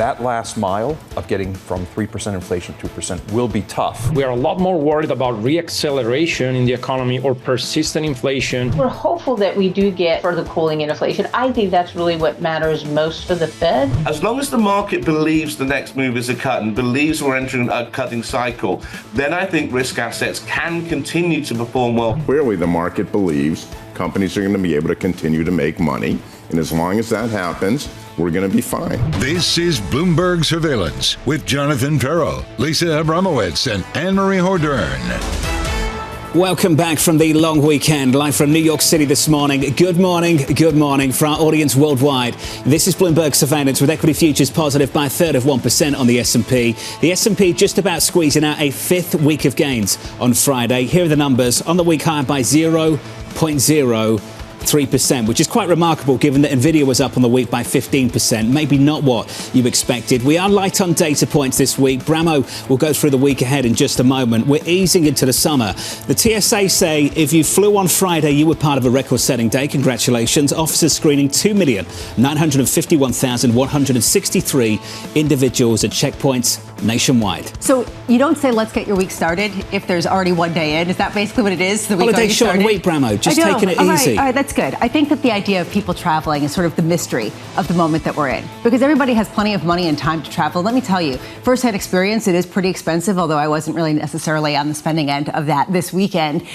that last mile of getting from 3% inflation to 2% will be tough. We are a lot more worried about reacceleration in the economy or persistent inflation. We're hopeful that we do get further cooling in inflation. I think that's really what matters most for the Fed. As long as the market believes the next move is a cut and believes we're entering a cutting cycle, then I think risk assets can continue to perform well. Clearly, the market believes companies are going to be able to continue to make money. And as long as that happens, we're going to be fine. This is Bloomberg Surveillance with Jonathan Ferro, Lisa Abramowicz, and Annmarie Hordern. Welcome back from the long weekend, live from New York City this morning. Good morning for our audience worldwide. This is Bloomberg Surveillance with equity futures positive by a third of 1% on the S&P. The S&P just about squeezing out a fifth week of gains on Friday. Here are the numbers. On the week, higher by 0.03%, which is quite remarkable given that Nvidia was up on the week by 15%. Maybe not what you expected. We are light on data points this week. Bramo will go through the week ahead in just a moment. We're easing into the summer. The TSA say if you flew on Friday, you were part of a record-setting day. Congratulations. Officers screening 2,951,163 individuals at checkpoints nationwide. So you don't say, let's get your week started if there's already one day in. Is that basically what it is? The week holiday short week, Bramo. Just taking it easy. All right, that's good. I think that the idea of people traveling is sort of the mystery of the moment that we're in, because everybody has plenty of money and time to travel. Let me tell you, first-hand experience, it is pretty expensive, although I wasn't really necessarily on the spending end of that this weekend.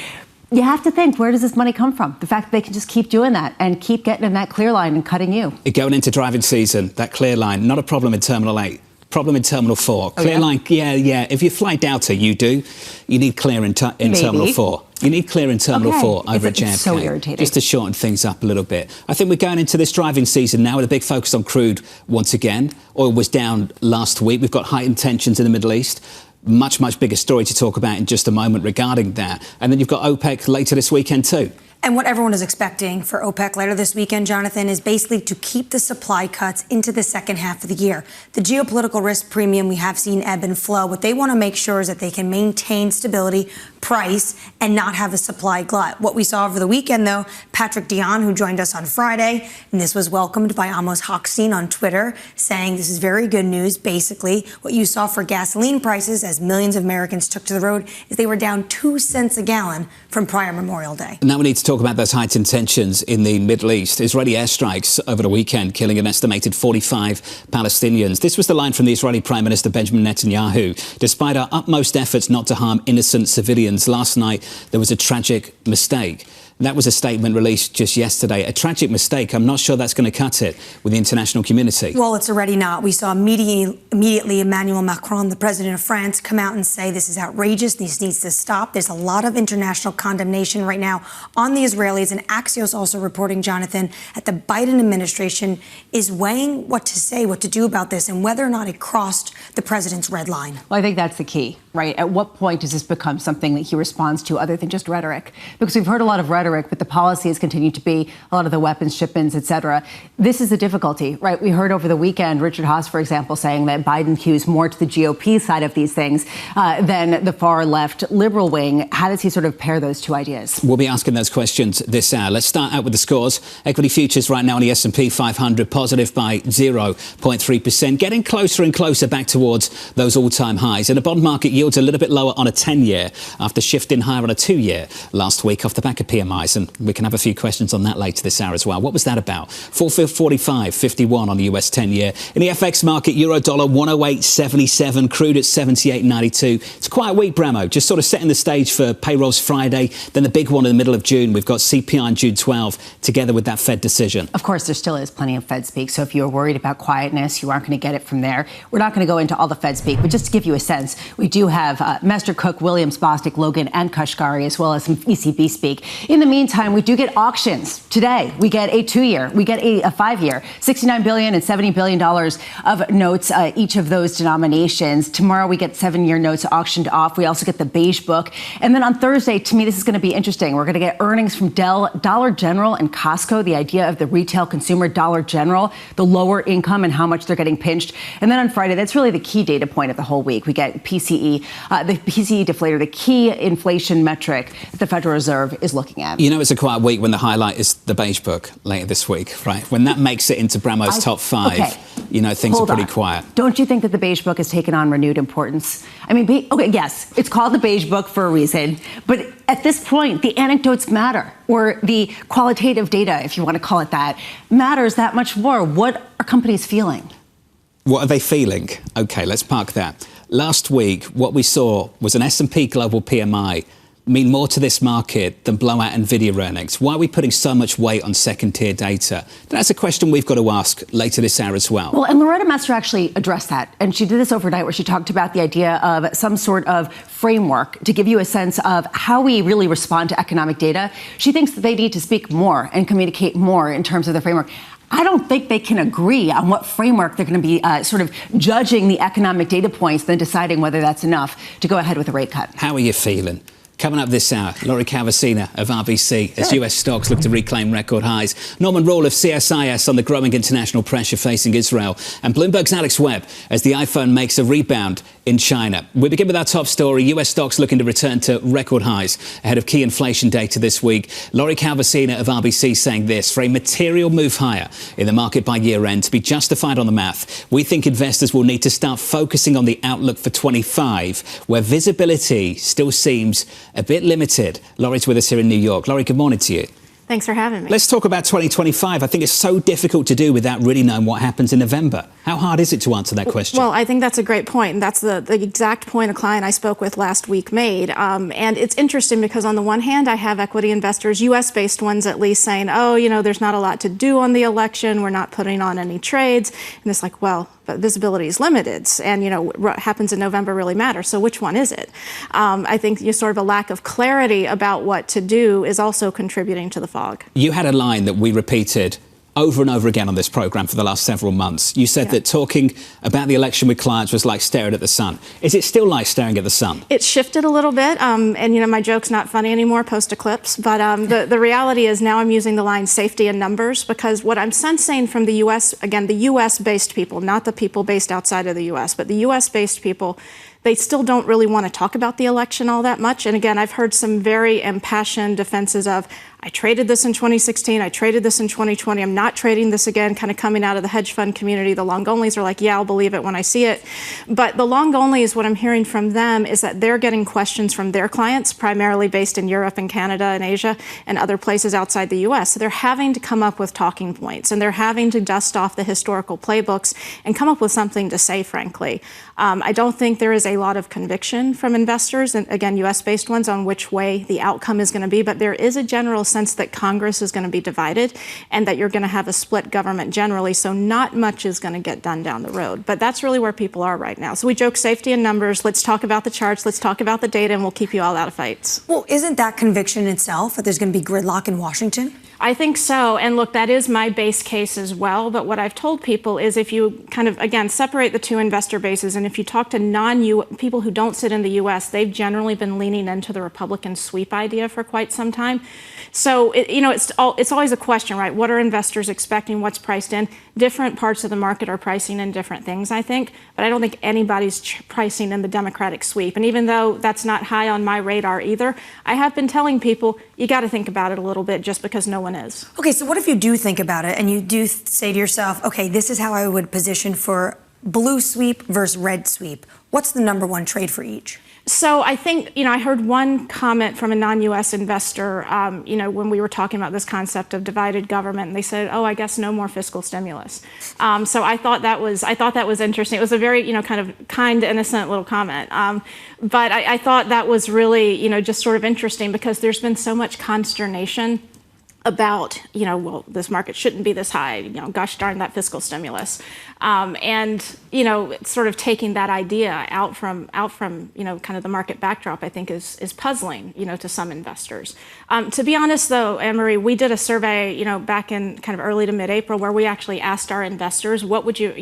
You have to think, where does this money come from? The fact that they can just keep doing that and keep getting in that clear line and cutting you. Going into driving season, that clear line, not a problem in Terminal 8. Problem in Terminal 4. Clear line, yeah. If you fly Delta, you do. You need clear in Terminal 4. You need clear in Terminal 4 over at JFK. It's so irritating. Just to shorten things up a little bit. I think we're going into this driving season now with a big focus on crude once again. Oil was down last week. We've got heightened tensions in the Middle East. Much bigger story to talk about in just a moment regarding that. And then you've got OPEC later this weekend too. And what everyone is expecting for OPEC later this weekend, Jonathan, is basically to keep the supply cuts into the second half of the year. The geopolitical risk premium, we have seen ebb and flow. What they want to make sure is that they can maintain stability, price, and not have a supply glut. What we saw over the weekend, though, Patrick Dion, who joined us on Friday, and this was welcomed by Amos Hochstein on Twitter, saying this is very good news. Basically, what you saw for gasoline prices as millions of Americans took to the road is they were down 2 cents a gallon from prior Memorial Day. Now we need to talk about those heightened tensions in the Middle East. Israeli airstrikes over the weekend, killing an estimated 45 Palestinians. This was the line from the Israeli Prime Minister Benjamin Netanyahu. Despite our utmost efforts not to harm innocent civilians, last night there was a tragic mistake. That was a statement released just yesterday. A tragic mistake. I'm not sure that's going to cut it with the international community. Well, it's already not. We saw immediately Emmanuel Macron, the president of France, come out and say this is outrageous. This needs to stop. There's a lot of international condemnation right now on the Israelis. And Axios also reporting, Jonathan, that the Biden administration is weighing what to say, what to do about this, and whether or not it crossed the president's red line. Well, I think that's the key, right? At what point does this become something that he responds to other than just rhetoric? Because we've heard a lot of rhetoric, but the policy has continued to be a lot of the weapons shipments, et cetera. This is the difficulty, right? We heard over the weekend Richard Haass, for example, saying that Biden cues more to the GOP side of these things than the far left liberal wing. How does he sort of pair those two ideas? We'll be asking those questions this hour. Let's start out with the scores. Equity futures right now on the S&P 500 positive by 0.3%, getting closer and closer back towards those all-time highs. And the bond market yields a little bit lower on a 10-year after shifting higher on a 2-year last week off the back of PMIs. And we can have a few questions on that later this hour as well. What was that about? 445.51 on the US 10-year. In the FX market, euro dollar 108.77, crude at 78.92. It's quite a week, Bramo. Just sort of setting the stage for payrolls Friday. Then the big one in the middle of June. We've got CPI on June 12 together with that Fed decision. Of course, there still is plenty of Fed speak. So if you're worried about quietness, you aren't going to get it from there. We're not going to go into all the Fed speak, but just to give you a sense, we do have Master Cook, Williams, Bostic, Logan, and Kashgari, as well as some ECB speak. In the meantime, we do get auctions today. We get a 2-year, we get a 5-year, $69 billion and $70 billion of notes, each of those denominations. Tomorrow we get 7-year notes auctioned off. We also get the beige book. And then on Thursday, to me, this is going to be interesting. We're going to get earnings from Dell, Dollar General, and Costco, the idea of the retail consumer Dollar General, the lower income and how much they're getting pinched. And then on Friday, that's really the key data point of the whole week. We get PCE PCE deflator, the key inflation metric that the Federal Reserve is looking at. You know, it's a quiet week when the highlight is the beige book later this week, right? When that makes it into Bramo's top 5, you know, things are pretty quiet. Don't you think that the beige book has taken on renewed importance? I mean, okay, yes, it's called the beige book for a reason, but at this point, the anecdotes matter, or the qualitative data, if you want to call it that, matters that much more. What are companies feeling? What are they feeling? Okay, let's park that. Last week, what we saw was an S&P global PMI mean more to this market than blowout Nvidia earnings. Why are we putting so much weight on second-tier data? That's a question we've got to ask later this hour as well. Well, and Loretta Mester actually addressed that, and she did this overnight where she talked about the idea of some sort of framework to give you a sense of how we really respond to economic data. She thinks that they need to speak more and communicate more in terms of the framework. I don't think they can agree on what framework they're going to be sort of judging the economic data points, then deciding whether that's enough to go ahead with a rate cut. How are you feeling? Coming up this hour, Lori Calvasina of RBC as US stocks look to reclaim record highs. Norman Roule of CSIS on the growing international pressure facing Israel. And Bloomberg's Alex Webb as the iPhone makes a rebound in China. We begin with our top story. US stocks looking to return to record highs ahead of key inflation data this week. Lori Calvasina of RBC saying this: for a material move higher in the market by year end to be justified on the math, we think investors will need to start focusing on the outlook for 25, where visibility still seems a bit limited. Laurie's with us here in New York. Laurie, good morning to you. Thanks for having me. Let's talk about 2025. I think it's so difficult to do without really knowing what happens in November. How hard is it to answer that question? Well, I think that's a great point. And that's the exact point a client I spoke with last week made. And it's interesting because on the one hand, I have equity investors, US-based ones at least, saying, oh, you know, there's not a lot to do on the election. We're not putting on any trades. And it's like, well, but visibility is limited. And, you know, what happens in November really matters. So which one is it? I think sort of a lack of clarity about what to do is also contributing to the fog. You had a line that we repeated over and over again on this program for the last several months. You said that talking about the election with clients was like staring at the sun. Is it still like staring at the sun? It shifted a little bit. And, you know, my joke's not funny anymore post-eclipse. But the reality is now I'm using the line safety in numbers, because what I'm sensing from the U.S., again, the U.S.-based people, not the people based outside of the U.S., but the U.S.-based people, they still don't really want to talk about the election all that much. And again, I've heard some very impassioned defenses of, I traded this in 2016, I traded this in 2020, I'm not trading this again, kind of coming out of the hedge fund community. The long onlys are like, yeah, I'll believe it when I see it. But the long onlys, what I'm hearing from them is that they're getting questions from their clients, primarily based in Europe and Canada and Asia and other places outside the US. So they're having to come up with talking points, and they're having to dust off the historical playbooks and come up with something to say, frankly. I don't think there is a lot of conviction from investors, and again, US-based ones, on which way the outcome is going to be, but there is a general sense that Congress is going to be divided and that you're going to have a split government generally, so not much is going to get done down the road. But that's really where people are right now. So we joke safety in numbers, let's talk about the charts, let's talk about the data, and we'll keep you all out of fights. Well, isn't that conviction in itself that there's going to be gridlock in Washington? I think so. And look, that is my base case as well. But what I've told people is if you kind of, again, separate the two investor bases, and if you talk to people who don't sit in the U.S., they've generally been leaning into the Republican sweep idea for quite some time. So, it's always a question, right? What are investors expecting? What's priced in? Different parts of the market are pricing in different things, I think. But I don't think anybody's pricing in the Democratic sweep. And even though that's not high on my radar either, I have been telling people, you got to think about it a little bit just because no one is. Okay, so what if you do think about it and you do say to yourself, okay, this is how I would position for blue sweep versus red sweep. What's the number one trade for each? So I think, I heard one comment from a non-U.S. investor, when we were talking about this concept of divided government, and they said, oh, I guess no more fiscal stimulus. So I thought that was interesting. It was a very, kind of kind, innocent little comment. But I thought that was really, just sort of interesting because there's been so much consternation about, well, this market shouldn't be this high, gosh darn that fiscal stimulus. And, sort of taking that idea out from, kind of the market backdrop, I think is puzzling, to some investors. To be honest though, Annmarie, we did a survey, back in kind of early to mid-April where we actually asked our investors, what would you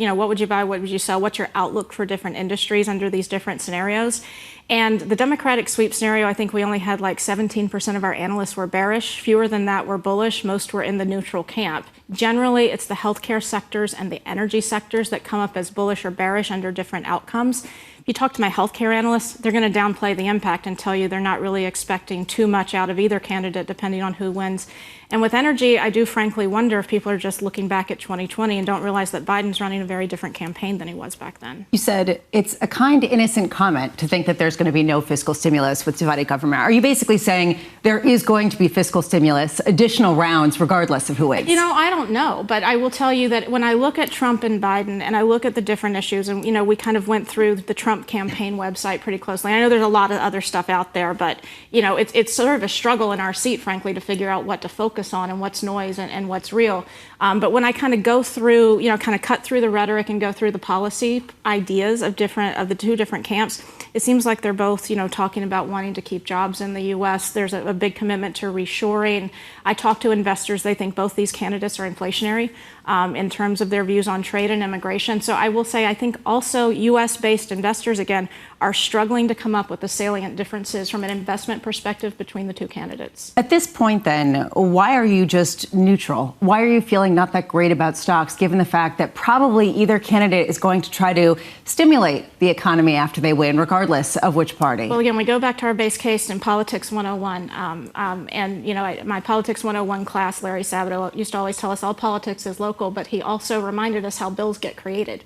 buy, what would you sell, what's your outlook for different industries under these different scenarios? And the Democratic sweep scenario, I think we only had like 17% of our analysts were bearish. Fewer than that were bullish. Most were in the neutral camp. Generally, it's the healthcare sectors and the energy sectors that come up as bullish or bearish under different outcomes. You talk to my healthcare analysts, they're going to downplay the impact and tell you they're not really expecting too much out of either candidate, depending on who wins. And with energy, I do frankly wonder if people are just looking back at 2020 and don't realize that Biden's running a very different campaign than he was back then. You said it's a kind, innocent comment to think that there's going to be no fiscal stimulus with divided government. Are you basically saying there is going to be fiscal stimulus, additional rounds, regardless of who wins? You know, I don't know, but I will tell you that when I look at Trump and Biden and I look at the different issues, and, you know, we kind of went through the Trump campaign website pretty closely. I know there's a lot of other stuff out there, but, you know, it's sort of a struggle in our seat, frankly, to figure out what to focus on and what's noise and what's real. But when I kind of go through, you know, kind of cut through the rhetoric and go through the policy ideas of the two different camps, it seems like they're both, you know, talking about wanting to keep jobs in the U.S. There's a big commitment to reshoring. I talk to investors. They think both these candidates are inflationary in terms of their views on trade and immigration. So I will say I think also U.S.-based investors, again, are struggling to come up with the salient differences from an investment perspective between the two candidates. At this point, then, why are you just neutral? Why are you feeling not that great about stocks, given the fact that probably either candidate is going to try to stimulate the economy after they win, regardless of which party? Well, again, we go back to our base case in Politics 101. And, you know, my Politics 101 class, Larry Sabato used to always tell us all politics is local, but he also reminded us how bills get created.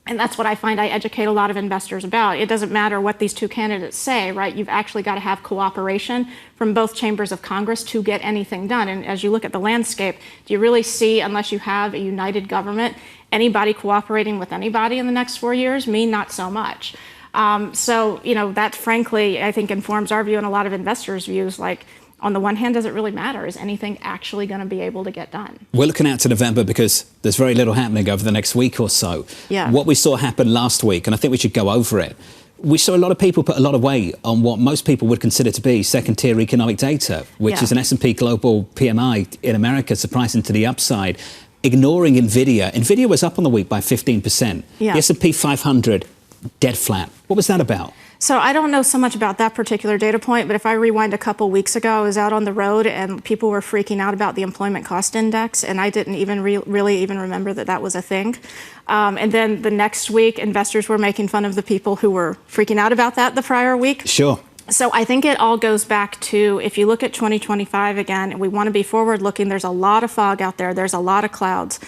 And that's what I find I educate a lot of investors about. It doesn't matter what these two candidates say, right? You've actually got to have cooperation from both chambers of Congress to get anything done. And as you look at the landscape, do you really see, unless you have a united government, anybody cooperating with anybody in the next 4 years? Me, not so much. So, you know, that frankly, I think informs our view and a lot of investors' views. Like, on the one hand, does it really matter? Is anything actually going to be able to get done? We're looking out to November because there's very little happening over the next week or so. Yeah. What we saw happen last week, and I think we should go over it, we saw a lot of people put a lot of weight on what most people would consider to be second-tier economic data, which is an S&P Global PMI in America, surprising to the upside, ignoring NVIDIA. NVIDIA was up on the week by 15%. Yeah. The S&P 500, dead flat. What was that about? So I don't know so much about that particular data point, but if I rewind a couple weeks ago, I was out on the road and people were freaking out about the employment cost index, and I didn't even really even remember that was a thing. And then the next week, investors were making fun of the people who were freaking out about that the prior week. Sure. So I think it all goes back to, if you look at 2025 again, and we want to be forward-looking, there's a lot of fog out there. There's a lot of clouds.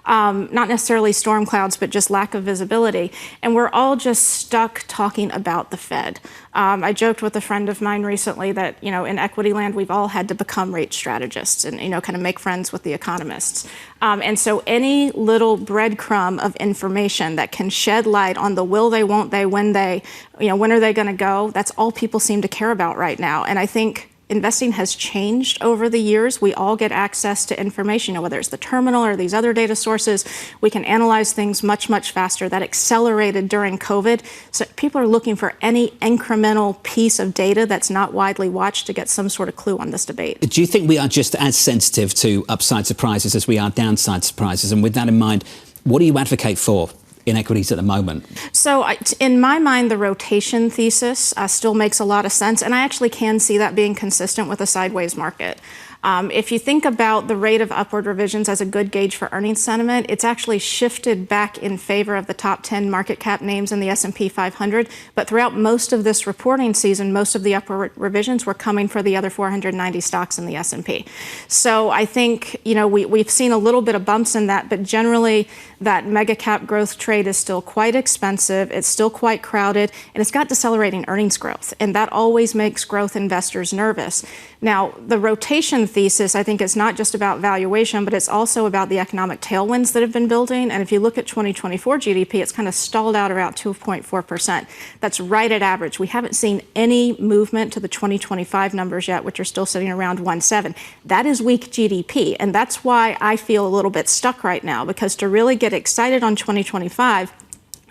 Not necessarily storm clouds, but just lack of visibility. And we're all just stuck talking about the Fed. I joked with a friend of mine recently that, you know, in equity land, we've all had to become rate strategists and, you know, kind of make friends with the economists. And so any little breadcrumb of information that can shed light on the will they, won't they, when they, you know, when are they going to go, that's all people seem to care about right now. And I think investing has changed over the years. We all get access to information, you know, whether it's the terminal or these other data sources. We can analyze things much, much faster. That accelerated during COVID. So people are looking for any incremental piece of data that's not widely watched to get some sort of clue on this debate. Do you think we are just as sensitive to upside surprises as we are downside surprises? And with that in mind, what do you advocate for in equities at the moment? So in my mind, the rotation thesis still makes a lot of sense, and I actually can see that being consistent with a sideways market. If you think about the rate of upward revisions as a good gauge for earnings sentiment, it's actually shifted back in favor of the top 10 market cap names in the S&P 500. But throughout most of this reporting season, most of the upward revisions were coming for the other 490 stocks in the S&P. So I think, you know, we've seen a little bit of bumps in that, but generally that mega cap growth trade is still quite expensive. It's still quite crowded, and it's got decelerating earnings growth. And that always makes growth investors nervous. Now, the rotation thesis, I think, is not just about valuation, but it's also about the economic tailwinds that have been building. And if you look at 2024 GDP, it's kind of stalled out around 2.4%. That's right at average. We haven't seen any movement to the 2025 numbers yet, which are still sitting around 1.7. That is weak GDP. And that's why I feel a little bit stuck right now, because to really get excited on 2025,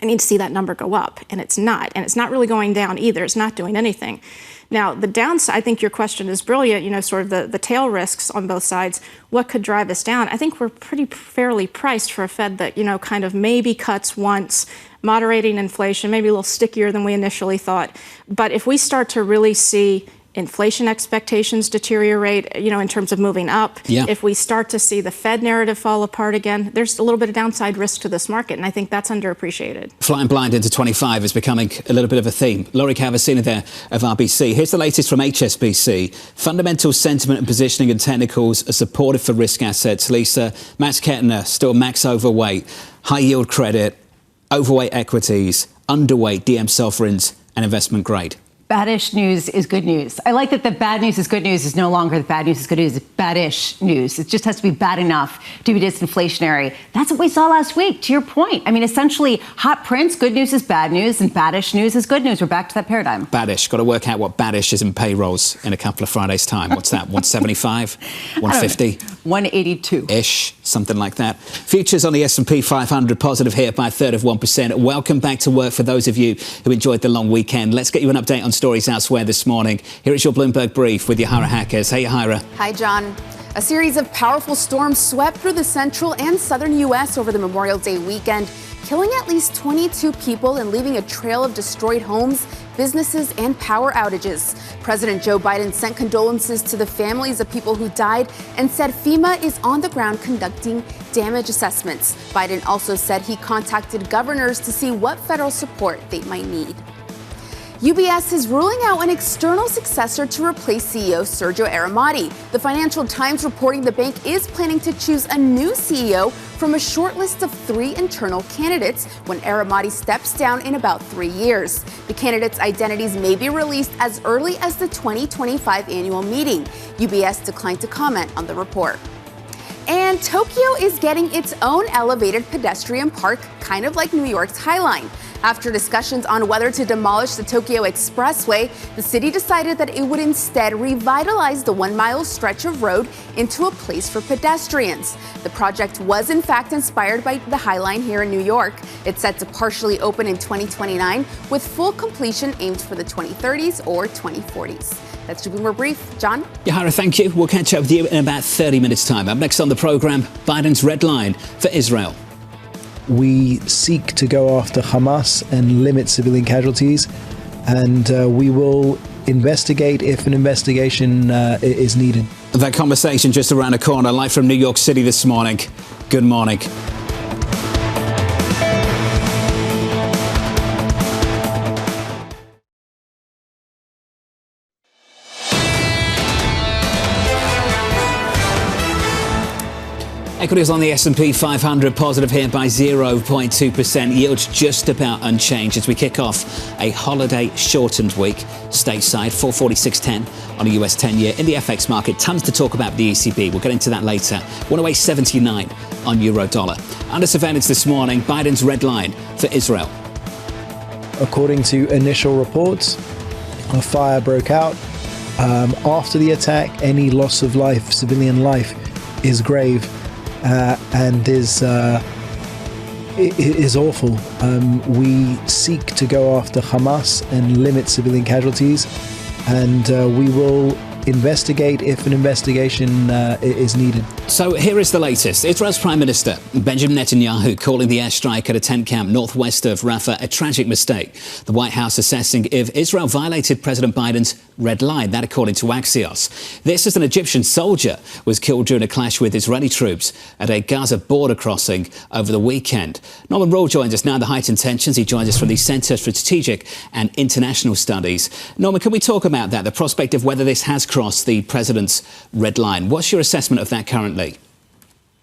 I need to see that number go up. And it's not. And it's not really going down either. It's not doing anything. Now, the downside, I think your question is brilliant, you know, sort of the tail risks on both sides. What could drive us down? I think we're pretty fairly priced for a Fed that, you know, kind of maybe cuts once, moderating inflation, maybe a little stickier than we initially thought. But if we start to really see inflation expectations deteriorate, in terms of moving up, if we start to see the Fed narrative fall apart again, there's a little bit of downside risk to this market, and I think that's underappreciated. Flying blind into 25 is becoming a little bit of a theme. Laurie Calvasina there of RBC. Here's the latest from HSBC. Fundamental sentiment and positioning and technicals are supportive for risk assets. Lisa, Max Kettner, still max overweight, high yield credit, overweight equities, underweight DM sovereigns and investment grade. Baddish news is good news. I like that the bad news is good news is no longer the bad news is good news. It's baddish news. It just has to be bad enough to be disinflationary. That's what we saw last week, to your point. I mean, essentially, hot prints, good news is bad news, and baddish news is good news. We're back to that paradigm. Baddish. Got to work out what baddish is in payrolls in a couple of Fridays' time. What's that, 175? 150? 182-ish, something like that. Futures on the S&P 500 positive here by a third of 1%. Welcome back to work for those of you who enjoyed the long weekend. Let's get you an update on stories elsewhere this morning. Here is your Bloomberg Brief with Yahara Hackers. Hey, Yahara. Hi, John. A series of powerful storms swept through the central and southern U.S. over the Memorial Day weekend, killing at least 22 people and leaving a trail of destroyed homes, businesses, and power outages. President Joe Biden sent condolences to the families of people who died and said FEMA is on the ground conducting damage assessments. Biden also said he contacted governors to see what federal support they might need. UBS is ruling out an external successor to replace CEO Sergio Erromati. The Financial Times reporting the bank is planning to choose a new CEO from a short list of 3 internal candidates when Erromati steps down in about 3 years. The candidates' identities may be released as early as the 2025 annual meeting. UBS declined to comment on the report. And Tokyo is getting its own elevated pedestrian park, kind of like New York's High Line. After discussions on whether to demolish the Tokyo Expressway, the city decided that it would instead revitalize the 1-mile stretch of road into a place for pedestrians. The project was in fact inspired by the High Line here in New York. It's set to partially open in 2029 with full completion aimed for the 2030s or 2040s. That's your Bloomberg Brief. John? Yahara, thank you. We'll catch up with you in about 30 minutes' time. Up next on the programme, Biden's red line for Israel. We seek to go after Hamas and limit civilian casualties, and we will investigate if an investigation is needed. That conversation just around the corner, live from New York City this morning. Good morning. Equities on the S&P 500 positive here by 0.2%. Yields just about unchanged as we kick off a holiday-shortened week. Stateside, 446.10 on a US 10-year. In the FX market, tons to talk about the ECB. We'll get into that later. 108.79 on euro-dollar. Under surveillance this morning, Biden's red line for Israel. According to initial reports, a fire broke out. After the attack, any loss of life, civilian life, is grave. And is awful. We seek to go after Hamas and limit civilian casualties, and we will investigate if an investigation is needed. So here is the latest. Israel's Prime Minister Benjamin Netanyahu calling the airstrike at a tent camp northwest of Rafah a tragic mistake. The White House assessing if Israel violated President Biden's red line, that according to Axios. This as an Egyptian soldier was killed during a clash with Israeli troops at a Gaza border crossing over the weekend. Norman Roule joins us now, the heightened tensions. He joins us from the Centre for Strategic and International Studies. Norman, can we talk about that, the prospect of whether this has crossed the president's red line? What's your assessment of that currently?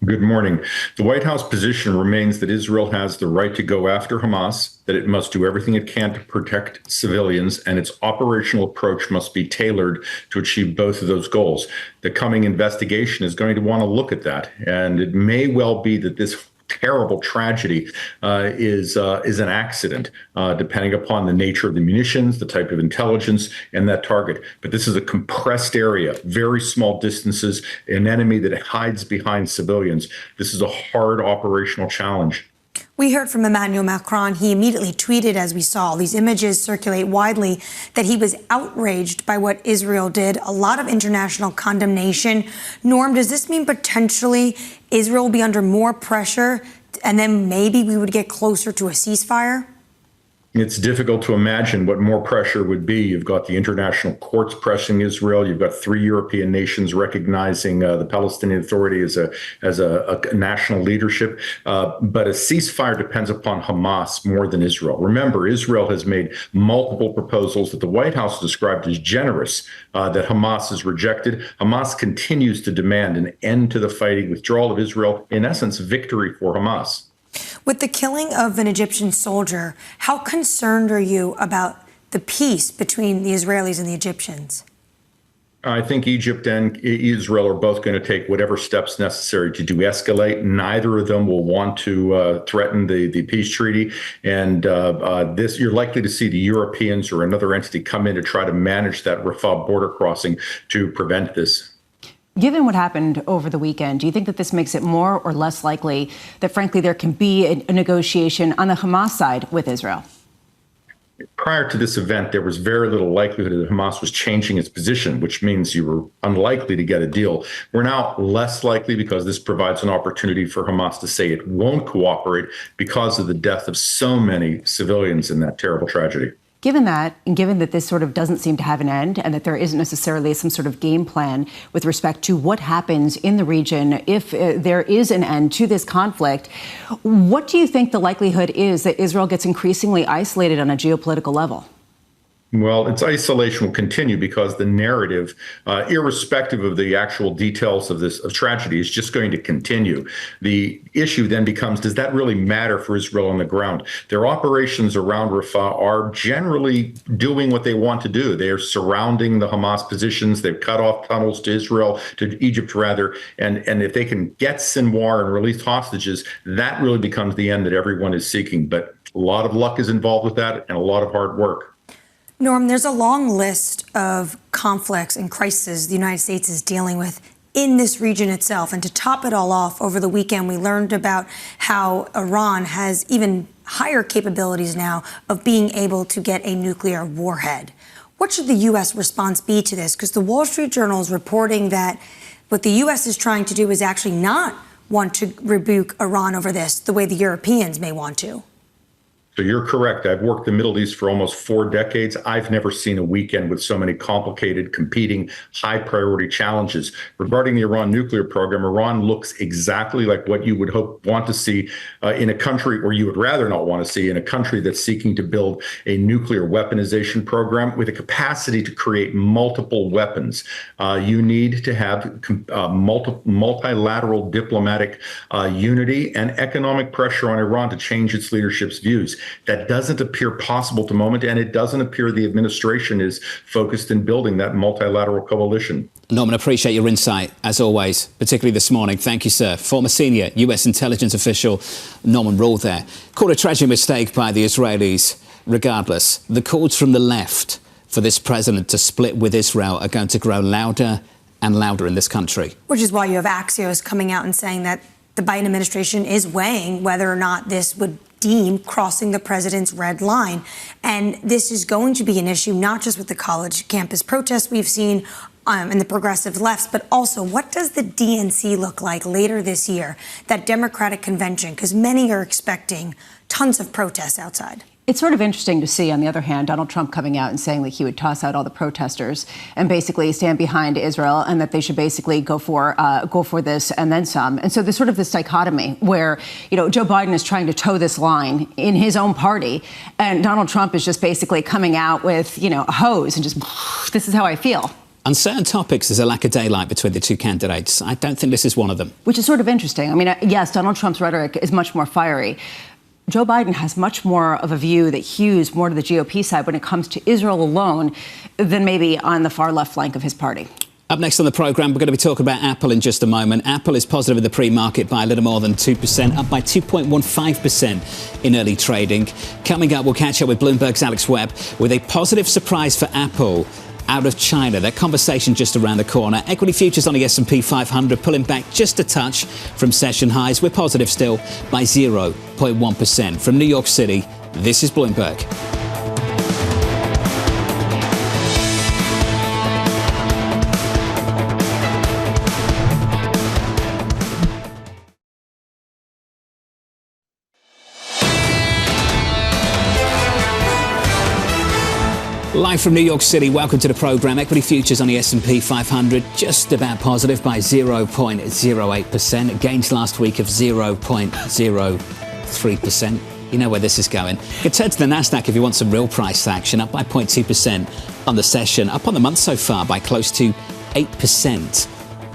Good morning. The White House position remains that Israel has the right to go after Hamas, that it must do everything it can to protect civilians, and its operational approach must be tailored to achieve both of those goals. The coming investigation is going to want to look at that, and it may well be that this terrible tragedy is an accident, depending upon the nature of the munitions, the type of intelligence, and that target. But this is a compressed area, very small distances, an enemy that hides behind civilians. This is a hard operational challenge. We heard from Emmanuel Macron. He immediately tweeted, as we saw these images circulate widely, that he was outraged by what Israel did. A lot of international condemnation. Norm, does this mean potentially Israel will be under more pressure and then maybe we would get closer to a ceasefire? It's difficult to imagine what more pressure would be. You've got the international courts pressing Israel. You've got 3 European nations recognizing the Palestinian Authority as a national leadership. But a ceasefire depends upon Hamas more than Israel. Remember, Israel has made multiple proposals that the White House described as generous that Hamas has rejected. Hamas continues to demand an end to the fighting, withdrawal of Israel, in essence, victory for Hamas. With the killing of an Egyptian soldier, how concerned are you about the peace between the Israelis and the Egyptians? I think Egypt and Israel are both going to take whatever steps necessary to de-escalate. Neither of them will want to threaten the peace treaty. And this, you're likely to see the Europeans or another entity come in to try to manage that Rafah border crossing to prevent this. Given what happened over the weekend, do you think that this makes it more or less likely that, frankly, there can be a negotiation on the Hamas side with Israel? Prior to this event, there was very little likelihood that Hamas was changing its position, which means you were unlikely to get a deal. We're now less likely because this provides an opportunity for Hamas to say it won't cooperate because of the death of so many civilians in that terrible tragedy. Given that, and given that this sort of doesn't seem to have an end and that there isn't necessarily some sort of game plan with respect to what happens in the region if there is an end to this conflict, what do you think the likelihood is that Israel gets increasingly isolated on a geopolitical level? Well, its isolation will continue because the narrative, irrespective of the actual details of this tragedy, is just going to continue. The issue then becomes, does that really matter for Israel on the ground? Their operations around Rafah are generally doing what they want to do. They are surrounding the Hamas positions. They've cut off tunnels to Israel, to Egypt rather. And if they can get Sinwar and release hostages, that really becomes the end that everyone is seeking. But a lot of luck is involved with that and a lot of hard work. Norm, there's a long list of conflicts and crises the United States is dealing with in this region itself. And to top it all off, over the weekend, we learned about how Iran has even higher capabilities now of being able to get a nuclear warhead. What should the U.S. response be to this? Because the Wall Street Journal is reporting that what the U.S. is trying to do is actually not want to rebuke Iran over this the way the Europeans may want to. So you're correct. I've worked the Middle East for almost 4 decades. I've never seen a weekend with so many complicated, competing, high-priority challenges. Regarding the Iran nuclear program, Iran looks exactly like what you would want to see in a country, or you would rather not want to see in a country that's seeking to build a nuclear weaponization program with a capacity to create multiple weapons. You need to have multilateral diplomatic unity and economic pressure on Iran to change its leadership's views. That doesn't appear possible at the moment, and it doesn't appear the administration is focused in building that multilateral coalition. Norman, appreciate your insight, as always, particularly this morning. Thank you, sir. Former senior U.S. intelligence official Norman Roule there. Called a tragic mistake by the Israelis. Regardless, the calls from the left for this president to split with Israel are going to grow louder and louder in this country. Which is why you have Axios coming out and saying that the Biden administration is weighing whether or not this would deem crossing the president's red line. And this is going to be an issue, not just with the college campus protests we've seen in the progressive lefts, but also what does the DNC look like later this year, that Democratic convention, because many are expecting tons of protests outside. It's sort of interesting to see, on the other hand, Donald Trump coming out and saying that he would toss out all the protesters and basically stand behind Israel, and that they should basically go for this and then some. And so there's sort of this dichotomy where, Joe Biden is trying to toe this line in his own party, and Donald Trump is just basically coming out with, a hose and just, this is how I feel. On certain topics, there's a lack of daylight between the two candidates. I don't think this is one of them. Which is sort of interesting. I mean, yes, Donald Trump's rhetoric is much more fiery. Joe Biden has much more of a view that hews more to the GOP side when it comes to Israel alone than maybe on the far left flank of his party. Up next on the programme, we're going to be talking about Apple in just a moment. Apple is positive in the pre-market by a little more than 2%, up by 2.15% in early trading. Coming up, we'll catch up with Bloomberg's Alex Webb with a positive surprise for Apple out of China. That conversation just around the corner. Equity futures on the S&P 500 pulling back just a touch from session highs. We're positive still by 0.1%. From New York City, this is Bloomberg. Live from New York City, welcome to the program. Equity futures on the S&P 500 just about positive by 0.08%. Gains last week of 0.03%. You know where this is going. You can turn to the Nasdaq if you want some real price action, up by 0.2% on the session, up on the month so far by close to 8%.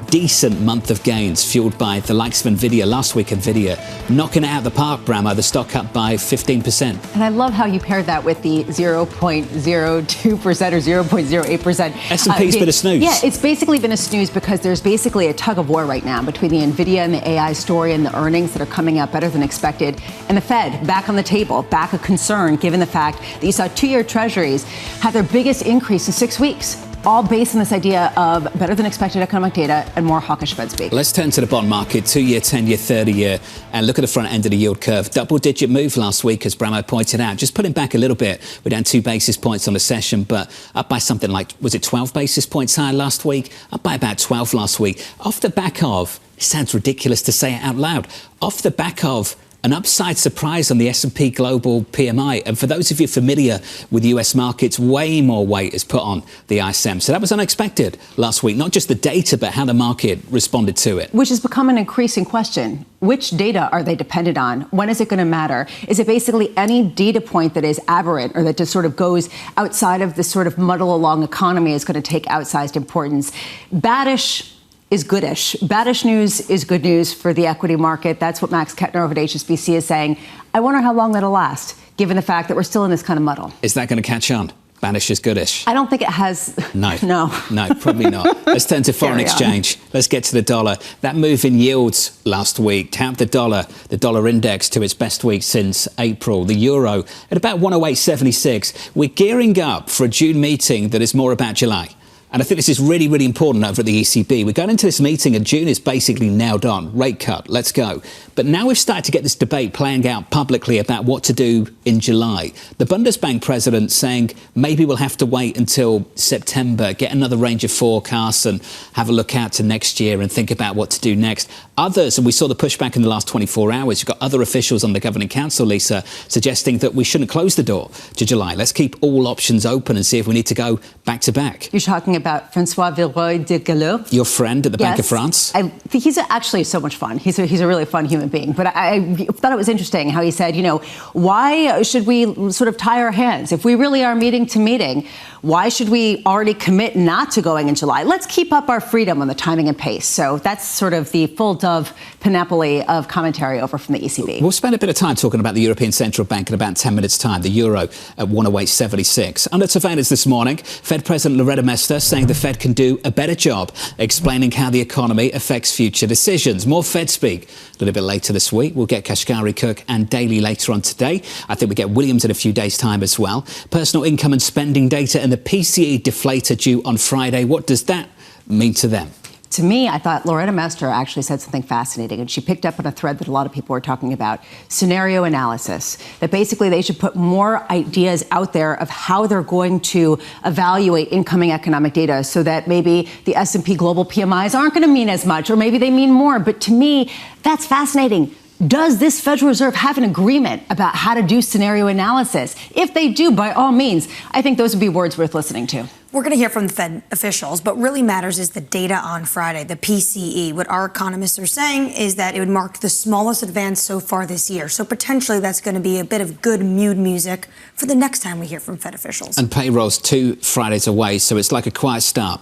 Decent month of gains fueled by the likes of Nvidia. Last week, Nvidia knocking it out of the park, Bramo. The stock up by 15%. And I love how you paired that with the 0.02% or 0.08%. S&P's been a snooze. Yeah, it's basically been a snooze because there's basically a tug of war right now between the Nvidia and the AI story and the earnings that are coming out better than expected. And the Fed back on the table, back a concern given the fact that you saw 2-year treasuries have their biggest increase in 6 weeks. All based on this idea of better than expected economic data and more hawkish Fed speak. Let's turn to the bond market, 2-year, 10-year, 30-year, and look at the front end of the yield curve. Double-digit move last week, as Bramo pointed out. Just pulling back a little bit. We're down 2 basis points on the session, but up by something like, was it 12 basis points higher last week? Up by about 12 last week. Off the back of, it sounds ridiculous to say it out loud, off the back of an upside surprise on the S&P Global PMI. And for those of you familiar with US markets, way more weight is put on the ISM. So that was unexpected last week. Not just the data, but how the market responded to it. Which has become an increasing question. Which data are they dependent on? When is it going to matter? Is it basically any data point that is aberrant or that just sort of goes outside of this sort of muddle along economy is going to take outsized importance? Baddish is goodish. Baddish news is good news for the equity market. That's what Max Kettner over at HSBC is saying. I wonder how long that'll last, given the fact that we're still in this kind of muddle. Is that going to catch on? Baddish is goodish. I don't think it has. No, No, probably not. Let's turn to foreign exchange. Let's get to the dollar. That move in yields last week tapped the dollar index to its best week since April. The euro at about 108.76. We're gearing up for a June meeting that is more about July. And I think this is really, really important over at the ECB. We're going into this meeting and June is basically nailed on. Rate cut, let's go. But now we've started to get this debate playing out publicly about what to do in July. The Bundesbank president saying maybe we'll have to wait until September, get another range of forecasts and have a look out to next year and think about what to do next. Others, and we saw the pushback in the last 24 hours, you've got other officials on the Governing Council, Lisa, suggesting that we shouldn't close the door to July. Let's keep all options open and see if we need to go back to back. You're talking about Francois Villeroy de Gallo. Your friend at the Bank of France. I think he's actually so much fun. He's a really fun human being. But I thought it was interesting how he said, why should we sort of tie our hands? If we really are meeting to meeting, why should we already commit not to going in July? Let's keep up our freedom on the timing and pace. So that's sort of the full dove panoply of commentary over from the ECB. We'll spend a bit of time talking about the European Central Bank in about 10 minutes' time. The euro at 108.76. Under surveillance this morning, Fed President Loretta Mester saying the Fed can do a better job explaining how the economy affects future decisions. More Fed speak a little bit later this week. We'll get Kashkari, Cook and Daly later on today. I think we get Williams in a few days' time as well. Personal income and spending data and the PCE deflator due on Friday. What does that mean to them? To me, I thought Loretta Mester actually said something fascinating, and she picked up on a thread that a lot of people were talking about, scenario analysis, that basically they should put more ideas out there of how they're going to evaluate incoming economic data so that maybe the S&P global PMIs aren't going to mean as much, or maybe they mean more. But to me, that's fascinating. Does this Federal Reserve have an agreement about how to do scenario analysis? If they do, by all means, I think those would be words worth listening to. We're going to hear from the Fed officials, but really matters is the data on Friday, the PCE. What our economists are saying is that it would mark the smallest advance so far this year. So potentially that's going to be a bit of good mood music for the next time we hear from Fed officials. And payroll's 2 Fridays away, so it's like a quiet start.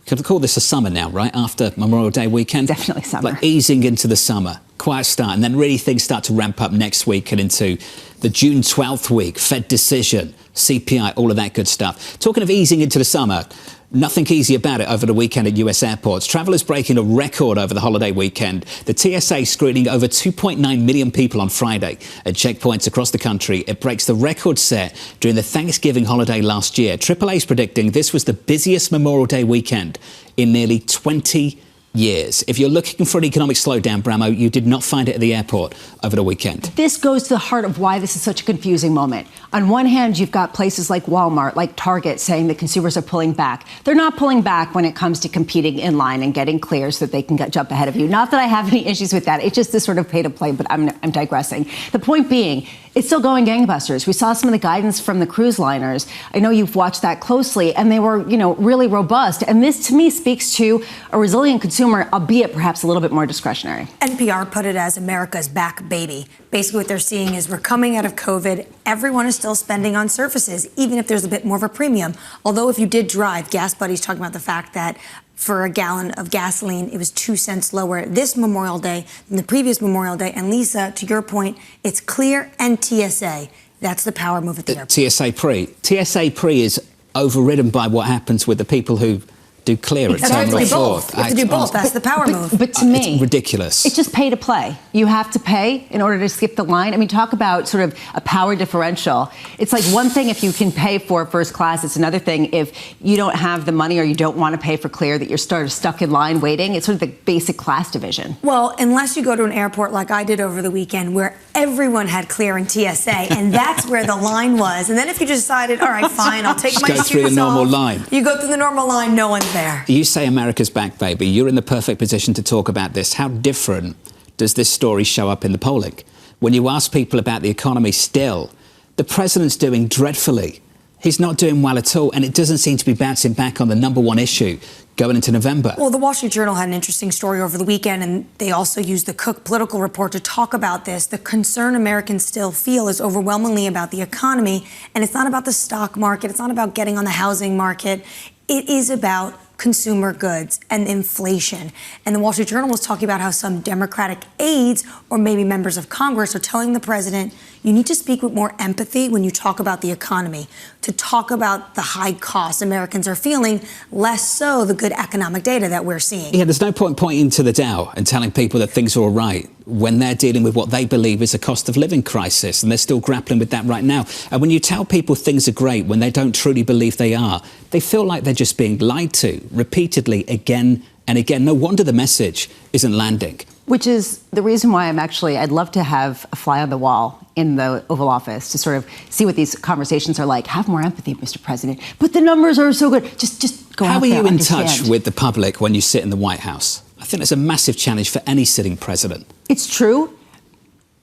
Could we call this a summer now, right? After Memorial Day weekend? Definitely summer. Like easing into the summer. Quiet start. And then really things start to ramp up next week and into the June 12th week. Fed decision, CPI, all of that good stuff. Talking of easing into the summer, nothing easy about it over the weekend at US airports. Travelers breaking a record over the holiday weekend. The TSA screening over 2.9 million people on Friday at checkpoints across the country. It breaks the record set during the Thanksgiving holiday last year. AAA's predicting this was the busiest Memorial Day weekend in nearly 20 years. If you're looking for an economic slowdown, Bramo, you did not find it at the airport over the weekend. This goes to the heart of why this is such a confusing moment. On one hand, you've got places like Walmart, like Target, saying that consumers are pulling back. They're not pulling back when it comes to competing in line and getting clear so that they can jump ahead of you. Not that I have any issues with that. It's just this sort of pay to play, but I'm digressing. The point being, it's still going gangbusters. We saw some of the guidance from the cruise liners. I know you've watched that closely, and they were, really robust. And this, to me, speaks to a resilient consumer, albeit perhaps a little bit more discretionary. NPR put it as America's back baby. Basically, what they're seeing is we're coming out of COVID. Everyone is still spending on services, even if there's a bit more of a premium. Although if you did drive, Gas Buddy's talking about the fact that for a gallon of gasoline, it was 2 cents lower this Memorial Day than the previous Memorial Day. And Lisa, to your point, it's Clear and TSA. That's the power move at the airport. TSA pre is overridden by what happens with the people who do Clear at Terminal 4. You have to do both. That's the power move. But to me, it's ridiculous. It's just pay to play. You have to pay in order to skip the line. I mean, talk about sort of a power differential. It's like one thing if you can pay for first class. It's another thing if you don't have the money or you don't want to pay for Clear, that you're sort of stuck in line waiting. It's sort of the basic class division. Well, unless you go to an airport like I did over the weekend where everyone had Clear and TSA, and that's where the line was. And then if you decided, all right, fine, I'll take my shoes off. Go through the normal line. You go through the normal line, no one's there. You say America's back, baby. You're in the perfect position to talk about this. How different does this story show up in the polling? When you ask people about the economy still, the president's doing dreadfully. He's not doing well at all, and it doesn't seem to be bouncing back on the number one issue going into November. Well, the Wall Street Journal had an interesting story over the weekend, and they also used the Cook political report to talk about this. The concern Americans still feel is overwhelmingly about the economy, and it's not about the stock market. It's not about getting on the housing market. It is about consumer goods and inflation. And the Wall Street Journal was talking about how some Democratic aides or maybe members of Congress are telling the president, you need to speak with more empathy when you talk about the economy, to talk about the high costs Americans are feeling, less so the good economic data that we're seeing. Yeah, there's no point pointing to the Dow and telling people that things are all right when they're dealing with what they believe is a cost of living crisis, and they're still grappling with that right now. And when you tell people things are great when they don't truly believe they are, they feel like they're just being lied to repeatedly again and again. No wonder the message isn't landing. Which is the reason why I'd love to have a fly on the wall in the Oval Office to sort of see what these conversations are like. Have more empathy, Mr. President. But the numbers are so good. Just go out there. How are you in understand. touch with the public when you sit in the White House? I think it's a massive challenge for any sitting president. It's true.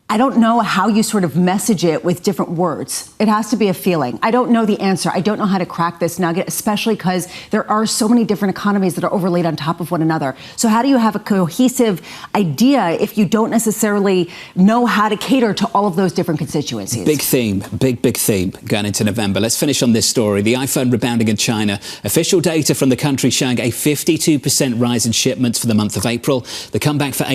I don't know how you sort of message it with different words. It has to be a feeling. I don't know the answer. I don't know how to crack this nugget, especially because there are so many different economies that are overlaid on top of one another. So how do you have a cohesive idea if you don't necessarily know how to cater to all of those different constituencies? Big theme, big theme going into November. Let's finish on this story. The iPhone rebounding in China. Official data from the country showing a 52% rise in shipments for the month of April. The comeback for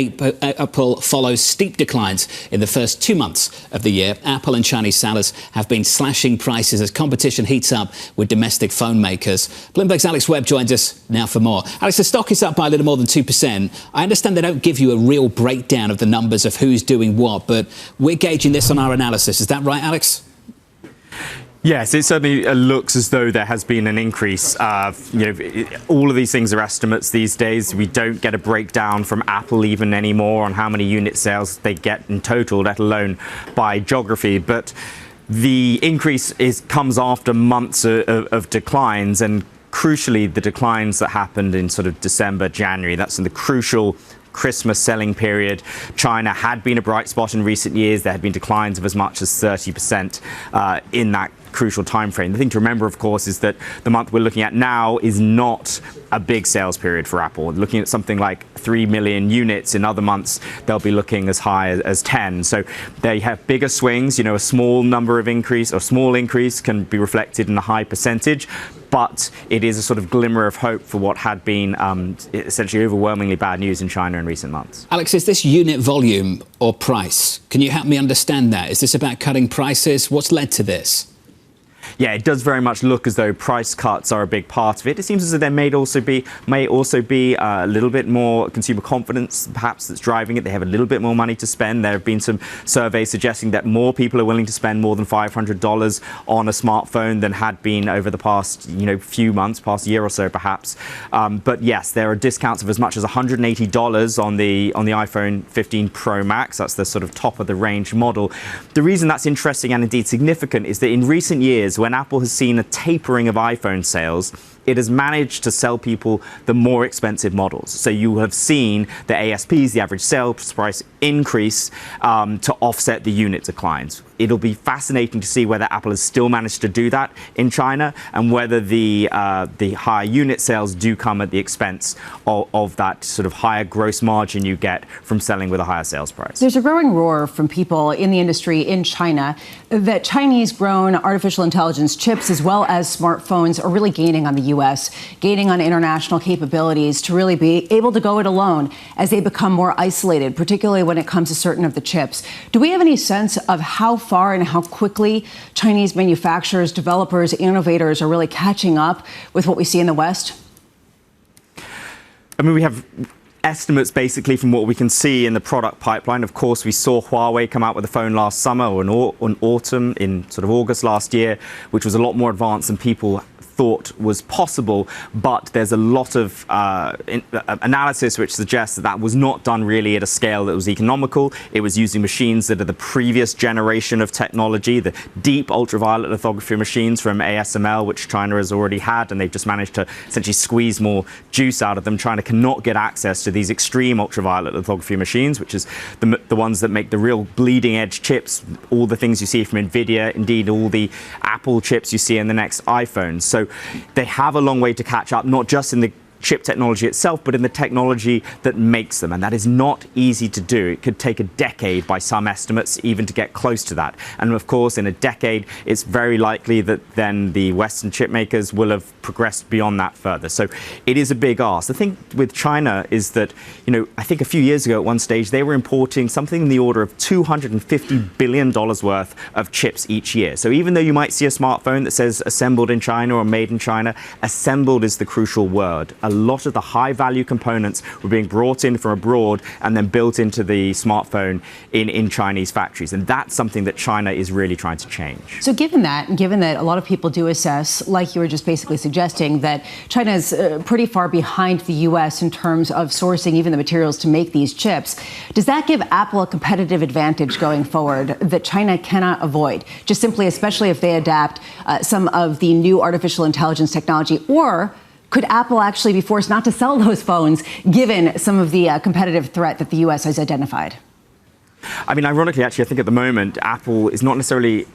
Apple follows steep declines in the first 2 months of the year. Apple and Chinese sellers have been slashing prices as competition heats up with domestic phone makers. Bloomberg's Alex Webb joins us now for more. Alex, the stock is up by a little more than 2%. I understand they don't give you a real breakdown of the numbers of who's doing what, but we're gauging this on our analysis. Is that right, Alex? Yes, it certainly looks as though there has been an increase. All of these things are estimates these days. We don't get a breakdown from Apple even anymore on how many unit sales they get in total, let alone by geography. But the increase comes after months of declines, and crucially, the declines that happened in sort of December, January. That's in the crucial Christmas selling period. China had been a bright spot in recent years. There had been declines of as much as 30% in that crucial time frame. The thing to remember, of course, is that the month we're looking at now is not a big sales period for Apple. Looking at something like 3 million units. In other months, they'll be looking as high as 10. So they have bigger swings. A small increase can be reflected in a high percentage. But it is a sort of glimmer of hope for what had been essentially overwhelmingly bad news in China in recent months. Alex, is this unit volume or price? Can you help me understand that? Is this about cutting prices? What's led to this? Yeah, it does very much look as though price cuts are a big part of it. It seems as though there may also be a little bit more consumer confidence, perhaps, that's driving it. They have a little bit more money to spend. There have been some surveys suggesting that more people are willing to spend more than $500 on a smartphone than had been over the past, few months, past year or so, perhaps. But yes, there are discounts of as much as $180 on the iPhone 15 Pro Max. That's the sort of top of the range model. The reason that's interesting and indeed significant is that in recent years, when Apple has seen a tapering of iPhone sales, it has managed to sell people the more expensive models. So you have seen the ASPs, the average sales price, increase to offset the unit declines. It'll be fascinating to see whether Apple has still managed to do that in China, and whether the higher unit sales do come at the expense of that sort of higher gross margin you get from selling with a higher sales price. There's a growing roar from people in the industry in China that Chinese-grown artificial intelligence chips as well as smartphones are really gaining on the U.S., gaining on international capabilities to really be able to go it alone as they become more isolated, particularly when it comes to certain of the chips. Do we have any sense of how far and how quickly Chinese manufacturers, developers, innovators are really catching up with what we see in the West? I mean, we have estimates basically from what we can see in the product pipeline. Of course, we saw Huawei come out with a phone last summer or in autumn, in sort of August last year, which was a lot more advanced than people thought was possible, but there's a lot of analysis which suggests that that was not done really at a scale that was economical. It was using machines that are the previous generation of technology, the deep ultraviolet lithography machines from ASML, which China has already had, and they've just managed to essentially squeeze more juice out of them. China cannot get access to these extreme ultraviolet lithography machines, which is the ones that make the real bleeding edge chips, all the things you see from NVIDIA, indeed all the Apple chips you see in the next iPhone. So they have a long way to catch up, not just in the chip technology itself, but in the technology that makes them. And that is not easy to do. It could take a decade by some estimates even to get close to that. And of course, in a decade, it's very likely that then the Western chip makers will have progressed beyond that further. So it is a big ask. The thing with China is that, I think a few years ago at one stage, they were importing something in the order of $250 billion worth of chips each year. So even though you might see a smartphone that says assembled in China or made in China, assembled is the crucial word. A lot of the high-value components were being brought in from abroad and then built into the smartphone in Chinese factories. And that's something that China is really trying to change. So given that a lot of people do assess, like you were just basically suggesting, that China is pretty far behind the U.S. in terms of sourcing even the materials to make these chips, does that give Apple a competitive advantage going forward that China cannot avoid, just simply, especially if they adapt some of the new artificial intelligence technology? Or could Apple actually be forced not to sell those phones, given some of the competitive threat that the U.S. has identified? I mean, ironically, actually, I think at the moment, Apple is not necessarily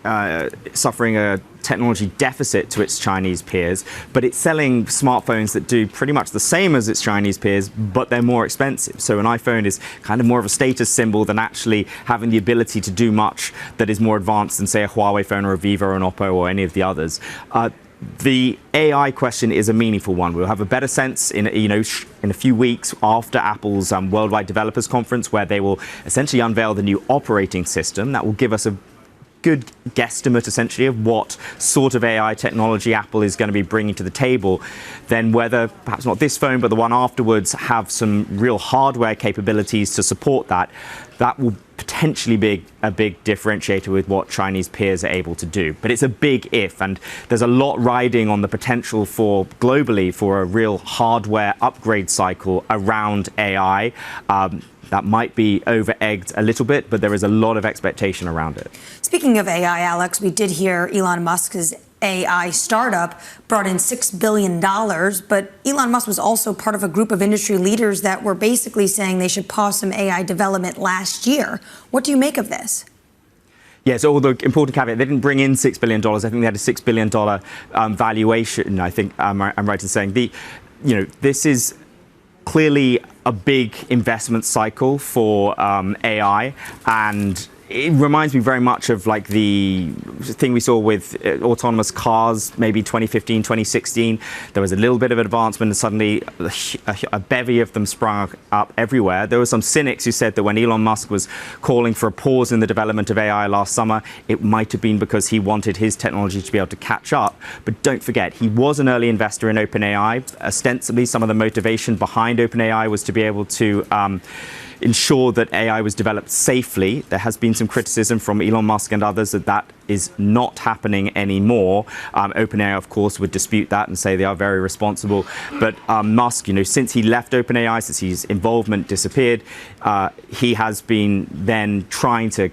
suffering a technology deficit to its Chinese peers, but it's selling smartphones that do pretty much the same as its Chinese peers, but they're more expensive. So an iPhone is kind of more of a status symbol than actually having the ability to do much that is more advanced than, say, a Huawei phone or a Vivo or an Oppo or any of the others. The AI question is a meaningful one. We'll have a better sense in a few weeks after Apple's Worldwide Developers Conference, where they will essentially unveil the new operating system. That will give us a good guesstimate, essentially, of what sort of AI technology Apple is going to be bringing to the table. Then whether, perhaps not this phone, but the one afterwards, have some real hardware capabilities to support that, that will potentially be a big differentiator with what Chinese peers are able to do. But it's a big if, and there's a lot riding on the potential for, globally, for a real hardware upgrade cycle around AI. That might be over-egged a little bit, but there is a lot of expectation around it. Speaking of AI, Alex, we did hear Elon Musk's AI startup brought in $6 billion, but Elon Musk was also part of a group of industry leaders that were basically saying they should pause some AI development last year. What do you make of this? Yeah, so the important caveat, they didn't bring in $6 billion. I think they had a $6 billion valuation. I think I'm right in saying this is clearly a big investment cycle for AI, and it reminds me very much of like the thing we saw with autonomous cars, maybe 2015, 2016. There was a little bit of advancement and suddenly a bevy of them sprung up everywhere. There were some cynics who said that when Elon Musk was calling for a pause in the development of AI last summer, it might have been because he wanted his technology to be able to catch up. But don't forget, he was an early investor in OpenAI. Ostensibly, some of the motivation behind OpenAI was to be able to ensure that AI was developed safely. There has been some criticism from Elon Musk and others that that is not happening anymore. OpenAI, of course, would dispute that and say they are very responsible. But Musk, since he left OpenAI, since his involvement disappeared, he has been then trying to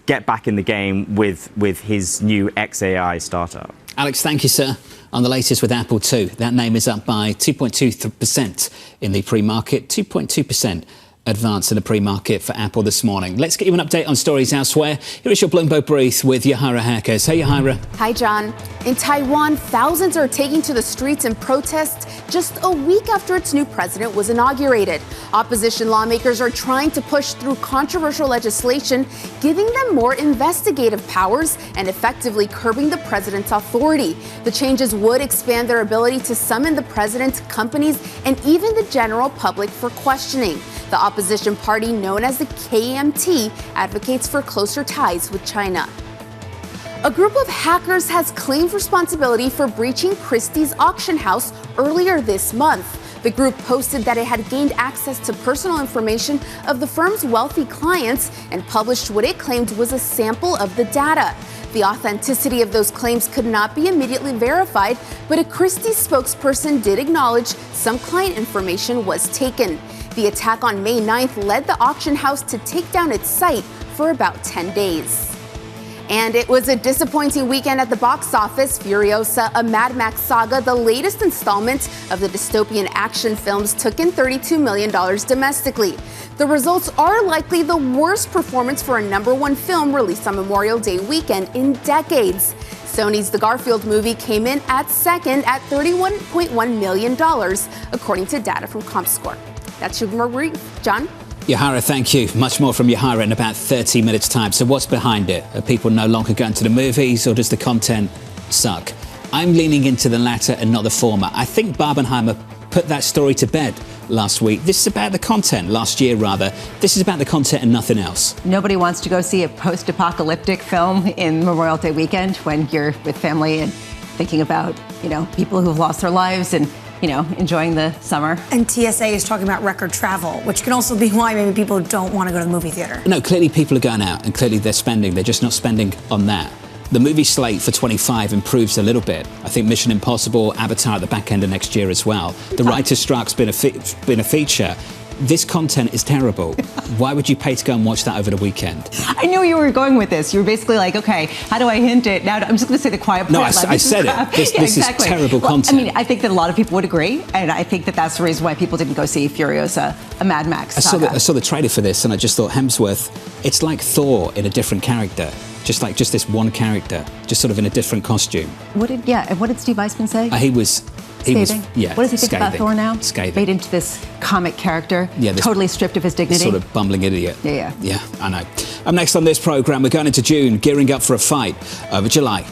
get back in the game with his new XAI startup. Alex, thank you, sir. On the latest with Apple too, that name is up by 2.2% in the pre-market, 2.2%. Advance in the pre-market for Apple this morning. Let's get you an update on stories elsewhere. Here is your Bloomberg Brief with Yahira Hackers. Hey, Yahira. Hi, John. In Taiwan, thousands are taking to the streets in protest just a week after its new president was inaugurated. Opposition lawmakers are trying to push through controversial legislation, giving them more investigative powers and effectively curbing the president's authority. The changes would expand their ability to summon the president, companies, and even the general public for questioning. The opposition party, known as the KMT, advocates for closer ties with China. A group of hackers has claimed responsibility for breaching Christie's auction house earlier this month. The group posted that it had gained access to personal information of the firm's wealthy clients and published what it claimed was a sample of the data. The authenticity of those claims could not be immediately verified, but a Christie's spokesperson did acknowledge some client information was taken. The attack on May 9th led the auction house to take down its site for about 10 days. And it was a disappointing weekend at the box office. Furiosa, a Mad Max saga, the latest installment of the dystopian action films, took in $32 million domestically. The results are likely the worst performance for a #1 film released on Memorial Day weekend in decades. Sony's The Garfield movie came in at second at $31.1 million, according to data from ComScore. That's your brief. John? Yahira, thank you. Much more from Yahira in about 30 minutes' time. So what's behind it? Are people no longer going to the movies, or does the content suck? I'm leaning into the latter and not the former. I think Barbenheimer put that story to bed last week. This is about the content, last year rather. This is about the content and nothing else. Nobody wants to go see a post-apocalyptic film in Memorial Day weekend when you're with family and thinking about, people who've lost their lives and enjoying the summer. And TSA is talking about record travel, which can also be why maybe people don't want to go to the movie theater. No, clearly people are going out and clearly they're spending. They're just not spending on that. The movie slate for 25 improves a little bit. I think Mission Impossible, Avatar at the back end of next year as well. The writer's strike's been a feature. This content is terrible. Why would you pay to go and watch that over the weekend? I knew you were going with this. You were basically like, okay, how do I hint it? Now I'm just going to say the quiet part. No, I said it. This exactly. Is terrible content. I think that a lot of people would agree, and I think that that's the reason why people didn't go see Furiosa, a Mad Max saga. I saw the trailer for this, and I just thought Hemsworth, it's like Thor in a different character. Just this one character, just sort of in a different costume. What did Steve Eisman say? He was yeah. What does he think about Thor now? Scathing. Made into this comic character, totally stripped of his dignity. Sort of bumbling idiot. Yeah, I know. Up next on this programme, we're going into June, gearing up for a fight over July.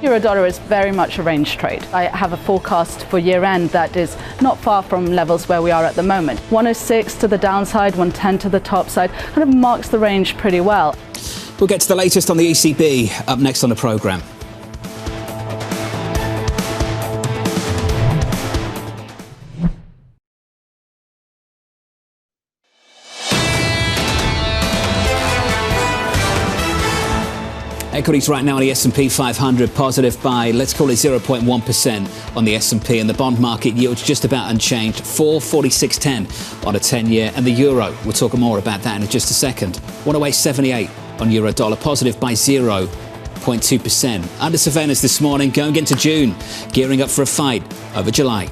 Euro-dollar is very much a range trade. I have a forecast for year-end that is not far from levels where we are at the moment. 106 to the downside, 110 to the top side, kind of marks the range pretty well. We'll get to the latest on the ECB up next on the programme. Equities right now on the S&P 500 positive by, let's call it 0.1% on the S&P, and the bond market yields just about unchanged, 4.4610 on a 10-year, and the euro, we'll talk more about that in just a second, 108.78 on euro dollar, positive by 0.2%. Under surveillance this morning, going into June, gearing up for a fight over July.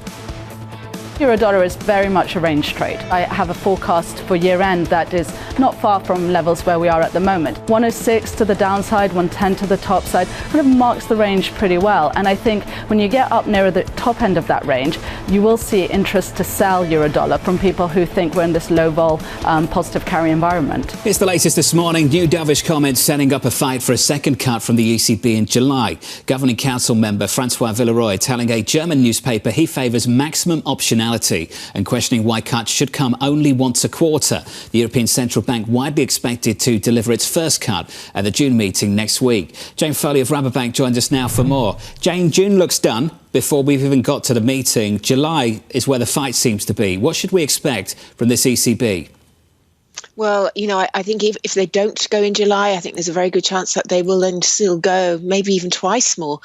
Euro-dollar is very much a range trade. I have a forecast for year-end that is not far from levels where we are at the moment. 106 to the downside, 110 to the top side, kind of marks the range pretty well. And I think when you get up near the top end of that range, you will see interest to sell euro-dollar from people who think we're in this low vol positive carry environment. It's the latest this morning. New dovish comments setting up a fight for a second cut from the ECB in July. Governing Council member Francois Villeroy telling a German newspaper he favours maximum optionality and questioning why cuts should come only once a quarter. The European Central Bank widely expected to deliver its first cut at the June meeting next week. Jane Foley of Rabobank joins us now for more. Jane, June looks done before we've even got to the meeting. July is where the fight seems to be. What should we expect from this ECB? Well, I think if they don't go in July, I think there's a very good chance that they will then still go maybe even twice more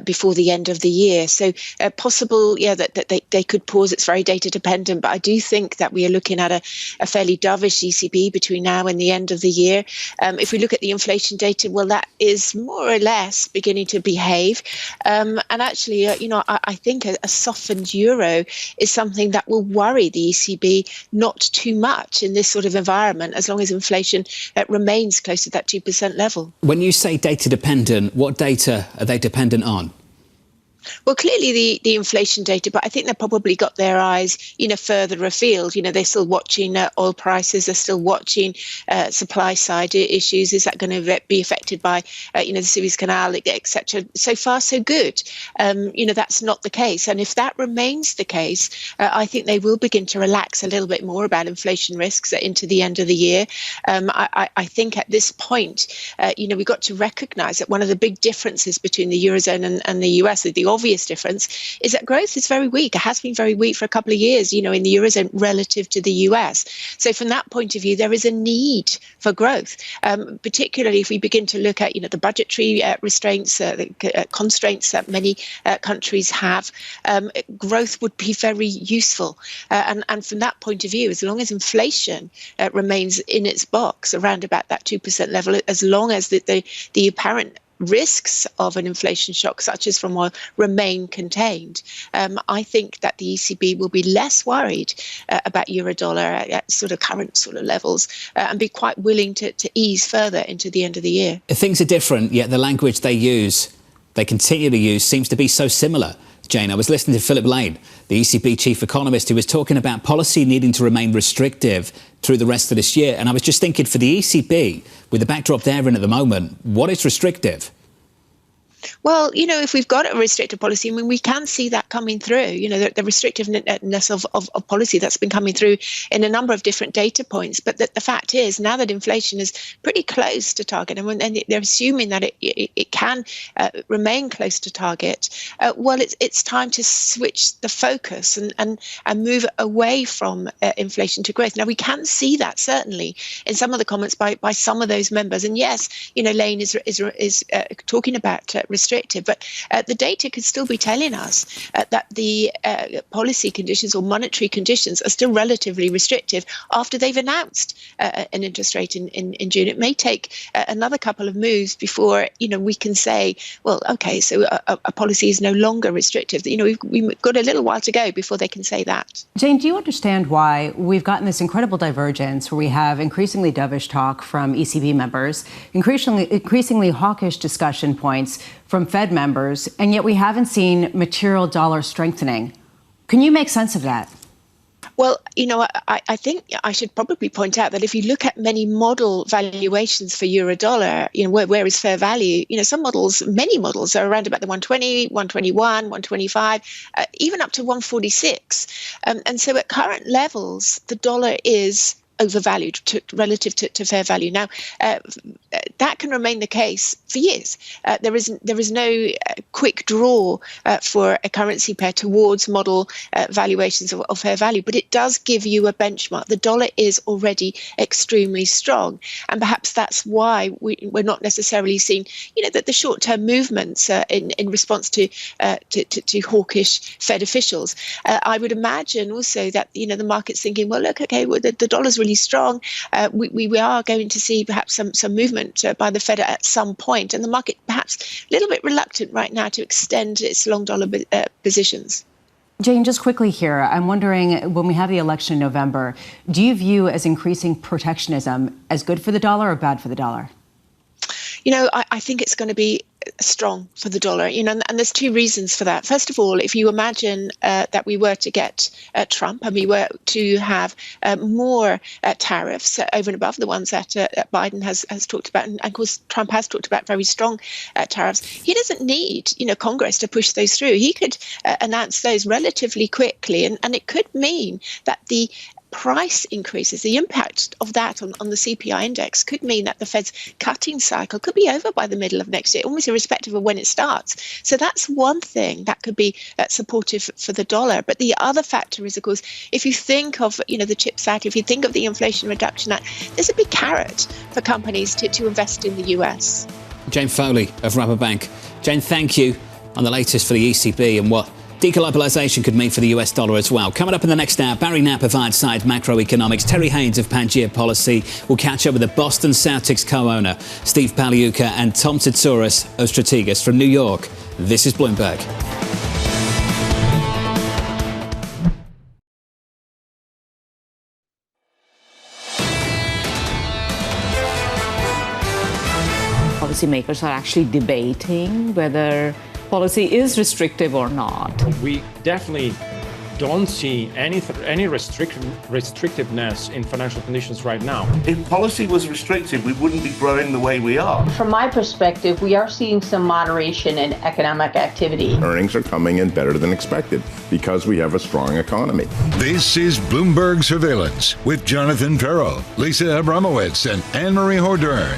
before the end of the year. So possible, that they could pause. It's very data dependent. But I do think that we are looking at a fairly dovish ECB between now and the end of the year. If we look at the inflation data, well, that is more or less beginning to behave. And actually, I think a softened euro is something that will worry the ECB not too much in this sort of environment, as long as inflation remains close to that 2% level. When you say data dependent, what data are they dependent on? Well, clearly the inflation data, but I think they've probably got their eyes, further afield. They're still watching oil prices. They're still watching supply side issues. Is that going to be affected by, the Suez Canal, etc.? So far, so good. That's not the case. And if that remains the case, I think they will begin to relax a little bit more about inflation risks into the end of the year. I think at this point, we've got to recognise that one of the big differences between the Eurozone and the US, the obvious difference, is that growth is very weak. It has been very weak for a couple of years, in the Eurozone relative to the US. So from that point of view, there is a need for growth, particularly if we begin to look at, the budgetary restraints, the constraints that many countries have. Growth would be very useful. And from that point of view, as long as inflation remains in its box around about that 2% level, as long as the apparent risks of an inflation shock, such as from oil, remain contained, I think that the ECB will be less worried about euro-dollar at sort of current sort of levels and be quite willing to ease further into the end of the year. Things are different, yet the language they continue to use, seems to be so similar. Jane, I was listening to Philip Lane, the ECB chief economist, who was talking about policy needing to remain restrictive through the rest of this year. And I was just thinking, for the ECB, with the backdrop they're in at the moment, what is restrictive? Well, if we've got a restrictive policy, I mean, we can see that coming through, the restrictiveness of policy that's been coming through in a number of different data points. But the fact is, now that inflation is pretty close to target, and they're assuming that it can remain close to target, it's time to switch the focus and move away from inflation to growth. Now, we can see that certainly in some of the comments by some of those members. And yes, Lane is talking about restrictive, but the data could still be telling us that the policy conditions or monetary conditions are still relatively restrictive after they've announced an interest rate in June. It may take another couple of moves before we can say, well, okay, so a policy is no longer restrictive. We've got a little while to go before they can say that. Jane, do you understand why we've gotten this incredible divergence where we have increasingly dovish talk from ECB members, increasingly hawkish discussion points from Fed members, and yet we haven't seen material dollar strengthening? Can you make sense of that? Well, I think I should probably point out that if you look at many model valuations for euro-dollar, where is fair value? Many models are around about the 120, 121, 125, even up to 146. And so at current levels, the dollar is overvalued relative to fair value. Now, that can remain the case for years. There is no quick draw for a currency pair towards model valuations of fair value, but it does give you a benchmark. The dollar is already extremely strong, and perhaps that's why we're not necessarily seeing, that the short-term movements in response to hawkish Fed officials. I would imagine also that the market's thinking, well, look, okay, well, the dollar's really strong. We are going to see perhaps some movement by the Fed at some point, and the market perhaps a little bit reluctant right now to extend its long dollar positions. Jane, just quickly here, I'm wondering, when we have the election in November, do you view as increasing protectionism as good for the dollar or bad for the dollar? I think it's going to be strong for the dollar, and there's two reasons for that. First of all, if you imagine that we were to get Trump and we were to have more tariffs over and above the ones that Biden has talked about, and of course Trump has talked about very strong tariffs, he doesn't need, Congress to push those through. He could announce those relatively quickly, and it could mean that the price increases, the impact of that on the CPI index could mean that the Fed's cutting cycle could be over by the middle of next year, almost irrespective of when it starts. So that's one thing that could be supportive for the dollar. But the other factor is, of course, if you think of, the CHIPS Act, if you think of the Inflation Reduction Act, there's a big carrot for companies to invest in the US. Jane Foley of Rabobank. Jane, thank you on the latest for the ECB and what deglobalisation could mean for the US dollar as well. Coming up in the next hour, Barry Knapp of Ironsides Macroeconomics, Terry Haines of Pangaea Policy. We'll catch up with the Boston Celtics co-owner, Steve Pagliuca, and Tom Tzitzouris of Strategas from New York. This is Bloomberg. Policymakers are actually debating whether policy is restrictive or not. We definitely don't see any restrictiveness in financial conditions right now. If policy was restrictive, we wouldn't be growing the way we are. From my perspective, we are seeing some moderation in economic activity. Earnings are coming in better than expected because we have a strong economy. This is Bloomberg Surveillance with Jonathan Ferro, Lisa Abramowitz, and Annmarie Hordern.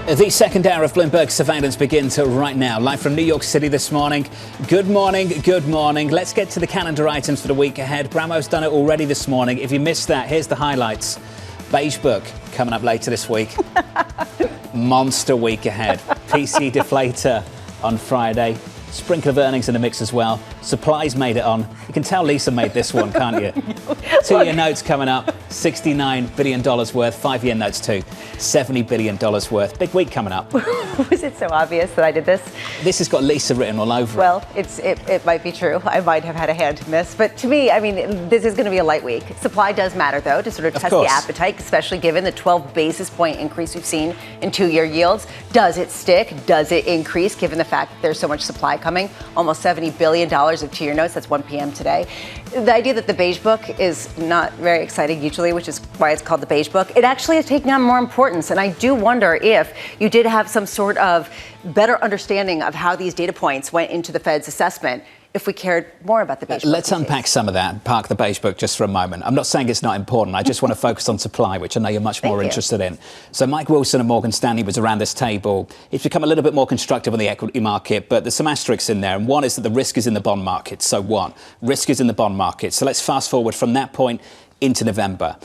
The second hour of Bloomberg Surveillance begins right now, live from New York City this morning. Good morning, good morning. Let's get to the calendar items for the week ahead. Bramo's done it already this morning. If you missed that, here's the highlights. Beige Book coming up later this week. Monster week ahead. PC deflator on Friday. Sprinkle of earnings in the mix as well. Supplies made it on. You can tell Lisa made this one, can't you? 2-year notes coming up. $69 billion worth. 5-year notes too. $70 billion worth. Big week coming up. Was it so obvious that I did this? This has got Lisa written all over it. Well, it might be true. I might have had a hand to miss. But to me, this is going to be a light week. Supply does matter, though, to sort of test the appetite, especially given the 12 basis point increase we've seen in 2-year yields. Does it stick? Does it increase, given the fact that there's so much supply coming? Almost $70 billion of 2-year notes. That's 1 p.m. today. The idea that the Beige Book is not very exciting usually, which is why it's called the Beige Book, it actually is taking on more importance. And I do wonder if you did have some sort of better understanding of how these data points went into the Fed's assessment, if we cared more about the Beige Book. Let's unpack some of that and park the Beige Book just for a moment. I'm not saying it's not important. I just want to focus on supply, which I know you're much more interested in. So Mike Wilson of Morgan Stanley was around this table. He's become a little bit more constructive on the equity market, but there's some asterisks in there. And one is that the risk is in the bond market. So what? Risk is in the bond market. So let's fast forward from that point into November.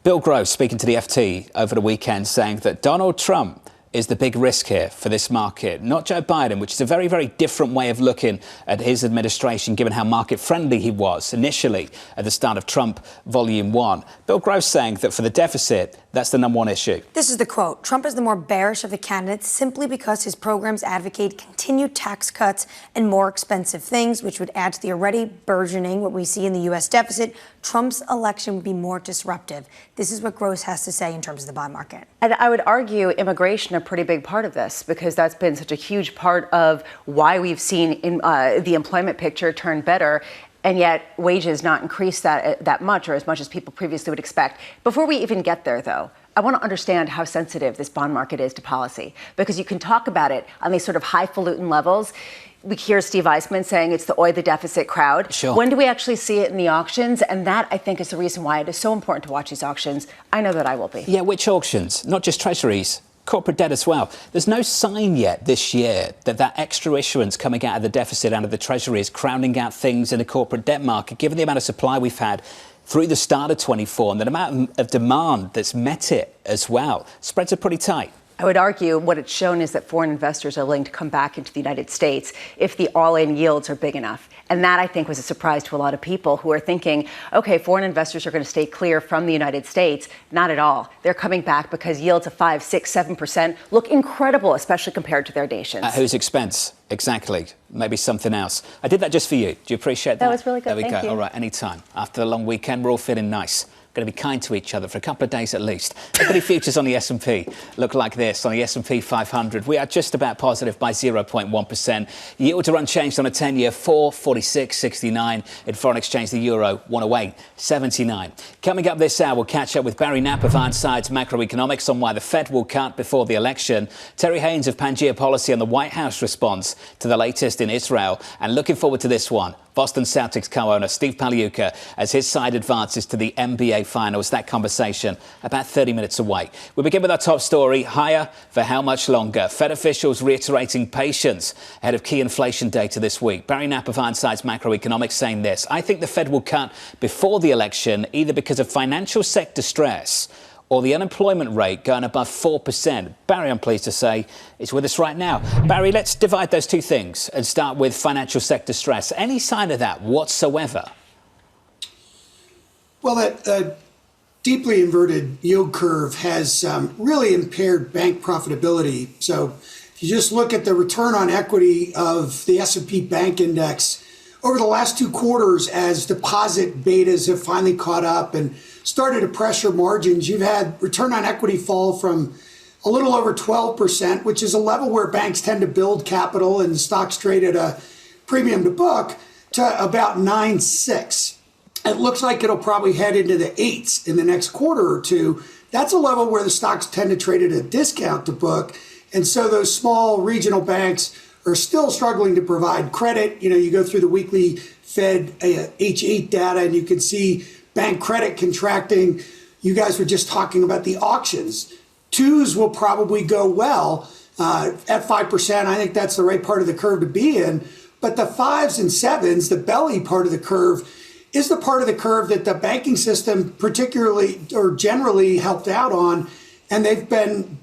Bill Gross speaking to the FT over the weekend saying that Donald Trump is the big risk here for this market, not Joe Biden, which is a very, very different way of looking at his administration, given how market-friendly he was initially at the start of Trump Volume 1. Bill Gross saying that for the deficit, that's the number one issue. This is the quote. Trump is the more bearish of the candidates simply because his programs advocate continued tax cuts and more expensive things, which would add to the already burgeoning what we see in the U.S. deficit. Trump's election would be more disruptive. This is what Gross has to say in terms of the bond market. And I would argue immigration a pretty big part of this, because that's been such a huge part of why we've seen the employment picture turn better, and yet wages not increase that much, or as much as people previously would expect. Before we even get there, though, I want to understand how sensitive this bond market is to policy, because you can talk about it on these sort of highfalutin levels. We hear Steve Eisman saying it's the the deficit crowd. Sure. When do we actually see it in the auctions? And that, I think, is the reason why it is so important to watch these auctions. I know that I will be. Yeah, which auctions? Not just treasuries. Corporate debt as well. There's no sign yet this year that extra issuance coming out of the deficit, out of the Treasury, is crowding out things in the corporate debt market, given the amount of supply we've had through the start of 24 and the amount of demand that's met it as well. Spreads are pretty tight. I would argue what it's shown is that foreign investors are willing to come back into the United States if the all-in yields are big enough. And that, I think, was a surprise to a lot of people who are thinking, okay, foreign investors are going to stay clear from the United States. Not at all. They're coming back because yields of 5, 6, 7% look incredible, especially compared to their nations. At whose expense? Exactly. Maybe something else. I did that just for you. Do you appreciate that? That was really good. There we Thank go. you. All right, anytime. After the long weekend, we're all feeling nice. Going to be kind to each other for a couple of days at least. Equity futures on the S&P look like this. On the S&P 500, we are just about positive by 0.1%. Yields are unchanged on a 10-year, 4.4669. In foreign exchange, the euro, 108.79. Coming up this hour, we'll catch up with Barry Knapp of Ironsides Macroeconomics on why the Fed will cut before the election. Terry Haines of Pangaea Policy on the White House response to the latest in Israel. And looking forward to this one. Boston Celtics co-owner Steve Pagliuca as his side advances to the NBA Finals. That conversation about 30 minutes away. We begin with our top story. Higher for how much longer? Fed officials reiterating patience ahead of key inflation data this week. Barry Knapp of Ironsides Macroeconomics saying this. I think the Fed will cut before the election either because of financial sector stress or the unemployment rate going above 4%. Barry, I'm pleased to say, is with us right now. Barry, let's divide those two things and start with financial sector stress. Any sign of that whatsoever? Well, that deeply inverted yield curve has really impaired bank profitability. So if you just look at the return on equity of the S&P Bank Index over the last 2 quarters as deposit betas have finally caught up and started to pressure margins, you've had return on equity fall from a little over 12%, which is a level where banks tend to build capital and stocks trade at a premium to book, to about 9.6. It looks like it'll probably head into the 8s in the next quarter or two. That's a level where the stocks tend to trade at a discount to book. And so those small regional banks are still struggling to provide credit. You know, you go through the weekly Fed H8 data and you can see bank credit contracting. You guys were just talking about the auctions. 2s will probably go well at 5%. I think that's the right part of the curve to be in. But the 5s and 7s, the belly part of the curve, is the part of the curve that the banking system particularly or generally helped out on. And they've been,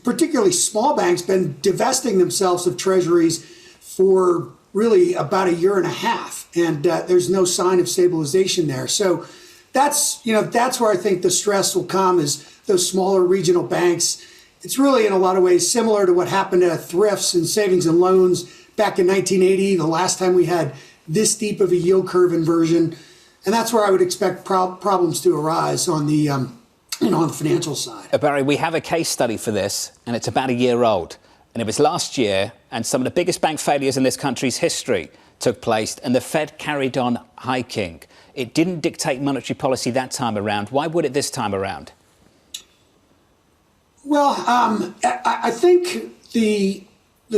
particularly small banks, been divesting themselves of treasuries for really about a year and a half. And there's no sign of stabilization there. So that's where I think the stress will come, is those smaller regional banks. It's really in a lot of ways similar to what happened to thrifts and savings and loans back in 1980, the last time we had this deep of a yield curve inversion. And that's where I would expect problems to arise on the on the financial side. Barry, we have a case study for this, and it's about a year old. And it was last year, and some of the biggest bank failures in this country's history took place, and the Fed carried on hiking. It didn't dictate monetary policy that time around. Why would it this time around? Well, I think the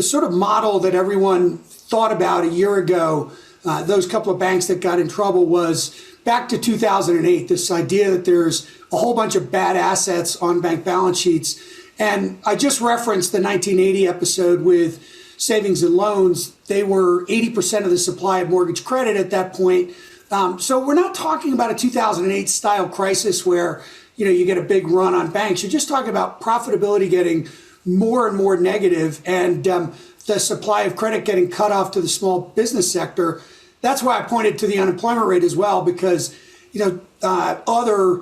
sort of model that everyone thought about a year ago, those couple of banks that got in trouble, was back to 2008, this idea that there's a whole bunch of bad assets on bank balance sheets. And I just referenced the 1980 episode with savings and loans. They were 80% of the supply of mortgage credit at that point. So we're not talking about a 2008 style crisis where, you get a big run on banks. You're just talking about profitability getting more and more negative and the supply of credit getting cut off to the small business sector. That's why I pointed to the unemployment rate as well, because, other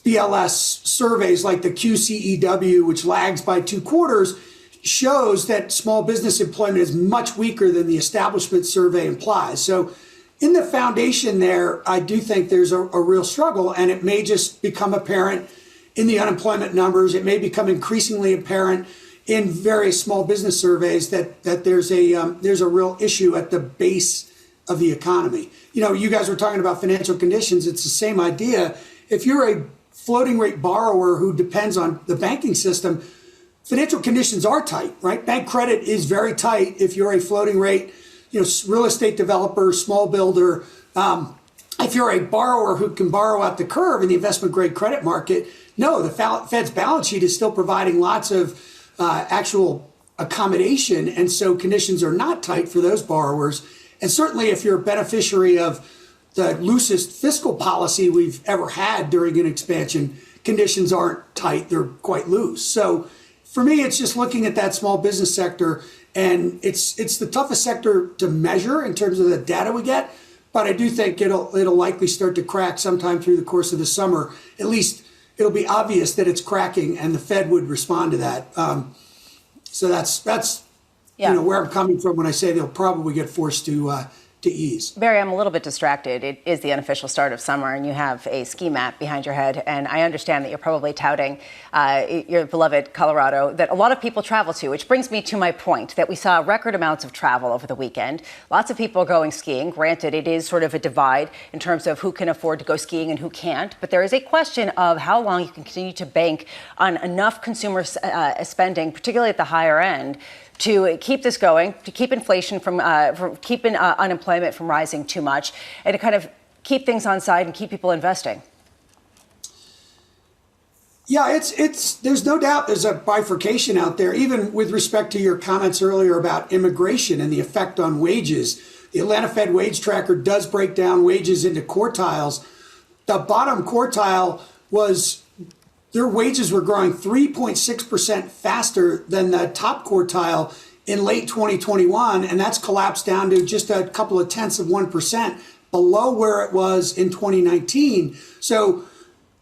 BLS surveys like the QCEW, which lags by 2 quarters, shows that small business employment is much weaker than the establishment survey implies. So in the foundation there, I do think there's a real struggle, and it may just become apparent in the unemployment numbers. It may become increasingly apparent in various small business surveys that there's a real issue at the base of the economy. You guys were talking about financial conditions. It's the same idea. If you're a floating rate borrower who depends on the banking system, financial conditions are tight, right? Bank credit is very tight if you're a floating rate, real estate developer, small builder. If you're a borrower who can borrow out the curve in the investment grade credit market, no, the Fed's balance sheet is still providing lots of actual accommodation. And so conditions are not tight for those borrowers. And certainly if you're a beneficiary of the loosest fiscal policy we've ever had during an expansion, conditions aren't tight, they're quite loose. So for me, it's just looking at that small business sector, and it's the toughest sector to measure in terms of the data we get. But I do think it'll likely start to crack sometime through the course of the summer. At least it'll be obvious that it's cracking, and the Fed would respond to that. So that's where I'm coming from when I say they'll probably get forced to ease. Barry, I'm a little bit distracted. It is the unofficial start of summer, and you have a ski map behind your head. And I understand that you're probably touting your beloved Colorado that a lot of people travel to, which brings me to my point that we saw record amounts of travel over the weekend. Lots of people are going skiing. Granted, it is sort of a divide in terms of who can afford to go skiing and who can't. But there is a question of how long you can continue to bank on enough consumer spending, particularly at the higher end, to keep this going, to keep inflation from keeping unemployment from rising too much, and to kind of keep things on side and keep people investing. Yeah, it's there's no doubt there's a bifurcation out there, even with respect to your comments earlier about immigration and the effect on wages. The Atlanta Fed wage tracker does break down wages into quartiles. The bottom quartile was their wages were growing 3.6% faster than the top quartile in late 2021, and that's collapsed down to just a couple of tenths of 1% below where it was in 2019. So,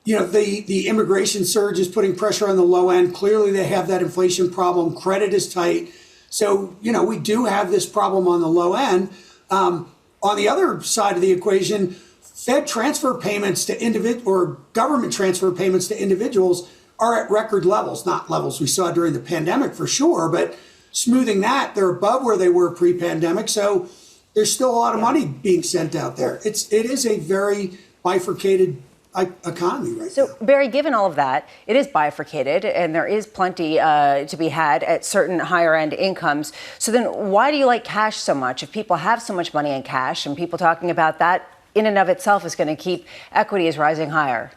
the immigration surge is putting pressure on the low end. Clearly, they have that inflation problem. Credit is tight. So, we do have this problem on the low end. On the other side of the equation, Fed transfer payments to or government transfer payments to individuals are at record levels, not levels we saw during the pandemic for sure, but smoothing that, they're above where they were pre-pandemic. So there's still a lot of money being sent out there. It is a very bifurcated economy right now. So, Barry, given all of that, it is bifurcated and there is plenty to be had at certain higher end incomes. So then why do you like cash so much? If people have so much money in cash and people talking about that in and of itself is going to keep equities rising higher.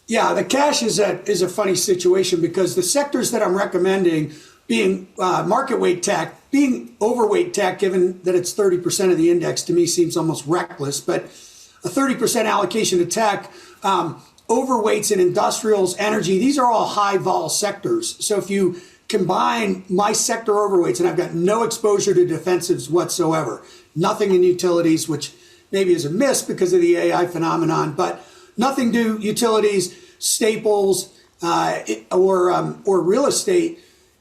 Yeah, the cash is a funny situation because the sectors that I'm recommending, being market weight tech, being overweight tech, given that it's 30% of the index, to me seems almost reckless. But a 30% allocation to tech, overweights in industrials, energy, these are all high vol sectors. So if you combine my sector overweights, and I've got no exposure to defensives whatsoever, nothing in utilities, which maybe is a miss because of the AI phenomenon, but nothing to utilities, staples, or real estate.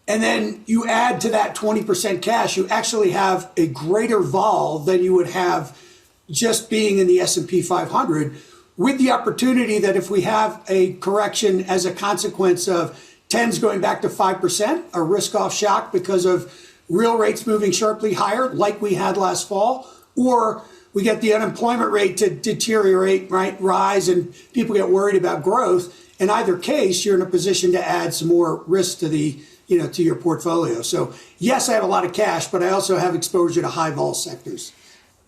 And then you add to that 20% cash, you actually have a greater vol than you would have just being in the S&P 500, with the opportunity that if we have a correction as a consequence of 10s going back to 5%, a risk-off shock because of real rates moving sharply higher like we had last fall, or we get the unemployment rate to deteriorate, right, rise, and people get worried about growth. In either case, you're in a position to add some more risk to to your portfolio. So yes, I have a lot of cash, but I also have exposure to high vol sectors.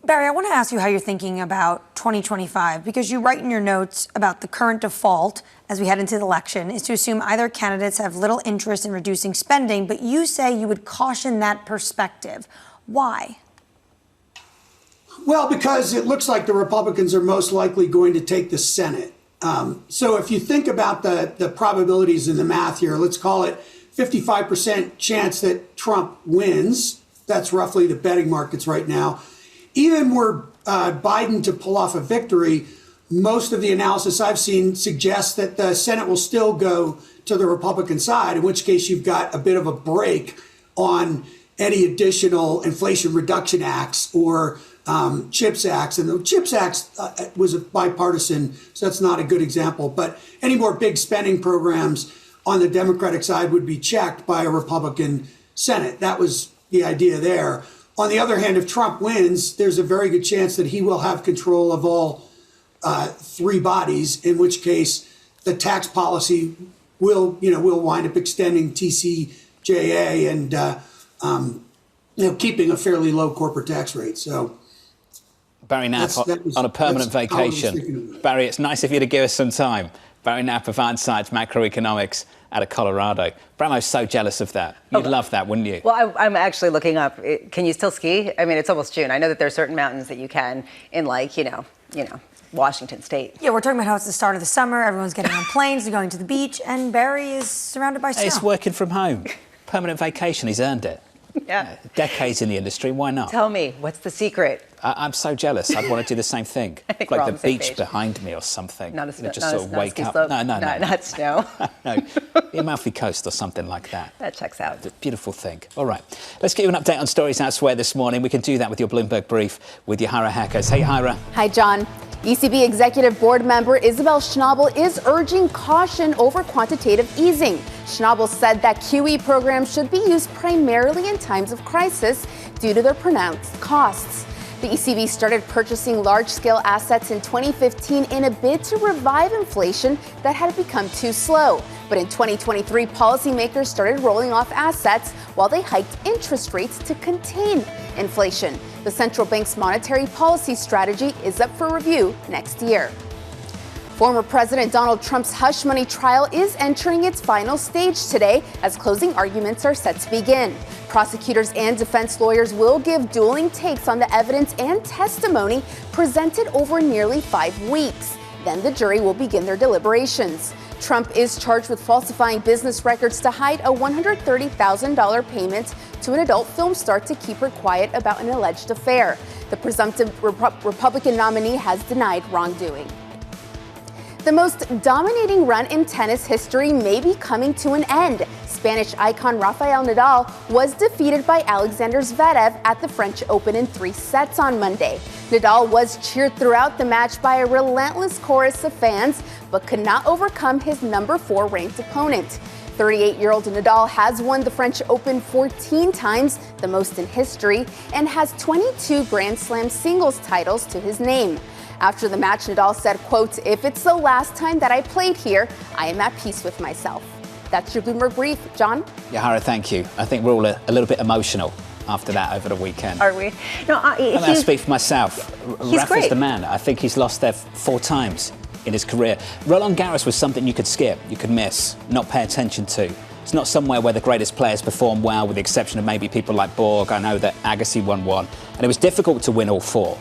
Barry, I want to ask you how you're thinking about 2025, because you write in your notes about the current default as we head into the election is to assume either candidates have little interest in reducing spending, but you say you would caution that perspective. Why? Well, because it looks like the Republicans are most likely going to take the Senate. So if you think about the probabilities in the math here, let's call it 55% chance that Trump wins. That's roughly the betting markets right now. Even were Biden to pull off a victory, most of the analysis I've seen suggests that the Senate will still go to the Republican side, in which case you've got a bit of a break on any additional Inflation Reduction Acts or CHIPS Acts. And the CHIPS Act was a bipartisan, so that's not a good example. But any more big spending programs on the Democratic side would be checked by a Republican Senate. That was the idea there. On the other hand, if Trump wins, there's a very good chance that he will have control of all three bodies, in which case the tax policy will wind up extending TCJA and keeping a fairly low corporate tax rate. So Barry Knapp on a permanent vacation. Barry, it's nice of you to give us some time. Barry Knapp of Ironsides Macroeconomics out of Colorado. Bramo's so jealous of that. You'd love that, wouldn't you? Well, I'm actually looking up. Can you still ski? I mean, it's almost June. I know that there are certain mountains that you can in Washington State. Yeah, we're talking about how it's the start of the summer. Everyone's getting on planes, they're going to the beach, and Barry is surrounded by snow. He's working from home. Permanent vacation. He's earned it. Yeah. Decades in the industry. Why not? Tell me, what's the secret? I'm so jealous. I'd want to do the same thing. I think we're like on the the same beach page. behind me or something. Not a snow. Just sort of wake up. No, not snow. No, the Amalfi Coast or something like that. That checks out. It's a beautiful thing. All right. Let's give you an update on stories elsewhere this morning. We can do that with your Bloomberg brief with Yahara Hackers. Hey, Hira. Hi, John. ECB Executive Board member Isabel Schnabel is urging caution over quantitative easing. Schnabel said that QE programs should be used primarily in times of crisis due to their pronounced costs. The ECB started purchasing large-scale assets in 2015 in a bid to revive inflation that had become too slow. But in 2023, policymakers started rolling off assets while they hiked interest rates to contain inflation. The central bank's monetary policy strategy is up for review next year. Former President Donald Trump's hush money trial is entering its final stage today as closing arguments are set to begin. Prosecutors and defense lawyers will give dueling takes on the evidence and testimony presented over nearly 5 weeks. Then the jury will begin their deliberations. Trump is charged with falsifying business records to hide a $130,000 payment to an adult film star to keep her quiet about an alleged affair. The presumptive Republican nominee has denied wrongdoing. The most dominating run in tennis history may be coming to an end. Spanish icon Rafael Nadal was defeated by Alexander Zverev at the French Open in 3 sets on Monday. Nadal was cheered throughout the match by a relentless chorus of fans, but could not overcome his number 4 ranked opponent. 38-year-old Nadal has won the French Open 14 times, the most in history, and has 22 Grand Slam singles titles to his name. After the match, Nadal said, quote, "If it's the last time that I played here, I am at peace with myself." That's your Bloomberg brief. John? Yahara, thank you. I think we're all a little bit emotional after that over the weekend. Are we? No, I speak for myself. He's Rafa's great. the man. I think he's lost there 4 times in his career. Roland Garros was something you could skip, you could miss, not pay attention to. It's not somewhere where the greatest players perform well, with the exception of maybe people like Borg. I know that Agassi won 1, and it was difficult to win all 4.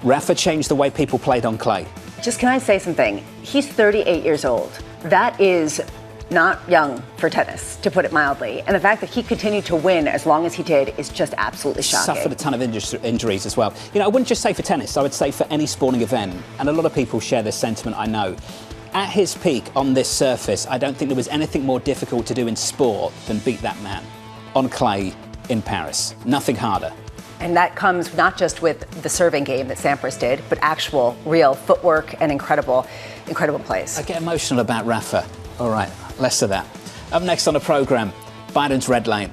Rafa changed the way people played on clay. Just can I say something? He's 38 years old. That is not young for tennis, to put it mildly. And the fact that he continued to win as long as he did is just absolutely shocking. Suffered a ton of injuries as well. You know, I wouldn't just say for tennis, I would say for any sporting event. And a lot of people share this sentiment, I know. At his peak on this surface, I don't think there was anything more difficult to do in sport than beat that man on clay in Paris. Nothing harder. And that comes not just with the serving game that Sampras did, but actual, real footwork and incredible plays. I get emotional about Rafa. All right, less of that. Up next on the programme, Biden's red line.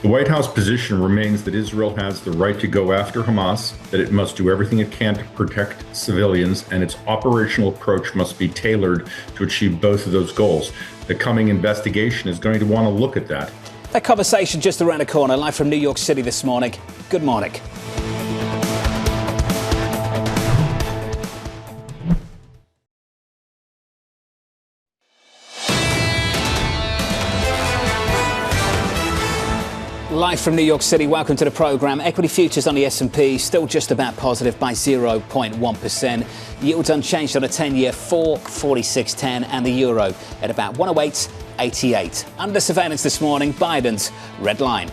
The White House position remains that Israel has the right to go after Hamas, that it must do everything it can to protect civilians, and its operational approach must be tailored to achieve both of those goals. The coming investigation is going to want to look at that. That conversation just around the corner, live from New York City this morning. Good morning. Live from New York City, welcome to the programme. Equity futures on the S&P still just about positive by 0.1%. Yields unchanged on a 10-year, 4.4610, and the euro at about 108.88. Under surveillance this morning, Biden's red line.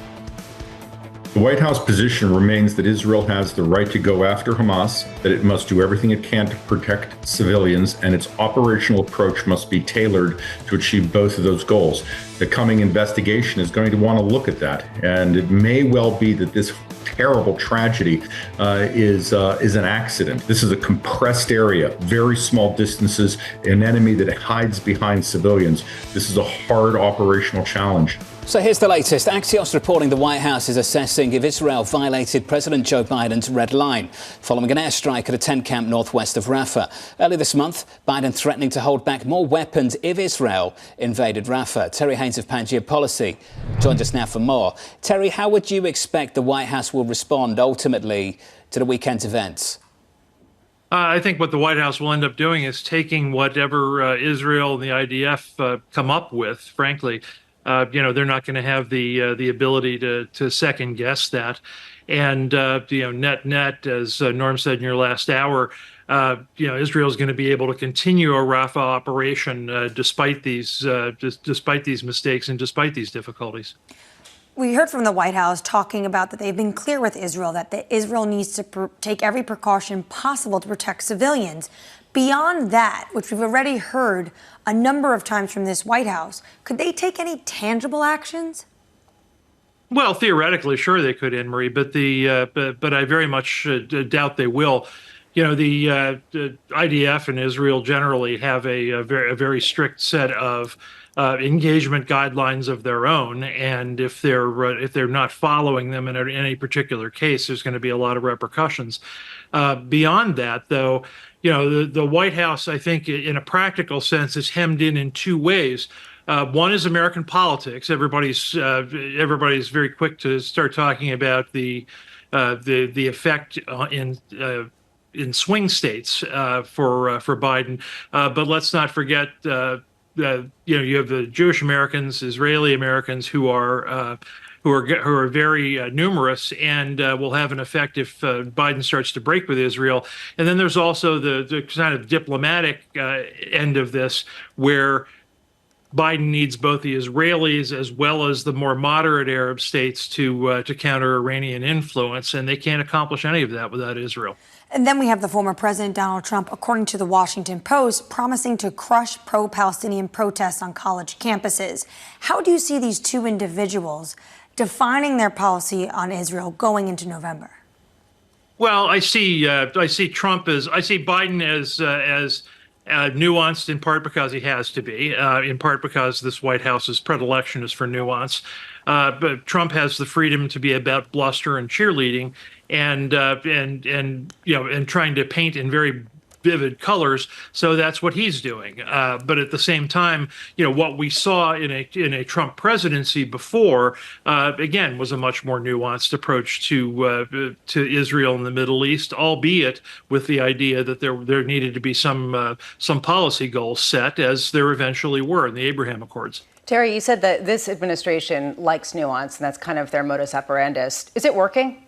The White House position remains that Israel has the right to go after Hamas, that it must do everything it can to protect civilians, and its operational approach must be tailored to achieve both of those goals. The coming investigation is going to want to look at that, and it may well be that this terrible tragedy is an accident. This is a compressed area, very small distances, an enemy that hides behind civilians. This is a hard operational challenge. So here's the latest. Axios reporting the White House is assessing if Israel violated President Joe Biden's red line following an airstrike at a tent camp northwest of Rafah. Earlier this month, Biden threatening to hold back more weapons if Israel invaded Rafah. Terry Haines of Pangaea Policy joins us now for more. Terry, how would you expect the White House will respond ultimately to the weekend's events? I think what the White House will end up doing is taking whatever Israel and the IDF come up with, frankly. they're not going to have the ability to second guess that. And net, as Norm said in your last hour, Israel is going to be able to continue a Rafah operation despite these mistakes and despite these difficulties. We heard from the White House talking about that they've been clear with Israel that Israel needs to take every precaution possible to protect civilians. Beyond that, which we've already heard a number of times from this White House, could they take any tangible actions? Well, theoretically, sure they could, Annmarie, but I very much doubt they will. The IDF and Israel generally have a very strict set of engagement guidelines of their own, and if they're not following them in any particular case, there's going to be a lot of repercussions. Beyond that, though, the White House, I think, in a practical sense, is hemmed in two ways. One is American politics. Everybody's very quick to start talking about the effect in swing states for Biden, but let's not forget you have the Jewish Americans, Israeli Americans who are very numerous and will have an effect if Biden starts to break with Israel. And then there's also the kind of diplomatic end of this, where Biden needs both the Israelis as well as the more moderate Arab states to counter Iranian influence, and they can't accomplish any of that without Israel. And then we have the former President Donald Trump, according to the Washington Post, promising to crush pro-Palestinian protests on college campuses. How do you see these two individuals defining their policy on Israel going into November? Well, I see Biden as nuanced, in part because he has to be, in part because this White House's predilection is for nuance. But Trump has the freedom to be about bluster and cheerleading, and trying to paint in very vivid colors. So that's what he's doing. But at the same time, what we saw in a Trump presidency before, again, was a much more nuanced approach to Israel and the Middle East, albeit with the idea that there needed to be some policy goals set, as there eventually were in the Abraham Accords. Terry, you said that this administration likes nuance, and that's kind of their modus operandus. Is it working?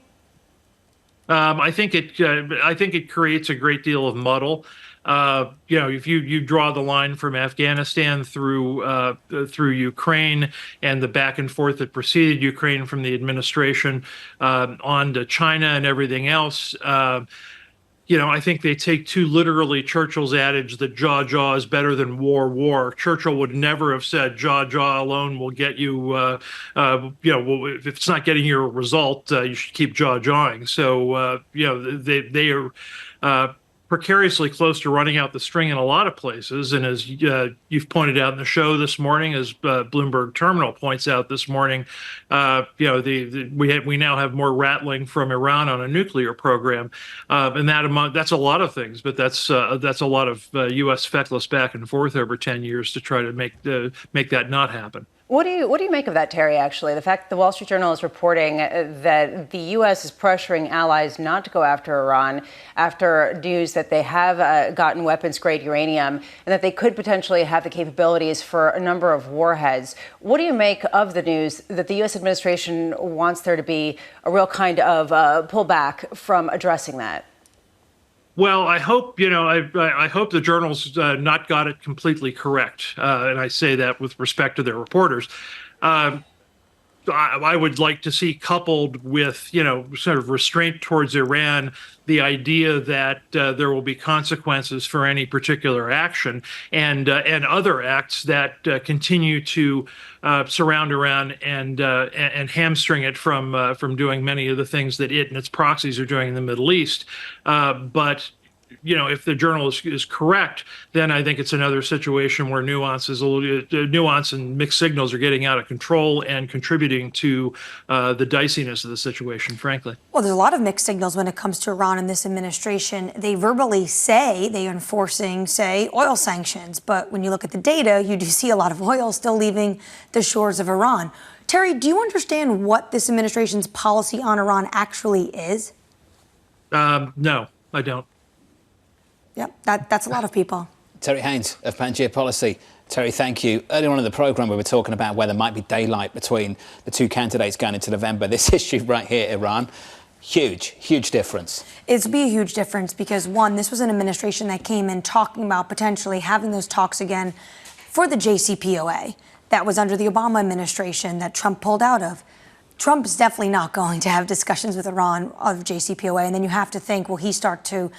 I think it creates a great deal of muddle. If you draw the line from Afghanistan through Ukraine and the back and forth that preceded Ukraine from the administration on to China and everything else, I think they take too literally Churchill's adage that jaw is better than war. Churchill would never have said jaw alone will get you, if it's not getting you a result, you should keep jawing. So, they are precariously close to running out the string in a lot of places. And as you've pointed out in the show this morning, as Bloomberg Terminal points out this morning, we now have more rattling from Iran on a nuclear program, and that's a lot of things. But that's a lot of U.S. feckless back and forth over 10 years to try to make that not happen. What do you make of that, Terry, actually? The fact that the Wall Street Journal is reporting that the U.S. is pressuring allies not to go after Iran after news that they have gotten weapons-grade uranium and that they could potentially have the capabilities for a number of warheads. What do you make of the news that the U.S. administration wants there to be a real kind of pullback from addressing that? Well, I hope I hope the journal's not got it completely correct, and I say that with respect to their reporters. I would like to see, coupled with sort of restraint towards Iran, the idea that there will be consequences for any particular action, and other acts that continue to surround Iran and hamstring it from doing many of the things that it and its proxies are doing in the Middle East. But if the journal is correct, then I think it's another situation where nuance and mixed signals are getting out of control and contributing to the diciness of the situation, frankly. Well, there's a lot of mixed signals when it comes to Iran in this administration. They verbally say they're enforcing, oil sanctions. But when you look at the data, you do see a lot of oil still leaving the shores of Iran. Terry, do you understand what this administration's policy on Iran actually is? No, I don't. Yep, that's a lot of people. Terry Haines of Pangaea Policy. Terry, thank you. Earlier on in the programme, we were talking about where there might be daylight between the two candidates going into November. This issue right here, Iran, huge difference. It'd be a huge difference because, one, this was an administration that came in talking about potentially having those talks again for the JCPOA that was under the Obama administration that Trump pulled out of. Trump is definitely not going to have discussions with Iran of JCPOA. And then you have to think, will he start to,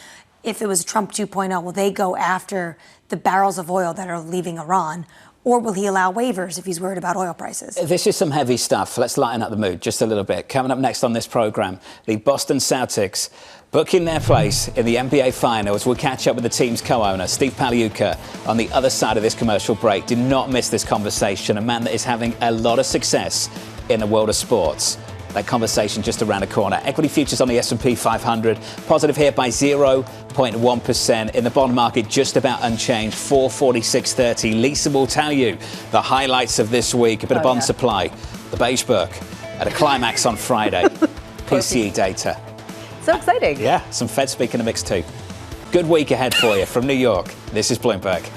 if it was Trump 2.0, will they go after the barrels of oil that are leaving Iran? Or will he allow waivers if he's worried about oil prices? This is some heavy stuff. Let's lighten up the mood just a little bit. Coming up next on this programme, the Boston Celtics booking their place in the NBA Finals. We'll catch up with the team's co-owner, Steve Pagliuca, on the other side of this commercial break. Do not miss this conversation. A man that is having a lot of success in the world of sports. That conversation just around the corner. Equity futures on the S&P 500, positive here by 0.1%. In the bond market, just about unchanged, 446.30. Lisa will tell you the highlights of this week. A bit of bond supply. The beige book at a climax on Friday. PCE data. So exciting. Yeah, some Fed speak in the mix too. Good week ahead for you from New York. This is Bloomberg.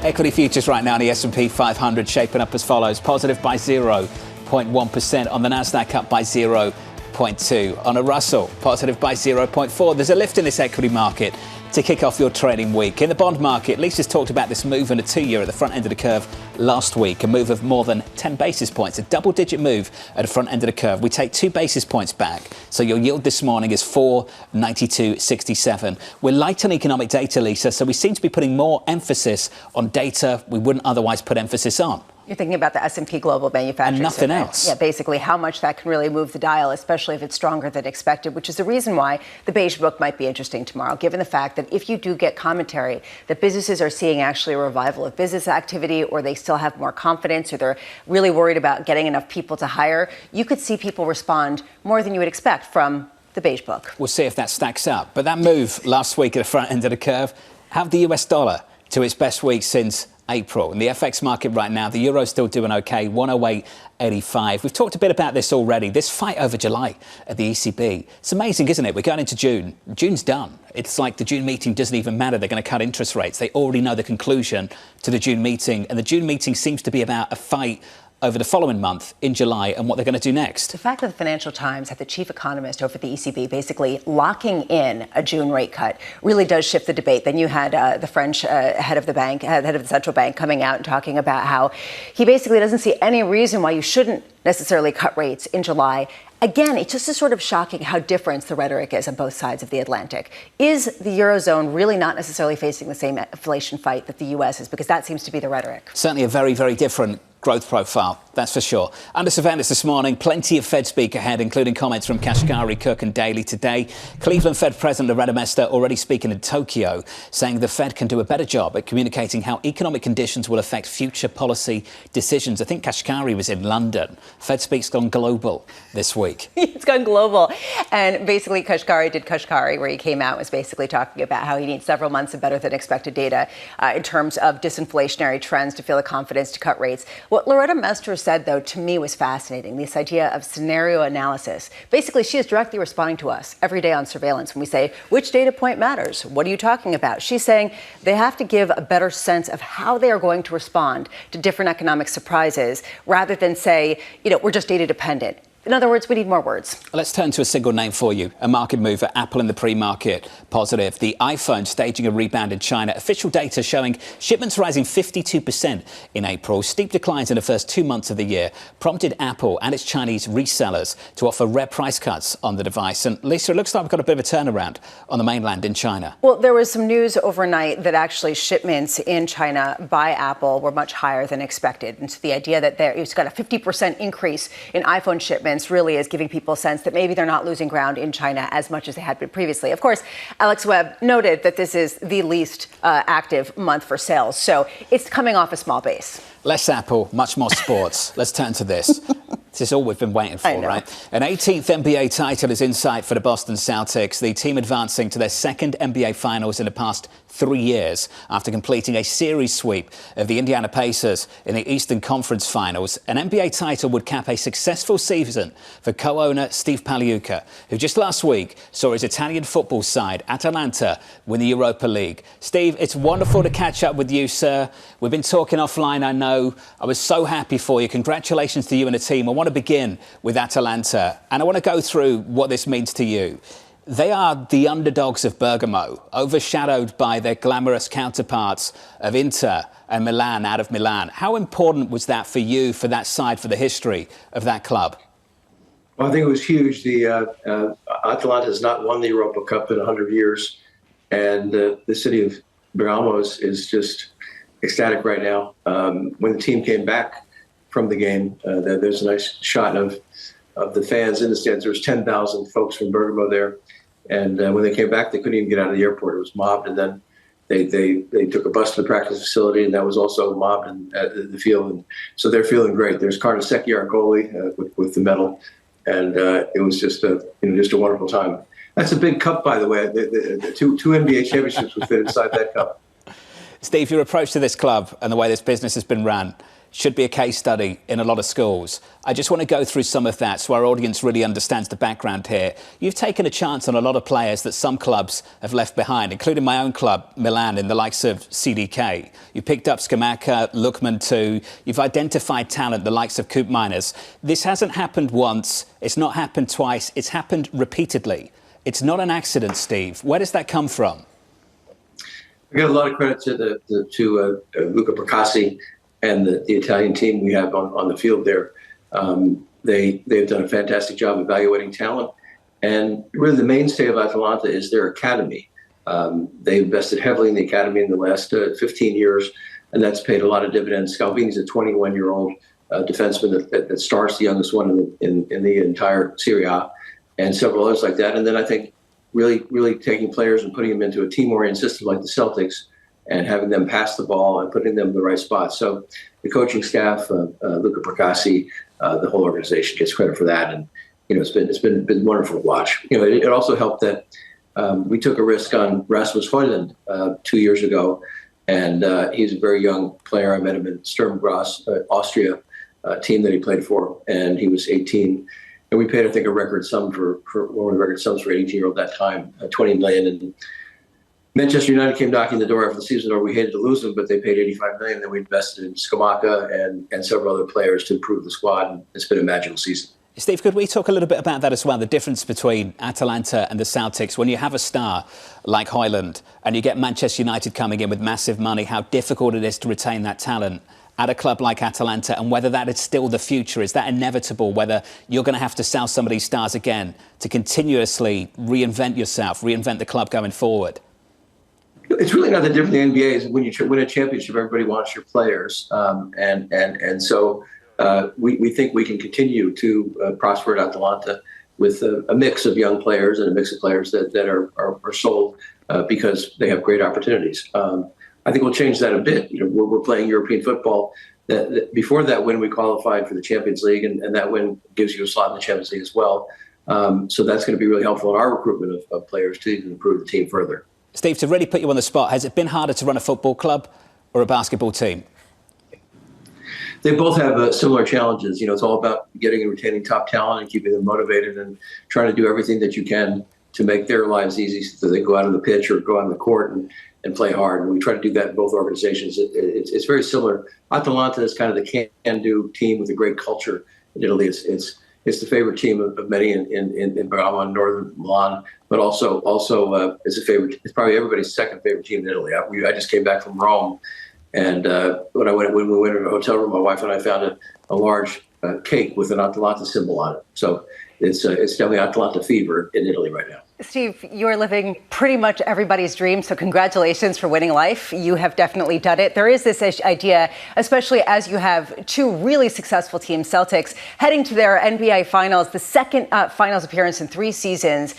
Equity futures right now in the S&P 500 shaping up as follows. Positive by 0.1%. On the Nasdaq, up by 0.2. On a Russell, positive by 0.4. There's a lift in this equity market to kick off your trading week. In the bond market, Lisa's talked about this move in a 2-year at the front end of the curve last week, a move of more than 10 basis points, a double-digit move at the front end of the curve. We take 2 basis points back, so your yield this morning is 492.67. We're light on economic data, Lisa, so we seem to be putting more emphasis on data we wouldn't otherwise put emphasis on. You're thinking about the S&P Global Manufacturing And nothing Survey. else. Yeah, basically how much that can really move the dial, especially if it's stronger than expected, which is the reason why the beige book might be interesting tomorrow, given the fact that if you do get commentary that businesses are seeing actually a revival of business activity, or they still have more confidence, or they're really worried about getting enough people to hire, you could see people respond more than you would expect from the beige book. We'll see if that stacks up. But that move last week at the front end of the curve, have the US dollar to its best week since April. In the FX market right now, the euro's still doing okay, 108.85. We've talked a bit about this already. This fight over July at the ECB. It's amazing, isn't it? We're going into June. June's done. It's like the June meeting doesn't even matter. They're going to cut interest rates. They already know the conclusion to the June meeting. And the June meeting seems to be about a fight over the following month in July and what they're going to do next. The fact that the Financial Times had the chief economist over at the ECB basically locking in a June rate cut really does shift the debate. Then you had the French head of the bank, head of the central bank, coming out and talking about how he basically doesn't see any reason why you shouldn't necessarily cut rates in July. Again, it's just sort of shocking how different the rhetoric is on both sides of the Atlantic. Is the Eurozone really not necessarily facing the same inflation fight that the U.S. is? Because that seems to be the rhetoric. Certainly a very, very different growth profile, that's for sure. Under surveillance this morning, plenty of Fed speak ahead, including comments from Kashkari, Cook and Daly today. Cleveland Fed President Loretta Mester already speaking in Tokyo, saying the Fed can do a better job at communicating how economic conditions will affect future policy decisions. I think Kashkari was in London. Fed speak's gone global this week. It's gone global. And basically Kashkari did Kashkari, where he came out and was basically talking about how he needs several months of better than expected data in terms of disinflationary trends to feel the confidence to cut rates. What Loretta Mester said, though, to me was fascinating, this idea of scenario analysis. Basically, she is directly responding to us every day on surveillance when we say, which data point matters? What are you talking about? She's saying they have to give a better sense of how they are going to respond to different economic surprises rather than say, we're just data dependent. In other words, we need more words. Let's turn to a single name for you. A market mover, Apple in the pre-market, positive. The iPhone staging a rebound in China. Official data showing shipments rising 52% in April. Steep declines in the first 2 months of the year prompted Apple and its Chinese resellers to offer rare price cuts on the device. And Lisa, it looks like we've got a bit of a turnaround on the mainland in China. Well, there was some news overnight that actually shipments in China by Apple were much higher than expected. And so the idea that it's got a 50% increase in iPhone shipments really is giving people a sense that maybe they're not losing ground in China as much as they had been previously. Of course, Alex Webb noted that this is the least active month for sales, so it's coming off a small base. Less Apple, much more sports. Let's turn to this. This is all we've been waiting for, right? An 18th NBA title is in sight for the Boston Celtics, the team advancing to their second NBA Finals in the past 3 years after completing a series sweep of the Indiana Pacers in the Eastern Conference Finals. An NBA title would cap a successful season for co-owner Steve Pagliuca, who just last week saw his Italian football side, Atalanta, win the Europa League. Steve, it's wonderful to catch up with you, sir. We've been talking offline, I know. I was so happy for you. Congratulations to you and the team. I want to begin with Atalanta, and I want to go through what this means to you. They are the underdogs of Bergamo, overshadowed by their glamorous counterparts of Inter and Milan out of Milan. How important was that for you, for that side, for the history of that club? Well, I think it was huge. The Atalanta has not won the Europa Cup in 100 years, and the city of Bergamo is just ecstatic right now. When the team came back from the game, there's a nice shot of the fans in the stands. There was 10,000 folks from Bergamo there. And when they came back, they couldn't even get out of the airport. It was mobbed, and then they took a bus to the practice facility, and that was also mobbed at the field. And so they're feeling great. There's Karnasecki, our goalie, with the medal, and it was just a wonderful time. That's a big cup, by the way. The two NBA championships would fit inside that cup. Steve, your approach to this club and the way this business has been run should be a case study in a lot of schools. I just want to go through some of that so our audience really understands the background here. You've taken a chance on a lot of players that some clubs have left behind, including my own club, Milan, in the likes of CDK. You picked up Scamacca, Lookman too. You've identified talent, the likes of Coop Miners. This hasn't happened once. It's not happened twice. It's happened repeatedly. It's not an accident, Steve. Where does that come from? I give a lot of credit to Luca Percassi and the Italian team we have on the field there. They've done a fantastic job evaluating talent. And really the mainstay of Atalanta is their academy. They invested heavily in the academy in the last 15 years, and that's paid a lot of dividends. Scalvini's a 21-year-old defenseman that starts, the youngest one in the entire Serie A, and several others like that. And then I think really taking players and putting them into a team-oriented system like the Celtics, and having them pass the ball and putting them in the right spot. So the coaching staff, Luca Percassi, the whole organization gets credit for that. And, it's been wonderful to watch. It also helped that we took a risk on Rasmus Højlund 2 years ago. And he's a very young player. I met him in Sturm Graz, Austria, team that he played for. And he was 18. And we paid, I think, a record sum for one of the record sums for an 18-year-old at that time, $20 million. And Manchester United came knocking the door after the season, or we hated to lose them, but they paid $85 million. Then we invested in Scamacca and several other players to improve the squad. And it's been a magical season. Steve, could we talk a little bit about that as well? The difference between Atalanta and the Celtics. When you have a star like Højlund and you get Manchester United coming in with massive money, how difficult it is to retain that talent at a club like Atalanta, and whether that is still the future. Is that inevitable, whether you're going to have to sell some of these stars again to continuously reinvent yourself, reinvent the club going forward? It's really not that different than the NBA. Is when you win a championship, everybody wants your players, and so we think we can continue to prosper at Atalanta with a mix of young players and a mix of players that are sold because they have great opportunities. I think we'll change that a bit. We're playing European football. Before that win, we qualified for the Champions League, and that win gives you a slot in the Champions League as well. So that's going to be really helpful in our recruitment of players to even improve the team further. Steve, to really put you on the spot, has it been harder to run a football club or a basketball team? They both have similar challenges. It's all about getting and retaining top talent and keeping them motivated and trying to do everything that you can to make their lives easy so they go out on the pitch or go on the court and play hard. And we try to do that in both organizations. It's very similar. Atalanta is kind of the can-do team with a great culture in Italy. It's the favorite team of many in Bergamo and northern Milan, but also it's a favorite. It's probably everybody's second favorite team in Italy. I just came back from Rome, and when we went into a hotel room, my wife and I found a large cake with an Atalanta symbol on it. So it's definitely Atalanta fever in Italy right now. Steve, you're living pretty much everybody's dream, so congratulations for winning life. You have definitely done it. There is this idea, especially as you have two really successful teams, Celtics, heading to their NBA Finals, the second Finals appearance in 3 seasons.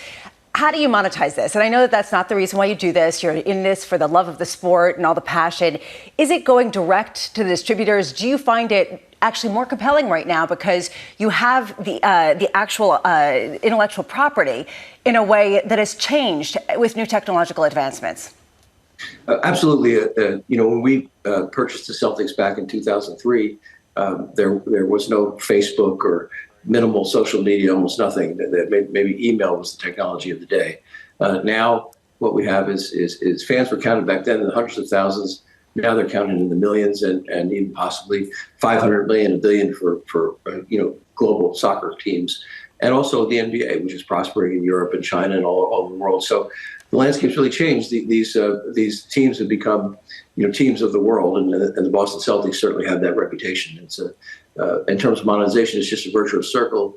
How do you monetize this? And I know that that's not the reason why you do this. You're in this for the love of the sport and all the passion. Is it going direct to the distributors? Do you find it actually more compelling right now because you have the actual intellectual property in a way that has changed with new technological advancements? Absolutely. When we purchased the Celtics back in 2003, there was no Facebook or minimal social media, almost nothing. Maybe email was the technology of the day. Now, what we have is fans were counted back then in the hundreds of thousands. Now they're counted in the millions and even possibly 500 million, a billion for global soccer teams. And also the NBA, which is prospering in Europe and China and all over the world. So the landscape's really changed. These teams have become, teams of the world, and the Boston Celtics certainly have that reputation. It's in terms of monetization, it's just a virtuous circle.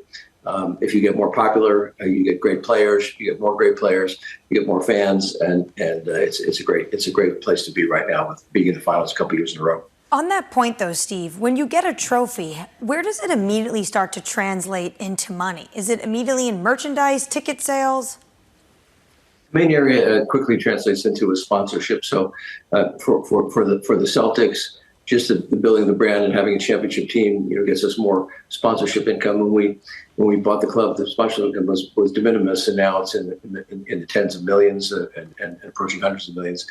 If you get more popular, you get great players. You get more great players. You get more fans, and it's a great place to be right now with being in the finals a couple years in a row. On that point, though, Steve, when you get a trophy, where does it immediately start to translate into money? Is it immediately in merchandise, ticket sales? The main area quickly translates into a sponsorship. So for the Celtics, just the building the brand and having a championship team, gets us more sponsorship income. When we bought the club, the sponsorship income was de minimis, and now it's in the tens of millions and approaching hundreds of millions.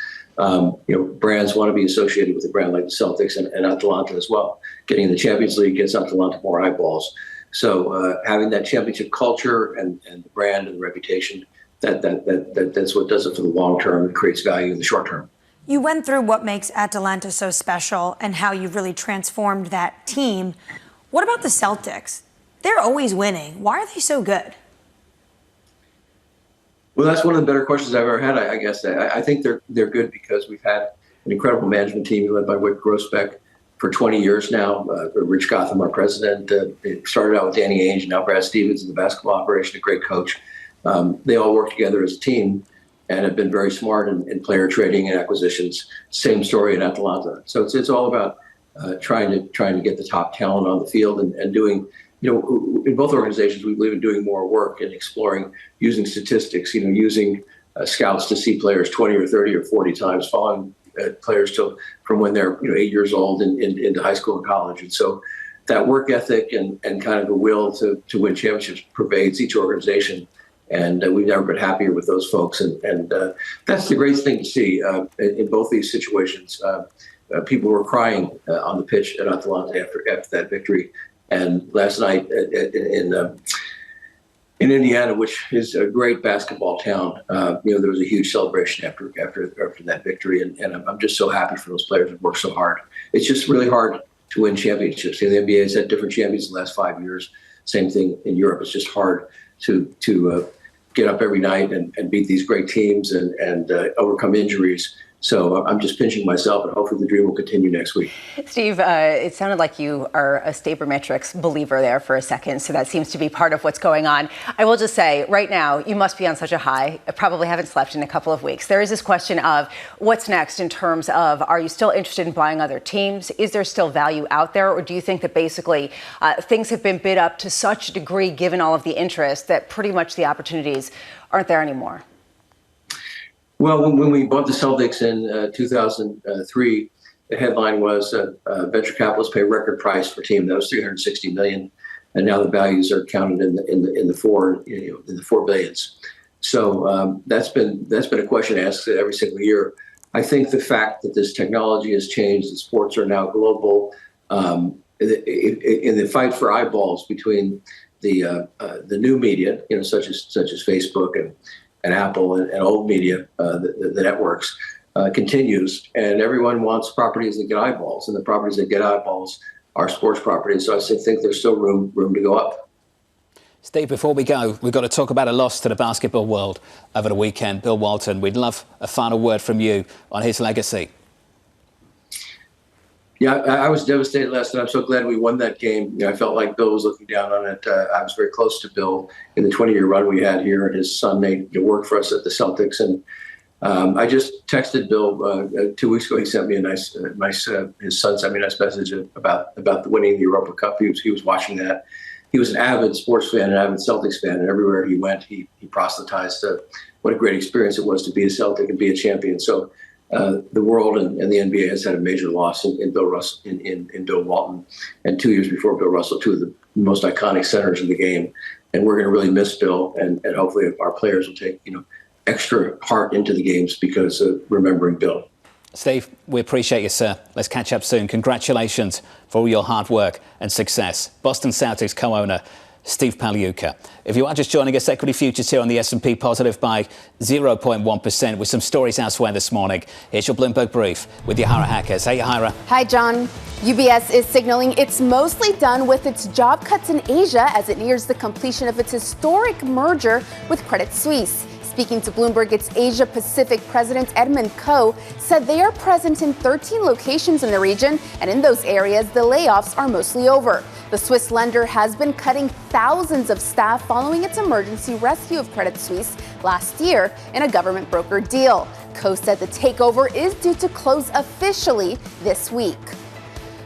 Brands want to be associated with a brand like the Celtics and Atalanta as well. Getting in the Champions League gets Atalanta more eyeballs. So having that championship culture and the brand and the reputation, that's what does it for the long term. It creates value in the short term. You went through what makes Atalanta so special and how you've really transformed that team. What about the Celtics? They're always winning. Why are they so good? Well, that's one of the better questions I've ever had, I guess. I think they're good because we've had an incredible management team led by Wick Grossbeck for 20 years now. Rich Gotham, our president, it started out with Danny Ainge, now Brad Stevens in the basketball operation, a great coach. They all work together as a team and have been very smart in player trading and acquisitions. Same story in Atalanta. So it's all about trying to get the top talent on the field and doing, in both organizations, we believe in doing more work and exploring, using statistics, using scouts to see players 20 or 30 or 40 times, following players from when they're 8 years old and into high school and college. And so that work ethic and kind of the will to win championships pervades each organization. And we've never been happier with those folks. And that's the greatest thing to see in both these situations. People were crying on the pitch at Atalanta after that victory. And last night in Indiana, which is a great basketball town, there was a huge celebration after that victory. And I'm just so happy for those players that worked so hard. It's just really hard to win championships. The NBA has had different champions in the last 5 years. Same thing in Europe. It's just hard to get up every night and beat these great teams and overcome injuries. So I'm just pinching myself, and hopefully the dream will continue next week. Steve, it sounded like you are a Stabermetrics believer there for a second, so that seems to be part of what's going on. I will just say, right now, you must be on such a high. I probably haven't slept in a couple of weeks. There is this question of what's next in terms of, are you still interested in buying other teams? Is there still value out there? Or do you think that basically things have been bid up to such a degree, given all of the interest, that pretty much the opportunities aren't there anymore? Well, when we bought the Celtics in 2003, the headline was venture capitalists pay record price for team. That was $360 million, and now the values are counted in the $4 billions. So that's been a question asked every single year. I think the fact that this technology has changed, and sports are now global, in the fight for eyeballs between the new media, such as Facebook and Apple and old media, the networks, continues. And everyone wants properties that get eyeballs. And the properties that get eyeballs are sports properties. So I think there's still room to go up. Steve, before we go, we've got to talk about a loss to the basketball world over the weekend. Bill Walton, we'd love a final word from you on his legacy. Yeah, I was devastated last night. I'm so glad we won that game. I felt like Bill was looking down on it. I was very close to Bill in the 20-year run we had here, and his son Nate worked for us at the Celtics. And I just texted Bill 2 weeks ago. He sent me his son sent me a nice message about winning the Europa Cup. He was watching that, he was an avid sports fan, an avid Celtics fan, and everywhere he went, he proselytized what a great experience it was to be a Celtic and be a champion. So the world and the NBA has had a major loss in Bill Russell, in Bill Walton, and 2 years before Bill Russell, two of the most iconic centers in the game. And we're going to really miss Bill, and hopefully our players will take extra heart into the games because of remembering Bill. Steve, we appreciate you, sir. Let's catch up soon. Congratulations for all your hard work and success. Boston Celtics co-owner Steve Pagliuca. If you are just joining us, equity futures here on the S&P positive by 0.1% with some stories elsewhere this morning. Here's your Bloomberg Brief with Yahara Hackers. Hey, Yahara. Hi, John. UBS is signaling it's mostly done with its job cuts in Asia as it nears the completion of its historic merger with Credit Suisse. Speaking to Bloomberg, its Asia Pacific president Edmund Koh said they are present in 13 locations in the region, and in those areas, the layoffs are mostly over. The Swiss lender has been cutting thousands of staff following its emergency rescue of Credit Suisse last year in a government broker deal. Koh said the takeover is due to close officially this week.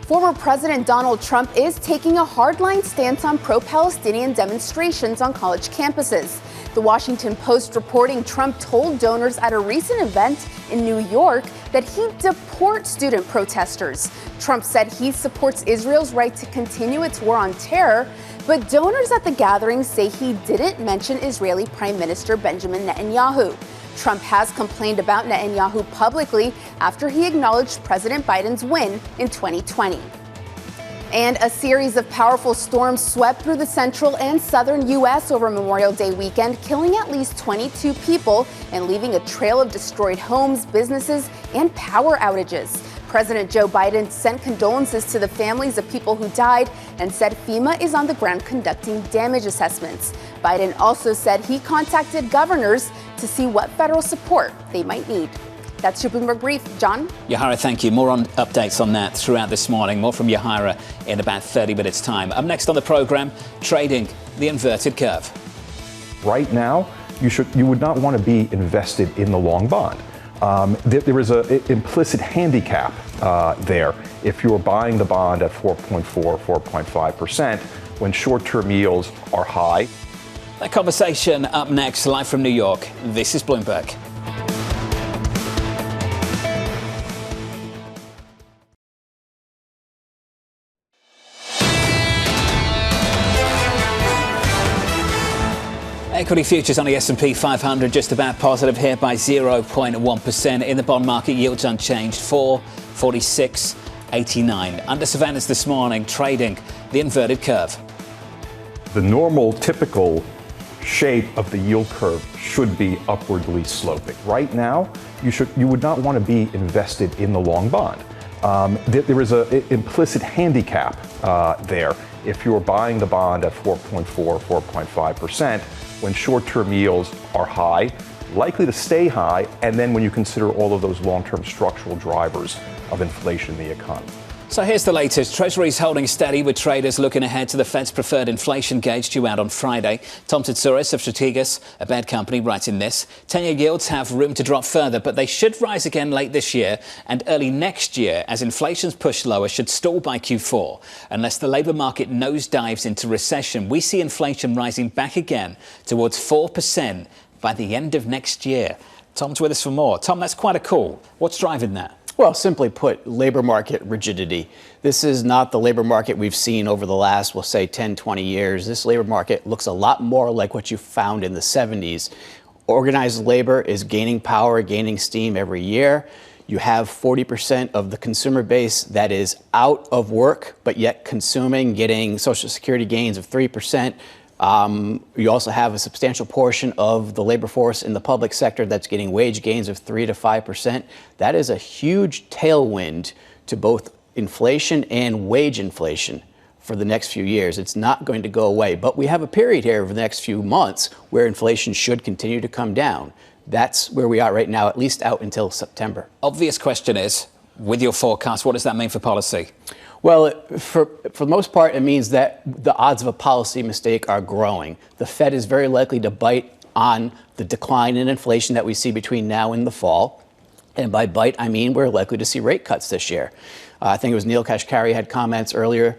Former President Donald Trump is taking a hardline stance on pro-Palestinian demonstrations on college campuses. The Washington Post reporting Trump told donors at a recent event in New York that he'd deport student protesters. Trump said he supports Israel's right to continue its war on terror, but donors at the gathering say he didn't mention Israeli Prime Minister Benjamin Netanyahu. Trump has complained about Netanyahu publicly after he acknowledged President Biden's win in 2020. And a series of powerful storms swept through the central and southern U.S. over Memorial Day weekend, killing at least 22 people and leaving a trail of destroyed homes, businesses, and power outages. President Joe Biden sent condolences to the families of people who died and said FEMA is on the ground conducting damage assessments. Biden also said he contacted governors to see what federal support they might need. That's your Bloomberg Brief. John? Yahara, thank you. More on updates on that throughout this morning. More from Yahara in about 30 minutes' time. Up next on the program, trading the inverted curve. Right now, you would not want to be invested in the long bond. There is an implicit handicap there if you're buying the bond at 4.4, 4.5% when short-term yields are high. That conversation up next, live from New York. This is Bloomberg. Equity futures on the S&P 500 just about positive here by 0.1%. In the bond market, yields unchanged, 446.89. Under surveillance this morning, trading the inverted curve. The normal, typical shape of the yield curve should be upwardly sloping. Right now, you would not want to be invested in the long bond. There is an implicit handicap there if you're buying the bond at 4.4, 4.5%. When short-term yields are high, likely to stay high, and then when you consider all of those long-term structural drivers of inflation in the economy. So here's the latest. Treasury's holding steady with traders looking ahead to the Fed's preferred inflation gauge due out on Friday. Tom Tzitzouris of Strategas, a bad company, writing this. 10-year yields have room to drop further, but they should rise again late this year and early next year as inflation's pushed lower should stall by Q4. Unless the labour market nosedives into recession, we see inflation rising back again towards 4% by the end of next year. Tom's with us for more. Tom, that's quite a call. What's driving that? Well, simply put, labor market rigidity. This is not the labor market we've seen over the last, we'll say, 10, 20 years. This labor market looks a lot more like what you found in the 70s. Organized labor is gaining power, gaining steam every year. You have 40% of the consumer base that is out of work, but yet consuming, getting Social Security gains of 3%. You also have a substantial portion of the labor force in the public sector that's getting wage gains of 3 to 5%. That is a huge tailwind to both inflation and wage inflation for the next few years. It's not going to go away, but we have a period here over the next few months where inflation should continue to come down. That's where we are right now, at least out until September. Obvious question is, with your forecast, what does that mean for policy? Well, for the most part, it means that the odds of a policy mistake are growing. The Fed is very likely to bite on the decline in inflation that we see between now and the fall. And by bite, I mean we're likely to see rate cuts this year. I think it was Neil Kashkari had comments earlier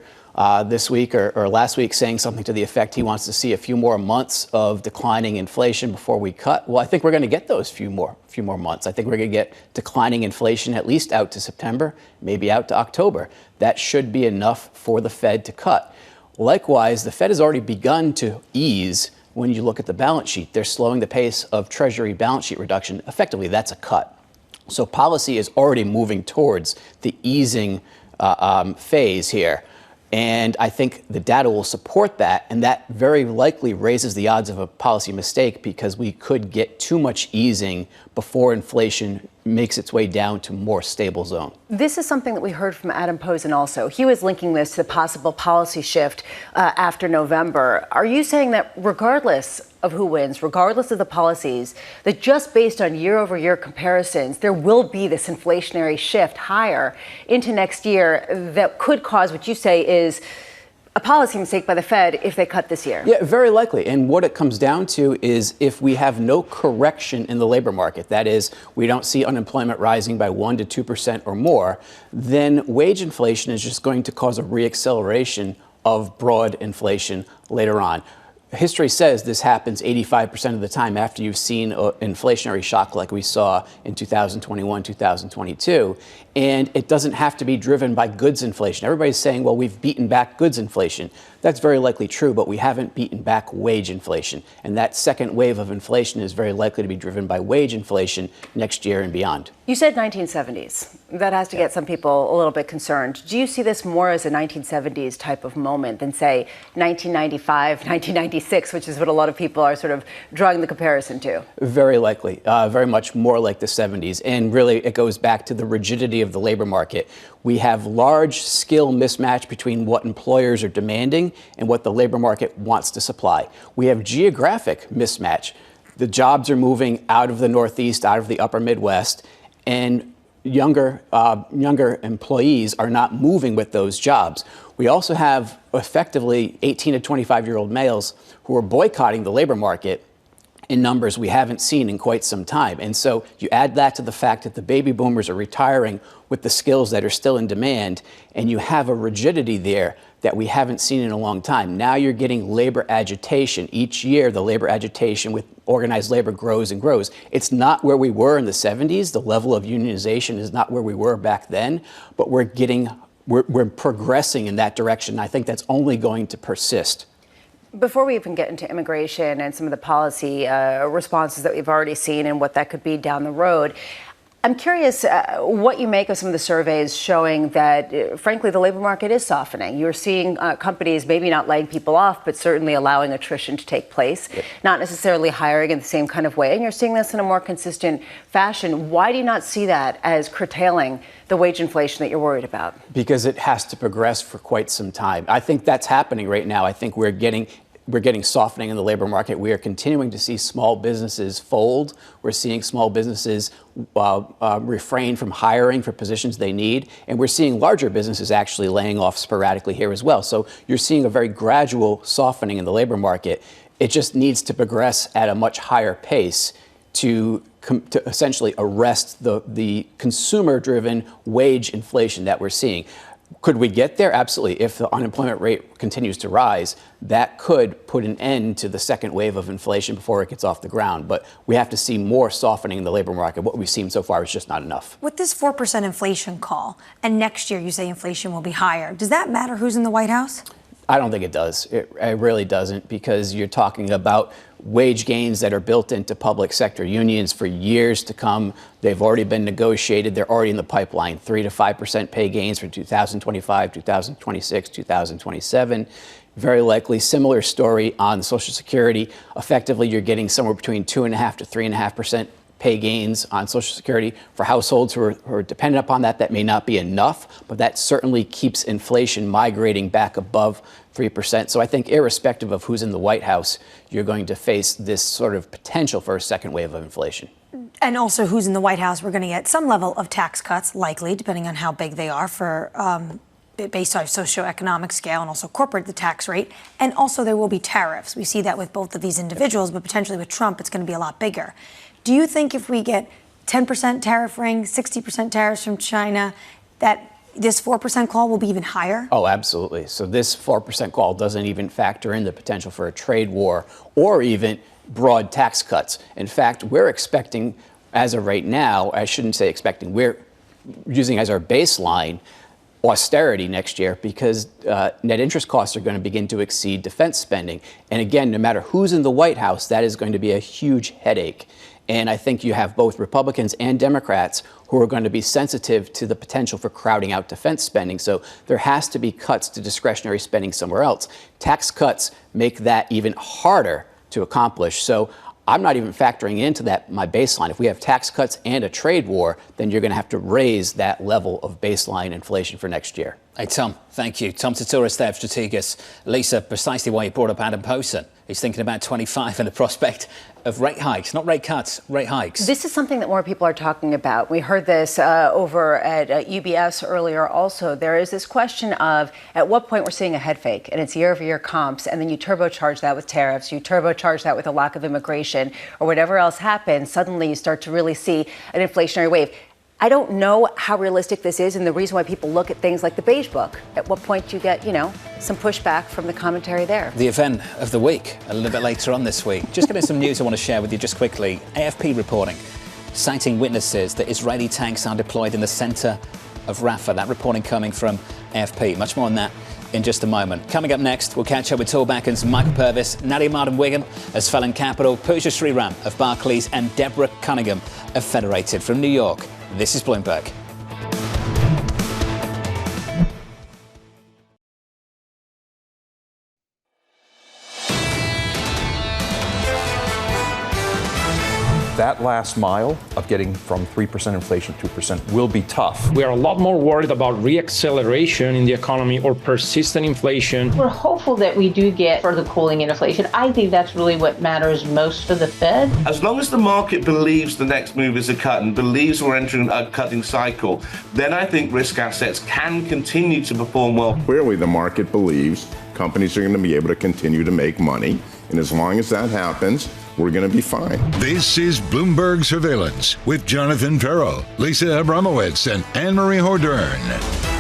this week or last week saying something to the effect he wants to see a few more months of declining inflation before we cut. Well, I think we're going to get those few more months. I think we're going to get declining inflation at least out to September, maybe out to October. That should be enough for the Fed to cut. Likewise, the Fed has already begun to ease. When you look at the balance sheet, they're slowing the pace of Treasury balance sheet reduction. Effectively, that's a cut. So policy is already moving towards the easing phase here. And I think the data will support that, and that very likely raises the odds of a policy mistake because we could get too much easing before inflation makes its way down to more stable zone. This is something that we heard from Adam Posen also. He was linking this to the possible policy shift after November. Are you saying that regardless of who wins, regardless of the policies, that just based on year-over-year comparisons, there will be this inflationary shift higher into next year that could cause what you say is a policy mistake by the Fed if they cut this year? Yeah, very likely. And what it comes down to is if we have no correction in the labor market, that is, we don't see unemployment rising by 1% to 2% or more, then wage inflation is just going to cause a reacceleration of broad inflation later on. History says this happens 85% of the time after you've seen an inflationary shock like we saw in 2021, 2022. And it doesn't have to be driven by goods inflation. Everybody's saying, well, we've beaten back goods inflation. That's very likely true, but we haven't beaten back wage inflation. And that second wave of inflation is very likely to be driven by wage inflation next year and beyond. You said 1970s. That has to get some people a little bit concerned. Do you see this more as a 1970s type of moment than, say, 1995, 1996, which is what a lot of people are sort of drawing the comparison to? Very likely, very much more like the 70s. And really, it goes back to the rigidity of the labor market. We have large skill mismatch between what employers are demanding and what the labor market wants to supply. We have geographic mismatch. The jobs are moving out of the Northeast, out of the upper Midwest, and younger employees are not moving with those jobs. We also have effectively 18 to 25-year-old males who are boycotting the labor market in numbers we haven't seen in quite some time. And so you add that to the fact that the baby boomers are retiring with the skills that are still in demand, and you have a rigidity there that we haven't seen in a long time. Now you're getting labor agitation. Each year, the labor agitation with organized labor grows and grows. It's not where we were in the 70s. The level of unionization is not where we were back then, but we're progressing in that direction. I think that's only going to persist. Before we even get into immigration and some of the policy responses that we've already seen and what that could be down the road, I'm curious what you make of some of the surveys showing that, frankly, the labor market is softening. You're seeing companies maybe not laying people off, but certainly allowing attrition to take place, not necessarily hiring in the same kind of way. And you're seeing this in a more consistent fashion. Why do you not see that as curtailing the wage inflation that you're worried about? Because it has to progress for quite some time. I think that's happening right now. I think we're getting softening in the labor market. We are continuing to see small businesses fold. We're seeing small businesses refrain from hiring for positions they need. And we're seeing larger businesses actually laying off sporadically here as well. So you're seeing a very gradual softening in the labor market. It just needs to progress at a much higher pace to essentially arrest the consumer-driven wage inflation that we're seeing. Could we get there? Absolutely. If the unemployment rate continues to rise, that could put an end to the second wave of inflation before it gets off the ground. But we have to see more softening in the labor market. What we've seen so far is just not enough. With this 4% inflation call, and next year you say inflation will be higher, does that matter who's in the White House? I don't think it does. It really doesn't, because you're talking about wage gains that are built into public sector unions for years to come. They've already been negotiated. They're already in the pipeline. 3 to 5% pay gains for 2025, 2026, 2027. Very likely similar story on Social Security. Effectively, you're getting somewhere between 2.5% to 3.5% pay gains on Social Security for households who are dependent upon that. That may not be enough, but that certainly keeps inflation migrating back above 3%. So I think irrespective of who's in the White House, you're going to face this sort of potential for a second wave of inflation. And also who's in the White House, we're going to get some level of tax cuts, likely, depending on how big they are for based on socioeconomic scale and also corporate, the tax rate. And also there will be tariffs. We see that with both of these individuals, but potentially with Trump, it's going to be a lot bigger. Do you think if we get 10% tariff ring, 60% tariffs from China, that this 4% call will be even higher? Oh, absolutely. So this 4% call doesn't even factor in the potential for a trade war or even broad tax cuts. In fact, we're expecting, as of right now, I shouldn't say expecting, we're using as our baseline austerity next year because net interest costs are going to begin to exceed defense spending. And again, no matter who's in the White House, that is going to be a huge headache. And I think you have both Republicans and Democrats who are going to be sensitive to the potential for crowding out defense spending. So there has to be cuts to discretionary spending somewhere else. Tax cuts make that even harder to accomplish. So I'm not even factoring into that my baseline. If we have tax cuts and a trade war, then you're going to have to raise that level of baseline inflation for next year. Hey, Tom, thank you. Tom Tzitzouris there of Strategas. Lisa, precisely why you brought up Adam Posen. He's thinking about 25 and the prospect of rate hikes, not rate cuts, rate hikes. This is something that more people are talking about. We heard this over at UBS earlier also. There is this question of at what point we're seeing a head fake, and it's year-over-year comps, and then you turbocharge that with tariffs, you turbocharge that with a lack of immigration, or whatever else happens. Suddenly you start to really see an inflationary wave. I don't know how realistic this is, and the reason why people look at things like the Beige Book. At what point do you get, some pushback from the commentary there? The event of the week, a little bit later on this week. Just getting some news I want to share with you just quickly. AFP reporting, citing witnesses that Israeli tanks are deployed in the center of Rafah. That reporting coming from AFP. Much more on that in just a moment. Coming up next, we'll catch up with Tallbacken's Michael Purves, Nadia Wiggen of Svelland Capital, Pooja Sriram of Barclays, and Deborah Cunningham of Federated from New York. This is Bloomberg. That last mile of getting from 3% inflation to 2% will be tough. We are a lot more worried about reacceleration in the economy or persistent inflation. We're hopeful that we do get further cooling in inflation. I think that's really what matters most for the Fed. As long as the market believes the next move is a cut and believes we're entering a cutting cycle, then I think risk assets can continue to perform well. Clearly, the market believes companies are going to be able to continue to make money. And as long as that happens, we're going to be fine. This is Bloomberg Surveillance with Jonathan Ferro, Lisa Abramowicz, and Annmarie Hordern.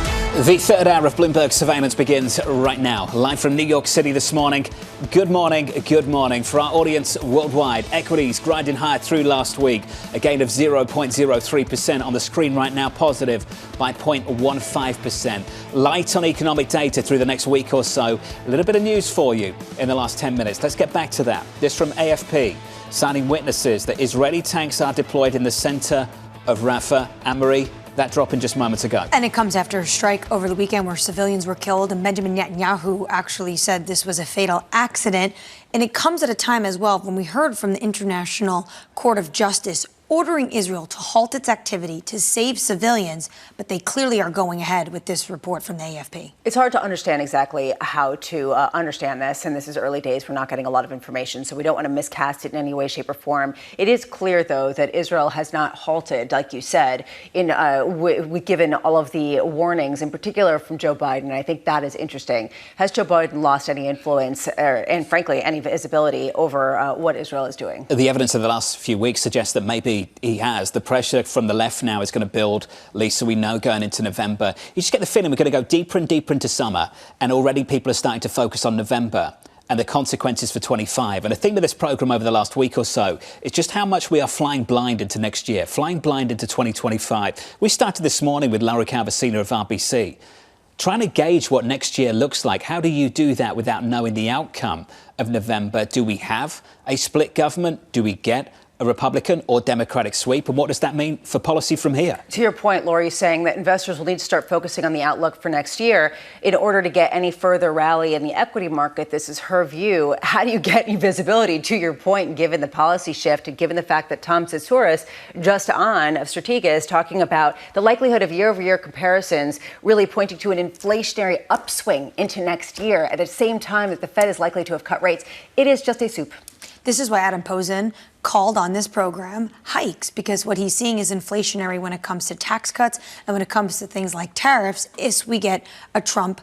The third hour of Bloomberg Surveillance begins right now. Live from New York City this morning. Good morning, good morning. For our audience worldwide, equities grinding higher through last week. A gain of 0.03% on the screen right now, positive by 0.15%. Light on economic data through the next week or so. A little bit of news for you in the last 10 minutes. Let's get back to that. This from AFP, citing witnesses that Israeli tanks are deployed in the center of Rafah. Annmarie, that dropping just moments ago. And it comes after a strike over the weekend where civilians were killed, and Benjamin Netanyahu actually said this was a fatal accident. And it comes at a time as well when we heard from the International Court of Justice ordering Israel to halt its activity to save civilians, but they clearly are going ahead with this report from the AFP. It's hard to understand exactly how to understand this, and this is early days. We're not getting a lot of information, so we don't want to miscast it in any way, shape, or form. It is clear, though, that Israel has not halted, like you said, given all of the warnings, in particular from Joe Biden. I think that is interesting. Has Joe Biden lost any influence and, frankly, any visibility over what Israel is doing? The evidence of the last few weeks suggests that maybe he has. The pressure from the left now is going to build, Lisa, we know, going into November. You just get the feeling we're going to go deeper and deeper into summer, and already people are starting to focus on November and the consequences for 25. And the theme of this programme over the last week or so is just how much we are flying blind into next year, flying blind into 2025. We started this morning with Calvasina of RBC, trying to gauge what next year looks like. How do you do that without knowing the outcome of November? Do we have a split government? Do we get a Republican or Democratic sweep? And what does that mean for policy from here? To your point, Lori, saying that investors will need to start focusing on the outlook for next year in order to get any further rally in the equity market. This is her view. How do you get any visibility, to your point, given the policy shift and given the fact that Tom Tzitzouris, just on of Strategas, is talking about the likelihood of year-over-year comparisons really pointing to an inflationary upswing into next year at the same time that the Fed is likely to have cut rates? It is just a soup. This is why Adam Posen called on this program hikes, because what he's seeing is inflationary when it comes to tax cuts and when it comes to things like tariffs if we get a Trump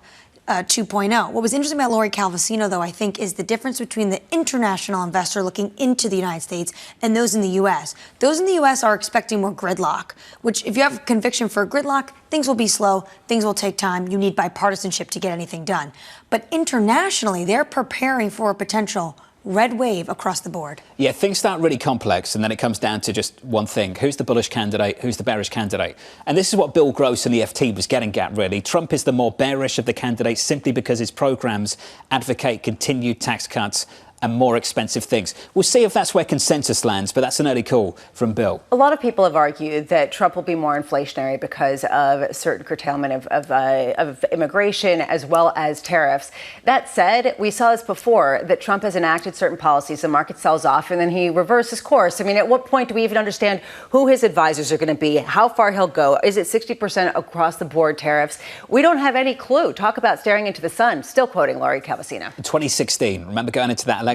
2.0. What was interesting about Lori Calvasina, though, I think, is the difference between the international investor looking into the United States and those in the U.S. Those in the U.S. are expecting more gridlock, which if you have conviction for gridlock, things will be slow, things will take time. You need bipartisanship to get anything done. But internationally, they're preparing for a potential red wave across the board. Yeah, things start really complex, and then it comes down to just one thing. Who's the bullish candidate? Who's the bearish candidate? And this is what Bill Gross and the FT was getting at, really. Trump is the more bearish of the candidates simply because his programs advocate continued tax cuts and more expensive things. We'll see if that's where consensus lands, but that's an early call from Bill. A lot of people have argued that Trump will be more inflationary because of certain curtailment of immigration as well as tariffs. That said, we saw this before, that Trump has enacted certain policies, the market sells off, and then he reverses course. I mean, at what point do we even understand who his advisors are going to be, how far he'll go? Is it 60% across the board tariffs? We don't have any clue. Talk about staring into the sun. Still quoting Lori Calvasina. 2016, remember going into that election?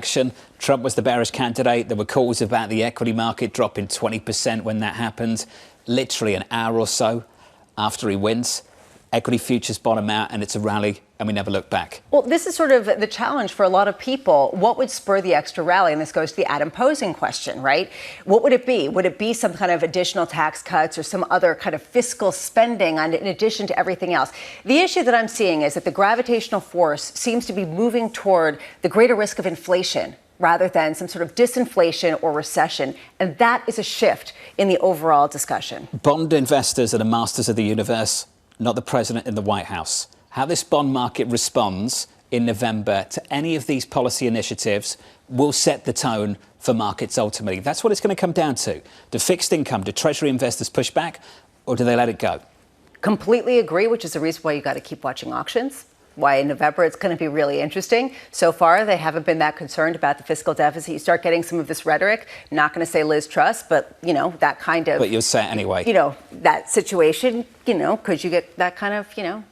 Trump was the bearish candidate. There were calls about the equity market dropping 20% when that happened. Literally an hour or so after he wins, equity futures bottom out and it's a rally and we never look back. Well, this is sort of the challenge for a lot of people. What would spur the extra rally? And this goes to the Adam posing question, right? What would it be? Would it be some kind of additional tax cuts or some other kind of fiscal spending in addition to everything else? The issue that I'm seeing is that the gravitational force seems to be moving toward the greater risk of inflation rather than some sort of disinflation or recession. And that is a shift in the overall discussion. Bond investors are the masters of the universe, not the president in the White House. How this bond market responds in November to any of these policy initiatives will set the tone for markets ultimately. That's what it's going to come down to. Do fixed income, do Treasury investors push back, or do they let it go? Completely agree, which is the reason why you got to keep watching auctions. Why in November it's going to be really interesting. So far, they haven't been that concerned about the fiscal deficit. You start getting some of this rhetoric, not going to say Liz Truss, but, you know, that kind of... But you'll say it anyway. You know, that situation, you know, could you get that kind of, you know,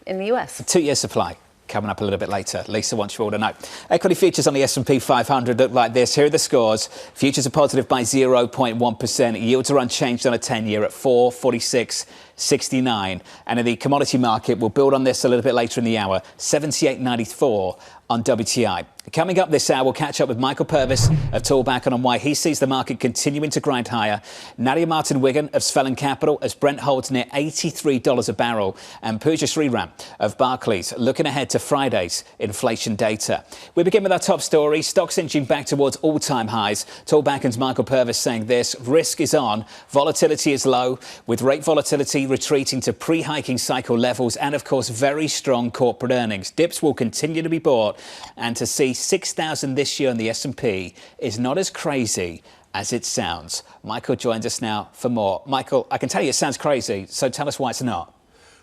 in the U.S.? 2-year supply. Coming up a little bit later. Lisa wants you all to know. Equity futures on the S&P 500 look like this. Here are the scores. Futures are positive by 0.1%. Yields are unchanged on a 10-year at 446.69. And in the commodity market, we'll build on this a little bit later in the hour. 78.94 on WTI. Coming up this hour, we'll catch up with Michael Purves of Tallbacken on why he sees the market continuing to grind higher. Nadia Wiggen of Svelland Capital as Brent holds near $83 a barrel. And Pooja Sriram of Barclays looking ahead to Friday's inflation data. We begin with our top story. Stocks inching back towards all-time highs. Tallbacken's Michael Purves saying this: risk is on, volatility is low, with rate volatility retreating to pre-hiking cycle levels and, of course, very strong corporate earnings. Dips will continue to be bought, and to see 6,000 this year on the S&P is not as crazy as it sounds. Michael joins us now for more. Michael, I can tell you it sounds crazy, so tell us why it's not.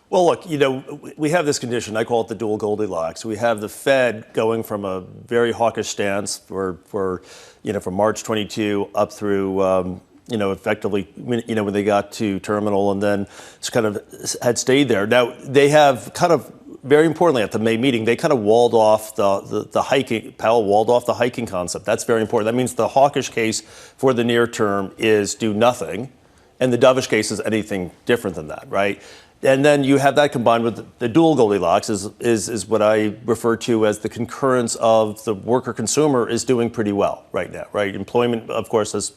Well, look, you know, we have this condition, I call it the dual Goldilocks. We have the Fed going from a very hawkish stance for from March 22 up through, effectively, when they got to terminal, and then just kind of had stayed there. Now, they have kind of, very importantly, at the May meeting, they kind of walled off the hiking. Powell walled off the hiking concept. That's very important. That means the hawkish case for the near term is do nothing, and the dovish case is anything different than that, right? And then you have that combined with the dual Goldilocks is what I refer to as the concurrence of the worker consumer is doing pretty well right now, right? Employment, of course, is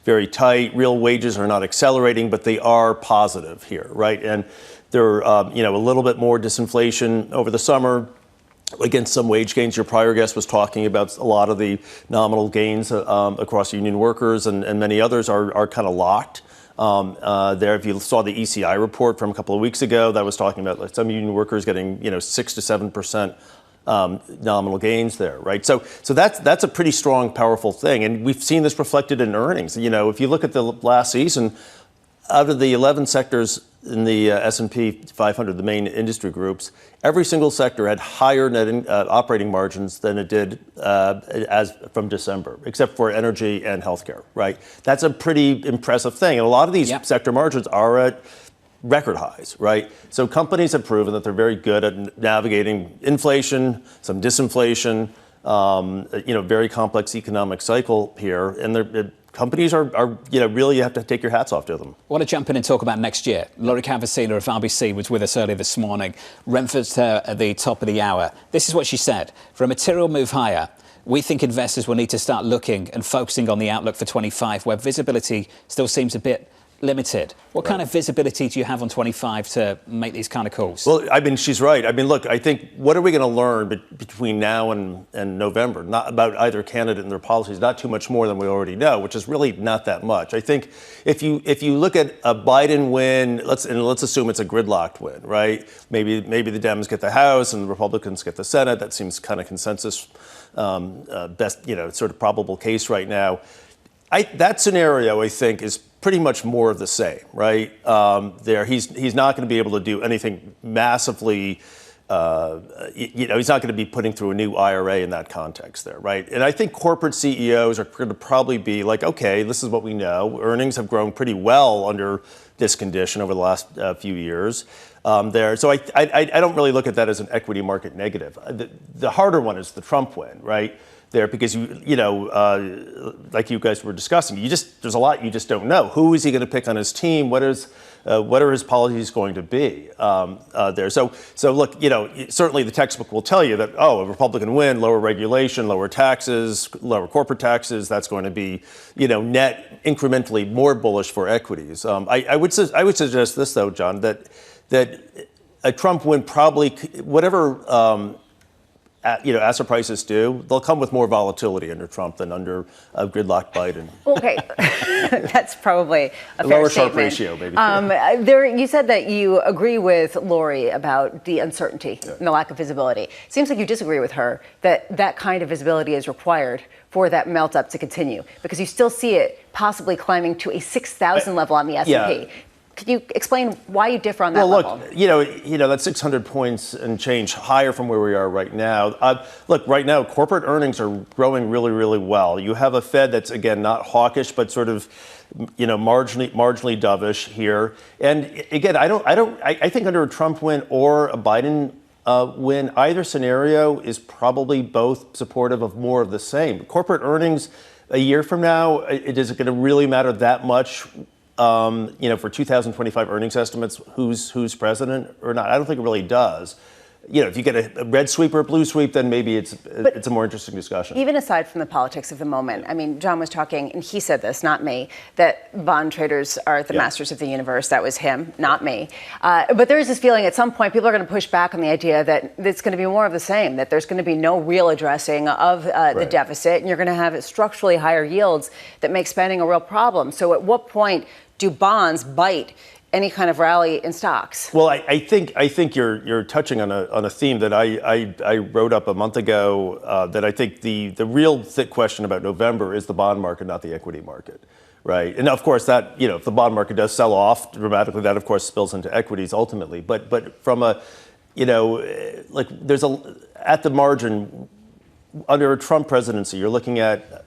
very tight. Real wages are not accelerating, but they are positive here, right? And there are, a little bit more disinflation over the summer against some wage gains. Your prior guest was talking about a lot of the nominal gains across union workers, and many others are kind of locked. There, if you saw the ECI report from a couple of weeks ago, that was talking about like some union workers getting 6 to 7% nominal gains there, right? So that's a pretty strong, powerful thing, and we've seen this reflected in earnings. If you look at the last season, out of the 11 sectors in the S&P 500, the main industry groups, every single sector had higher net operating margins than it did as from December, except for energy and healthcare, right? That's a pretty impressive thing. And a lot of these sector margins are at record highs, right? So companies have proven that they're very good at navigating inflation, some disinflation, very complex economic cycle here, and companies are really, you have to take your hats off to them. I want to jump in and talk about next year. Laurie Calvasina of RBC was with us earlier this morning, referenced her at the top of the hour. This is what she said. For a material move higher, we think investors will need to start looking and focusing on the outlook for 25, where visibility still seems a bit limited. What kind of visibility do you have on 25 to make these kind of calls? Well, I mean, she's right. I mean, look, I think what are we going to learn between now and November? Not about either candidate and their policies, not too much more than we already know, which is really not that much. I think if you look at a Biden win, let's assume it's a gridlocked win, right? Maybe the Dems get the House and the Republicans get the Senate. That seems kind of consensus, best, sort of probable case right now. That scenario, I think, is pretty much more of the same, right? He's not going to be able to do anything massively. He's not going to be putting through a new IRA in that context there, right? And I think corporate CEOs are going to probably be like, okay, this is what we know. Earnings have grown pretty well under this condition over the last few years. So I don't really look at that as an equity market negative. The harder one is the Trump win, right? There, because like you guys were discussing, there's a lot you just don't know. Who is he going to pick on his team? What are his policies going to be there? So look, certainly the textbook will tell you that a Republican win, lower regulation, lower taxes, lower corporate taxes. That's going to be net incrementally more bullish for equities. I would suggest this though, John, that a Trump win probably whatever. Asset prices do, they'll come with more volatility under Trump than under a gridlocked Biden. Okay, that's probably a fair lower statement. Sharpe ratio, maybe. You said that you agree with Laurie about the uncertainty and the lack of visibility. Seems like you disagree with her that kind of visibility is required for that melt up to continue, because you still see it possibly climbing to a 6,000 level on the S&P. Yeah. Could you explain why you differ on that level? Well, look, that's 600 points and change higher from where we are right now. Look, right now, corporate earnings are growing really, really well. You have a Fed that's, again, not hawkish, but sort of, marginally dovish here. And again, I think under a Trump win or a Biden win, either scenario is probably both supportive of more of the same. Corporate earnings a year from now, is it going to really matter that much? For 2025 earnings estimates, who's president or not? I don't think it really does. If you get a red sweep or a blue sweep, then maybe it's a more interesting discussion. Even aside from the politics of the moment, I mean, John was talking, and he said this, not me, that bond traders are the masters of the universe. That was him, not me. But there is this feeling at some point people are going to push back on the idea that it's going to be more of the same, that there's going to be no real addressing of the deficit, and you're going to have structurally higher yields that make spending a real problem. So at what point do bonds bite any kind of rally in stocks? Well, I think you're touching on a theme that I wrote up a month ago. That I think the real thick question about November is the bond market, not the equity market, right? And of course that if the bond market does sell off dramatically, that of course spills into equities ultimately. But from a there's at the margin under a Trump presidency, you're looking at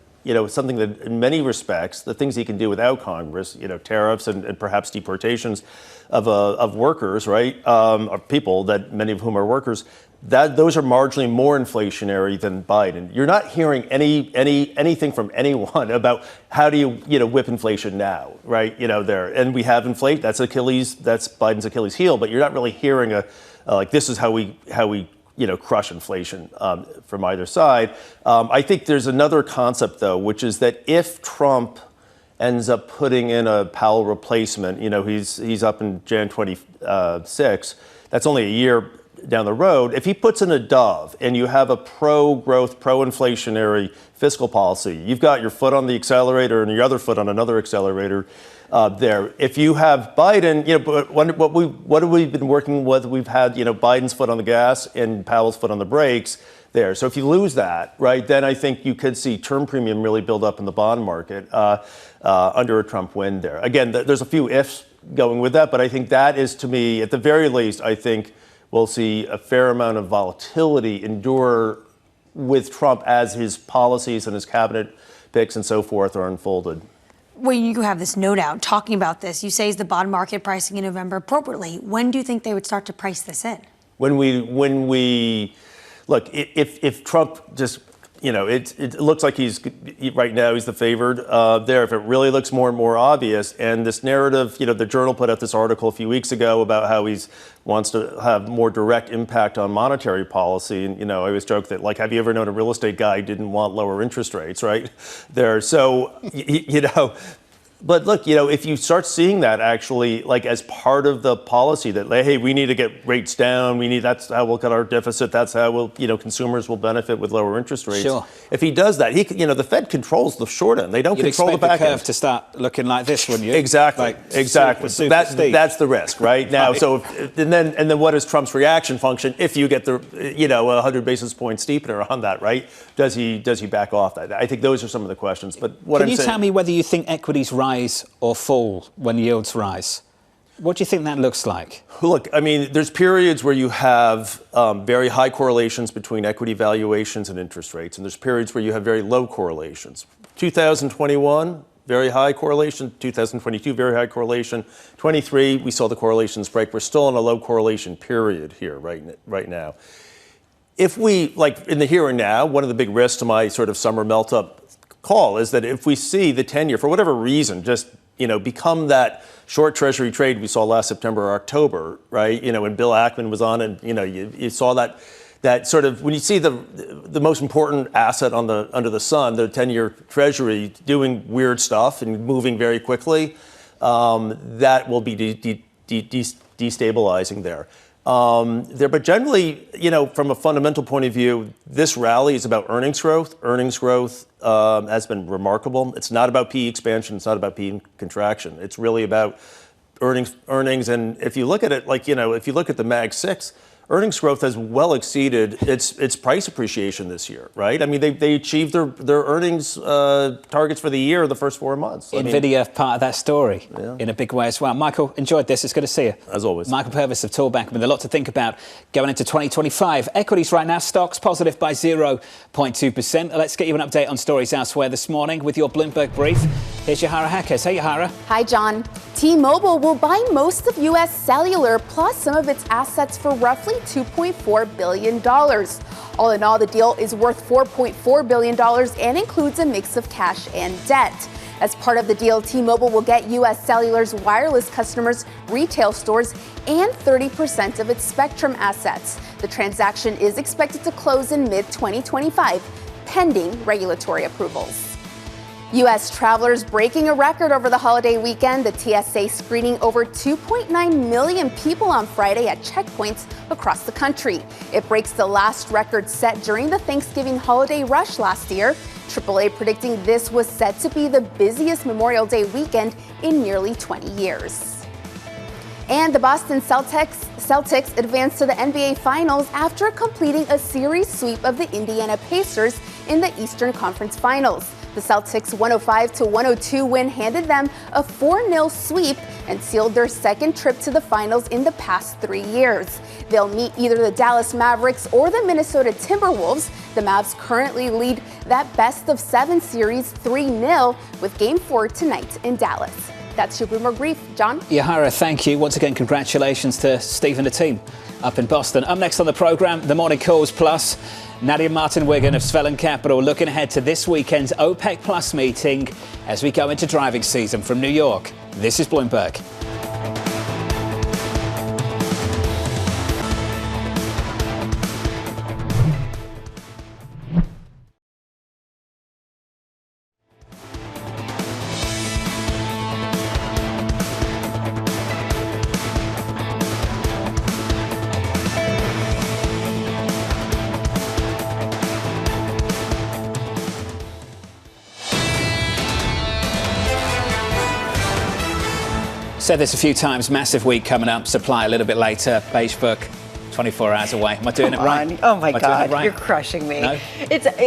something that in many respects, the things he can do without Congress, tariffs and perhaps deportations of workers, right, of people that many of whom are workers, those are marginally more inflationary than Biden. You're not hearing anything from anyone about how do you whip inflation now, right? There, and we have inflation. That's Biden's Achilles heel, but you're not really hearing this is how we crush inflation from either side. I think there's another concept, though, which is that if Trump ends up putting in a Powell replacement, he's up in Jan 26, that's only a year down the road. If he puts in a Dove and you have a pro-growth, pro-inflationary fiscal policy, you've got your foot on the accelerator and your other foot on another accelerator. There. If you have Biden, what have we been working with? We've had, Biden's foot on the gas and Powell's foot on the brakes there. So if you lose that, right, then I think you could see term premium really build up in the bond market under a Trump win there. Again, there's a few ifs going with that, but I think that is, to me, at the very least, I think we'll see a fair amount of volatility endure with Trump as his policies and his cabinet picks and so forth are unfolded. When you have this note out talking about this, you say is the bond market pricing in November appropriately. When do you think they would start to price this in? When we look, if Trump just it looks like right now he's the favored there. If it really looks more and more obvious, and this narrative, the Journal put out this article a few weeks ago about how he wants to have more direct impact on monetary policy. And, I always joke that, have you ever known a real estate guy who didn't want lower interest rates, right? So, But look, if you start seeing that actually, as part of the policy that, hey, we need to get rates down, that's how we'll cut our deficit, that's how consumers will benefit with lower interest rates. Sure. If he does that, the Fed controls the short end. They don't control the back the curve end. to start looking like this, wouldn't you? Exactly. Exactly. That's the risk, right? Now, and then what is Trump's reaction function if you get the 100 basis point steepener on that, right? Does he back off that? I think those are some of the questions. But Can you tell me whether you think equities rise or fall when yields rise? What do you think that looks like? Look, there's periods where you have very high correlations between equity valuations and interest rates, and there's periods where you have very low correlations. 2021, very high correlation. 2022, very high correlation. 23, we saw the correlations break. We're still in a low correlation period here right now. If we, in the here and now, one of the big risks to my sort of summer melt-up call is that if we see the 10-year, for whatever reason, just become that short treasury trade we saw last September or October, right? When Bill Ackman was on, and you saw that sort of, when you see the most important asset under the sun, the 10-year treasury doing weird stuff and moving very quickly, that will be destabilizing there. But generally, from a fundamental point of view, this rally is about earnings growth. Earnings growth has been remarkable. It's not about PE expansion. It's not about PE contraction. It's really about earnings. And if you look at it, if you look at the Mag 6, earnings growth has well exceeded its price appreciation this year, right? They achieved their earnings targets for the year the first 4 months. NVIDIA part of that story in a big way as well. Michael, enjoyed this. It's good to see you. As always. Michael Purves of Tallbacken with a lot to think about going into 2025. Equities right now, stocks positive by 0.2%. Let's get you an update on stories elsewhere this morning with your Bloomberg brief. Here's Yahara Hackers. Hey, Yahara. Hi, John. T-Mobile will buy most of U.S. cellular plus some of its assets for roughly $2.4 billion. All in all, the deal is worth $4.4 billion and includes a mix of cash and debt. As part of the deal, T-Mobile will get U.S. Cellular's wireless customers, retail stores, and 30% of its spectrum assets. The transaction is expected to close in mid-2025, pending regulatory approvals. U.S. travelers breaking a record over the holiday weekend. The TSA screening over 2.9 million people on Friday at checkpoints across the country. It breaks the last record set during the Thanksgiving holiday rush last year. AAA predicting this was set to be the busiest Memorial Day weekend in nearly 20 years. And the Boston Celtics advanced to the NBA Finals after completing a series sweep of the Indiana Pacers in the Eastern Conference Finals. The Celtics' 105-102 win handed them a 4-0 sweep and sealed their second trip to the finals in the past 3 years. They'll meet either the Dallas Mavericks or the Minnesota Timberwolves. The Mavs currently lead that best-of-7 series 3-0 with Game 4 tonight in Dallas. That's your Bloomberg Brief. John? Yahara, thank you. Once again, congratulations to Steve and the team up in Boston. Up next on the programme, the Morning Calls Plus. Nadia Wiggen of Svelland Capital looking ahead to this weekend's OPEC Plus meeting as we go into driving season from New York. This is Bloomberg. Said this a few times, massive week coming up, supply a little bit later, Beige Book, 24 hours away. Am I doing it right? Oh my God, right? You're crushing me. No?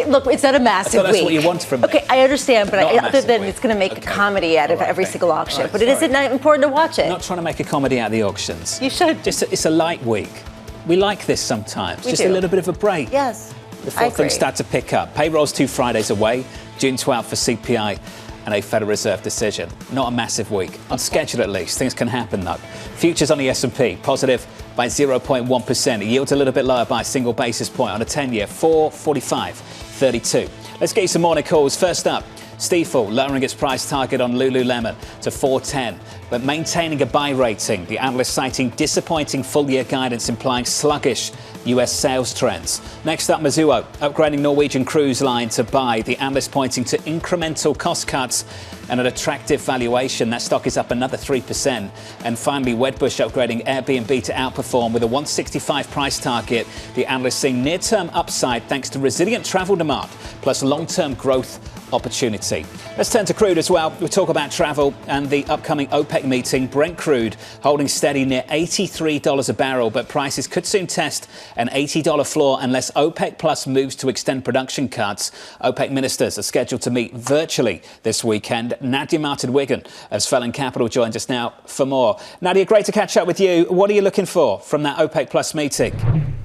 Look, it's not a massive week. That's what you want from me. Okay, I understand, but other than week. It's going to make a comedy out of every single auction. But it isn't important to watch it. I'm not trying to make a comedy out of the auctions. You should. It's a light week. We like this sometimes. We just do. a little bit of a break. Yes. Before things start to pick up. Payroll's 2 Fridays away, June 12th for CPI. And a Federal Reserve decision. Not a massive week. On schedule at least. Things can happen though. Futures on the S&P positive by 0.1%. It yields a little bit lower by a single basis point on a 10-year. 445. 32. Let's get you some morning calls. First up, Stifel lowering its price target on Lululemon to $410, but maintaining a buy rating. The analyst citing disappointing full-year guidance implying sluggish US sales trends. Next up, Mizuho upgrading Norwegian Cruise Line to buy. The analyst pointing to incremental cost cuts and an attractive valuation. That stock is up another 3%. And finally, Wedbush upgrading Airbnb to outperform with a 165 price target. The analyst seeing near-term upside thanks to resilient travel demand, plus long-term growth opportunity. Let's turn to crude as well. We'll talk about travel and the upcoming OPEC meeting. Brent crude holding steady near $83 a barrel, but prices could soon test an $80 floor unless OPEC Plus moves to extend production cuts. OPEC ministers are scheduled to meet virtually this weekend. Nadia Martin-Wiggen of Svelland Capital joins us now for more. Nadia, great to catch up with you. What are you looking for from that OPEC Plus meeting?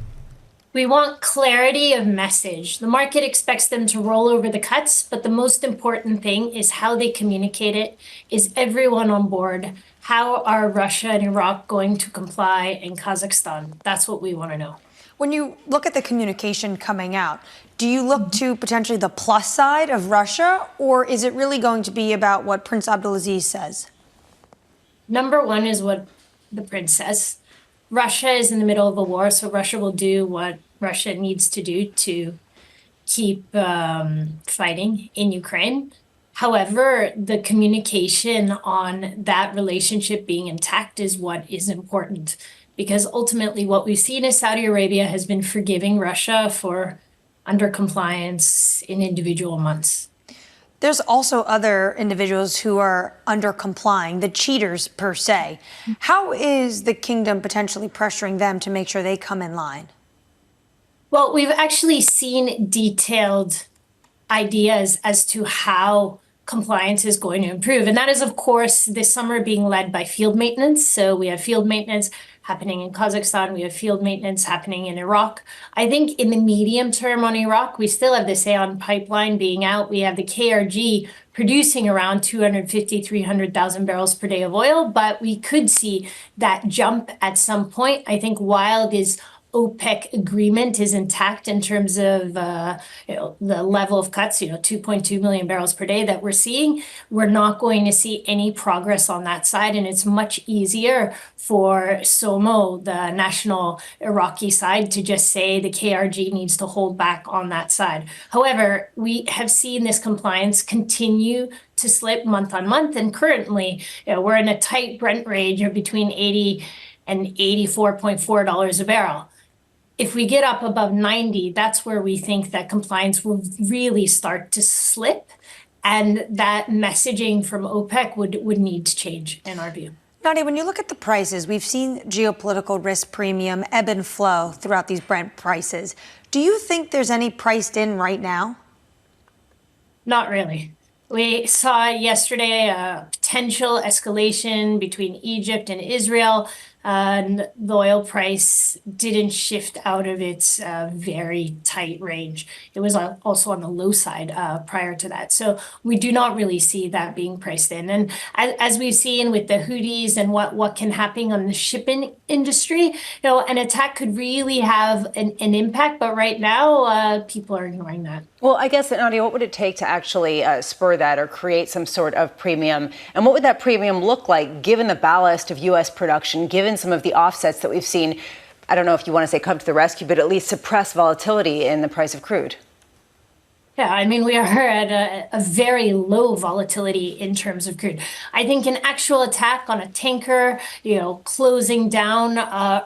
We want clarity of message. The market expects them to roll over the cuts, but the most important thing is how they communicate it. Is everyone on board? How are Russia and Iraq going to comply in Kazakhstan? That's what we want to know. When you look at the communication coming out, do you look to potentially the plus side of Russia, or is it really going to be about what Prince Abdulaziz says? Number one is what the prince says. Russia is in the middle of a war, so Russia will do what Russia needs to do to keep fighting in Ukraine. However, the communication on that relationship being intact is what is important, because ultimately what we've seen is Saudi Arabia has been forgiving Russia for undercompliance in individual months. There's also other individuals who are under-complying, the cheaters per se. How is the kingdom potentially pressuring them to make sure they come in line? Well, we've actually seen detailed ideas as to how compliance is going to improve. And that is, of course, this summer being led by field maintenance. So we have field maintenance happening in Kazakhstan. We have field maintenance happening in Iraq. I think in the medium term on Iraq, we still have the Sayon pipeline being out. We have the KRG producing around 250, 300,000 barrels per day of oil. But we could see that jump at some point. I think while this OPEC agreement is intact in terms of the level of cuts, 2.2 million barrels per day that we're seeing, we're not going to see any progress on that side. And it's much easier for SOMO, the national Iraqi side, to just say the KRG needs to hold back on that side. However, we have seen this compliance continue to slip month on month. And currently, we're in a tight Brent range of between $80 and $84.4 a barrel. If we get up above 90, that's where we think that compliance will really start to slip, and that messaging from OPEC would need to change, in our view. Nadia, when you look at the prices, we've seen geopolitical risk premium ebb and flow throughout these Brent prices. Do you think there's any priced in right now? Not really. We saw yesterday a potential escalation between Egypt and Israel. And the oil price didn't shift out of its very tight range. It was also on the low side prior to that. So we do not really see that being priced in. And as we've seen with the Houthis and what can happen on the shipping industry, an attack could really have an impact. But right now, people are ignoring that. Well, I guess, Nadia, what would it take to actually spur that or create some sort of premium? And what would that premium look like given the ballast of U.S. production, given some of the offsets that we've seen, I don't know if you want to say come to the rescue, but at least suppress volatility in the price of crude? Yeah, I mean, we are at a very low volatility in terms of crude. I think an actual attack on a tanker, closing down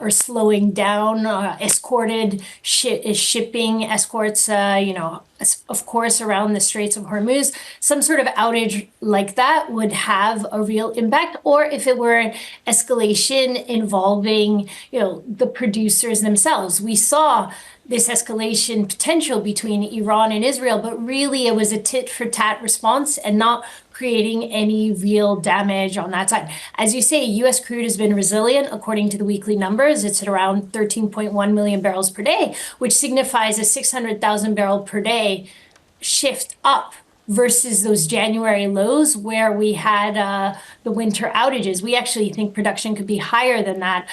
or slowing down escorted shipping escorts, of course, around the Straits of Hormuz, some sort of outage like that would have a real impact. Or if it were an escalation involving, the producers themselves. We saw this escalation potential between Iran and Israel, but really it was a tit-for-tat response and not creating any real damage on that side. As you say, U.S. crude has been resilient. According to the weekly numbers, it's at around 13.1 million barrels per day, which signifies a 600,000 barrel per day shift up versus those January lows where we had the winter outages. We actually think production could be higher than that.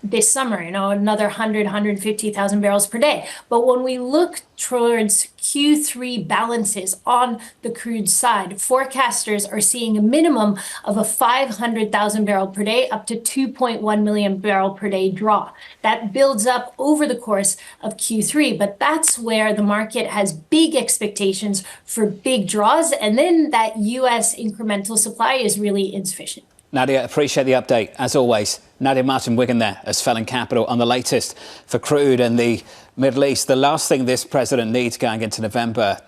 this summer, another 150,000 barrels per day. But when we look towards Q3 balances on the crude side, forecasters are seeing a minimum of a 500,000 barrel per day up to 2.1 million barrel per day draw. That builds up over the course of Q3, but that's where the market has big expectations for big draws, and then that U.S. incremental supply is really insufficient. Nadia, appreciate the update, as always. Nadia Martin-Wiggen there at Svelland Capital on the latest for crude and the Middle East. The last thing this president needs going into November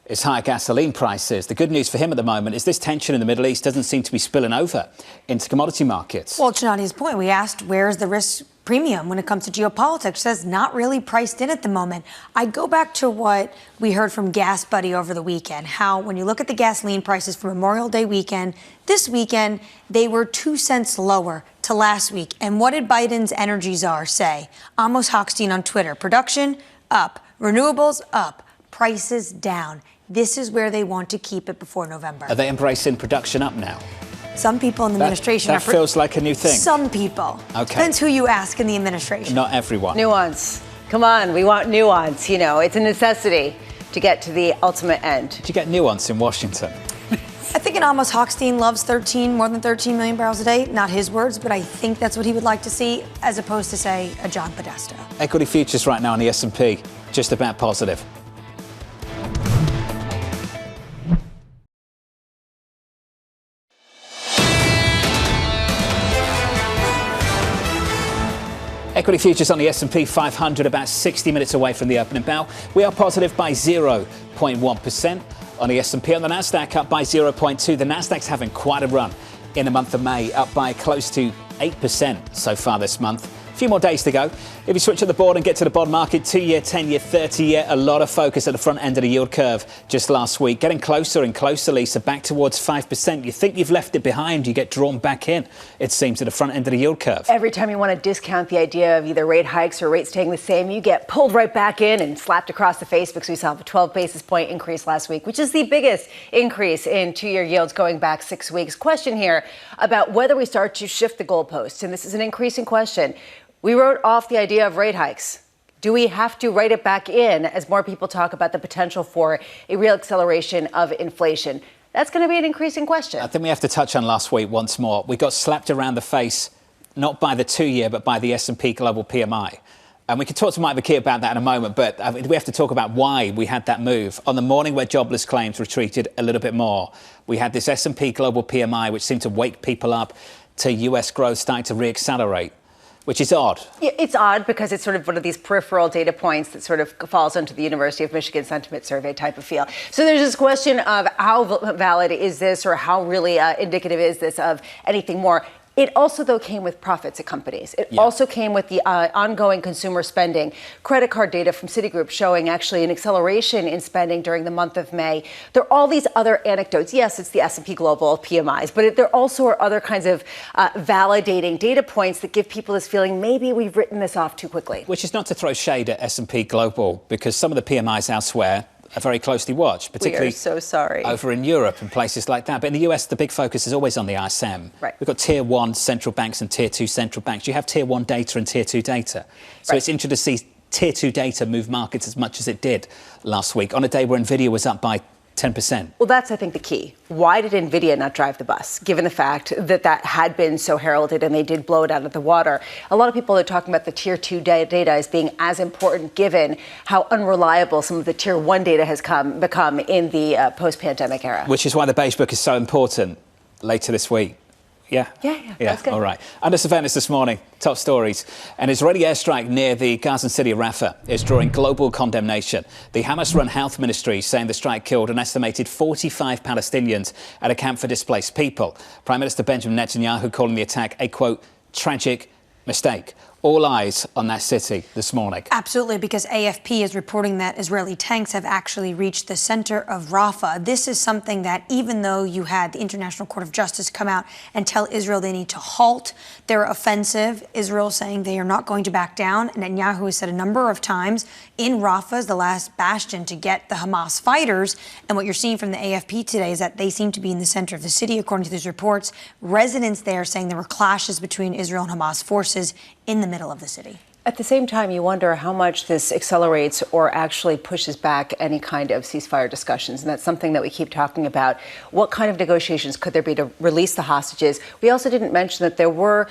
is higher gasoline prices. The good news for him at the moment is this tension in the Middle East doesn't seem to be spilling over into commodity markets. Well, to Nadia's point, we asked where's the risk premium when it comes to geopolitics. Says not really priced in at the moment. I go back to what we heard from Gas Buddy over the weekend, how when you look at the gasoline prices for Memorial Day weekend, this weekend, they were 2 cents lower to last week. And what did Biden's energy czar say? Amos Hochstein on Twitter, production up, renewables up, prices down. This is where they want to keep it before November. Are they embracing production up now? Some people in the administration that feels like a new thing. Some people. Okay. Depends who you ask in the administration. Not everyone. Nuance. Come on, we want nuance. It's a necessity to get to the ultimate end. Did you get nuance in Washington? I think an Amos Hochstein loves more than 13 million barrels a day. Not his words, but I think that's what he would like to see, as opposed to, say, a John Podesta. Equity futures right now on the S&P, just about positive. Equity futures on the S&P 500 about 60 minutes away from the opening bell. We are positive by 0.1%. On the S&P, on the Nasdaq, up by 0.2. The Nasdaq's having quite a run in the month of May, up by close to 8% so far this month. A few more days to go. If you switch at the board and get to the bond market, 2-year, 10-year, 30-year, a lot of focus at the front end of the yield curve just last week. Getting closer and closer, Lisa, back towards 5%. You think you've left it behind, you get drawn back in, it seems, at the front end of the yield curve. Every time you want to discount the idea of either rate hikes or rates staying the same, you get pulled right back in and slapped across the face, because we saw a 12 basis point increase last week, which is the biggest increase in 2-year yields going back 6 weeks. Question here about whether we start to shift the goalposts, and this is an increasing question. We wrote off the idea of rate hikes. Do we have to write it back in as more people talk about the potential for a real acceleration of inflation? That's going to be an increasing question. I think we have to touch on last week once more. We got slapped around the face, not by the 2-year, but by the S&P Global PMI. And we can talk to Mike McKee about that in a moment, but we have to talk about why we had that move. On the morning where jobless claims retreated a little bit more, we had this S&P Global PMI, which seemed to wake people up to US growth starting to reaccelerate, which is odd. Yeah, it's odd because it's sort of one of these peripheral data points that sort of falls into the University of Michigan sentiment survey type of feel. So there's this question of how valid is this, or how really indicative is this of anything more? It also, though, came with profits at companies. It also came with the ongoing consumer spending. Credit card data from Citigroup showing actually an acceleration in spending during the month of May. There are all these other anecdotes. Yes, it's the S&P Global PMIs, but there also are other kinds of validating data points that give people this feeling maybe we've written this off too quickly. Which is not to throw shade at S&P Global, because some of the PMIs elsewhere are very closely watched, particularly we are so sorry. Over in Europe and places like that. But in the US, the big focus is always on the ISM. Right. We've got tier 1 central banks and tier 2 central banks. You have tier 1 data and tier 2 data. So it's interesting to see tier 2 data move markets as much as it did last week on a day where Nvidia was up by 10%. Well, that's, I think, the key. Why did Nvidia not drive the bus, given the fact that that had been so heralded and they did blow it out of the water? A lot of people are talking about the tier 2 data as being as important, given how unreliable some of the tier 1 data has become in the post-pandemic era. Which is why the beige book is so important later this week. Yeah, that's good. All right. Under surveillance this morning, top stories. An Israeli airstrike near the Gazan city of Rafah is drawing global condemnation. The Hamas-run health ministry saying the strike killed an estimated 45 Palestinians at a camp for displaced people. Prime Minister Benjamin Netanyahu calling the attack a, quote, tragic mistake. All eyes on that city this morning. Absolutely, because AFP is reporting that Israeli tanks have actually reached the center of Rafah. This is something that, even though you had the International Court of Justice come out and tell Israel they need to halt their offensive, Israel saying they are not going to back down. Netanyahu has said a number of times in Rafah is the last bastion to get the Hamas fighters. And what you're seeing from the AFP today is that they seem to be in the center of the city, according to these reports. Residents there saying there were clashes between Israel and Hamas forces in the middle of the city. At the same time, you wonder how much this accelerates or actually pushes back any kind of ceasefire discussions. And that's something that we keep talking about. What kind of negotiations could there be to release the hostages? We also didn't mention that there were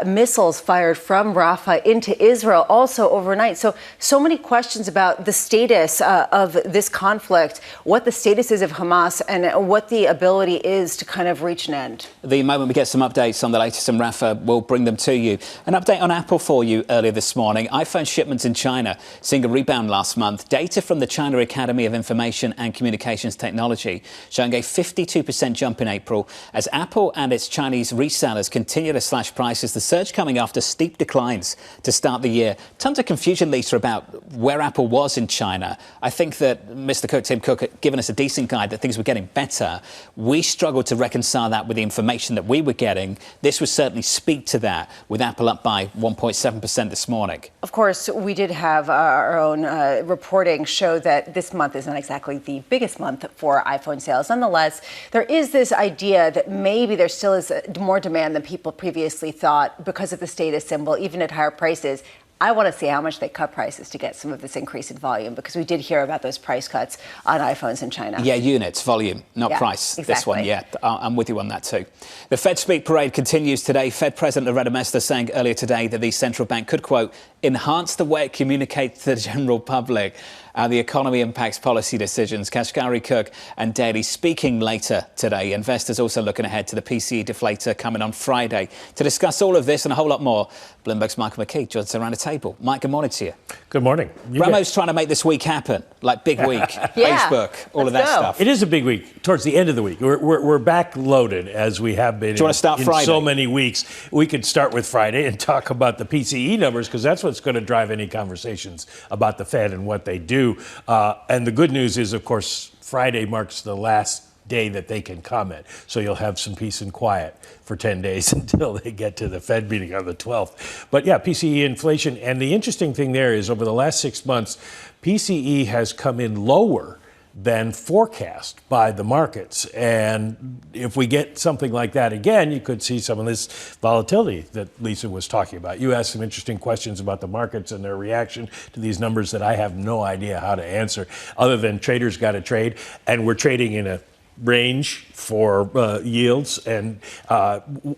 missiles fired from Rafah into Israel also overnight. So many questions about the status of this conflict, what the status is of Hamas, and what the ability is to kind of reach an end. The moment we get some updates on the latest in Rafah, we'll bring them to you. An update on Apple for you earlier this morning. iPhone shipments in China seeing a rebound last month. Data from the China Academy of Information and Communications Technology showing a 52% jump in April as Apple and its Chinese resellers continue to slash prices. The surge coming after steep declines to start the year. Tons of confusion, Lisa, about where Apple was in China. I think that Mr. Cook, Tim Cook, had given us a decent guide that things were getting better. We struggled to reconcile that with the information that we were getting. This would certainly speak to that, with Apple up by 1.7% this morning. Of course, we did have our own reporting show that this month is not exactly the biggest month for iPhone sales. Nonetheless, there is this idea that maybe there still is more demand than people previously thought because of the status symbol, even at higher prices. I want to see how much they cut prices to get some of this increase in volume, because we did hear about those price cuts on iPhones in China. Yeah, units, volume, not price. Exactly. This one, yeah. I'm with you on that too. The Fed Speak parade continues today. Fed President Loretta Mester saying earlier today that the central bank could, quote, enhance the way it communicates to the general public how the economy impacts policy decisions. Kashkari, Cook and Daly speaking later today. Investors also looking ahead to the PCE deflator coming on Friday. To discuss all of this and a whole lot more, Bloomberg's Michael McKee joins us around the table. Mike, good morning to you. Good morning. Ramo's trying to make this week happen, like big week, Facebook, all of that stuff. It is a big week towards the end of the week. We're back loaded as we have been. Do you want to start Friday? So many weeks. We could start with Friday and talk about the PCE numbers, because that's what's going to drive any conversations about the Fed and what they do. And the good news is, of course, Friday marks the last day that they can comment. So you'll have some peace and quiet for 10 days until they get to the Fed meeting on the 12th. But yeah, PCE inflation. And the interesting thing there is over the last 6 months, PCE has come in lower than forecast by the markets. And if we get something like that again, you could see some of this volatility that Lisa was talking about. You asked some interesting questions about the markets and their reaction to these numbers that I have no idea how to answer, other than traders got to trade, and we're trading in a range for yields, and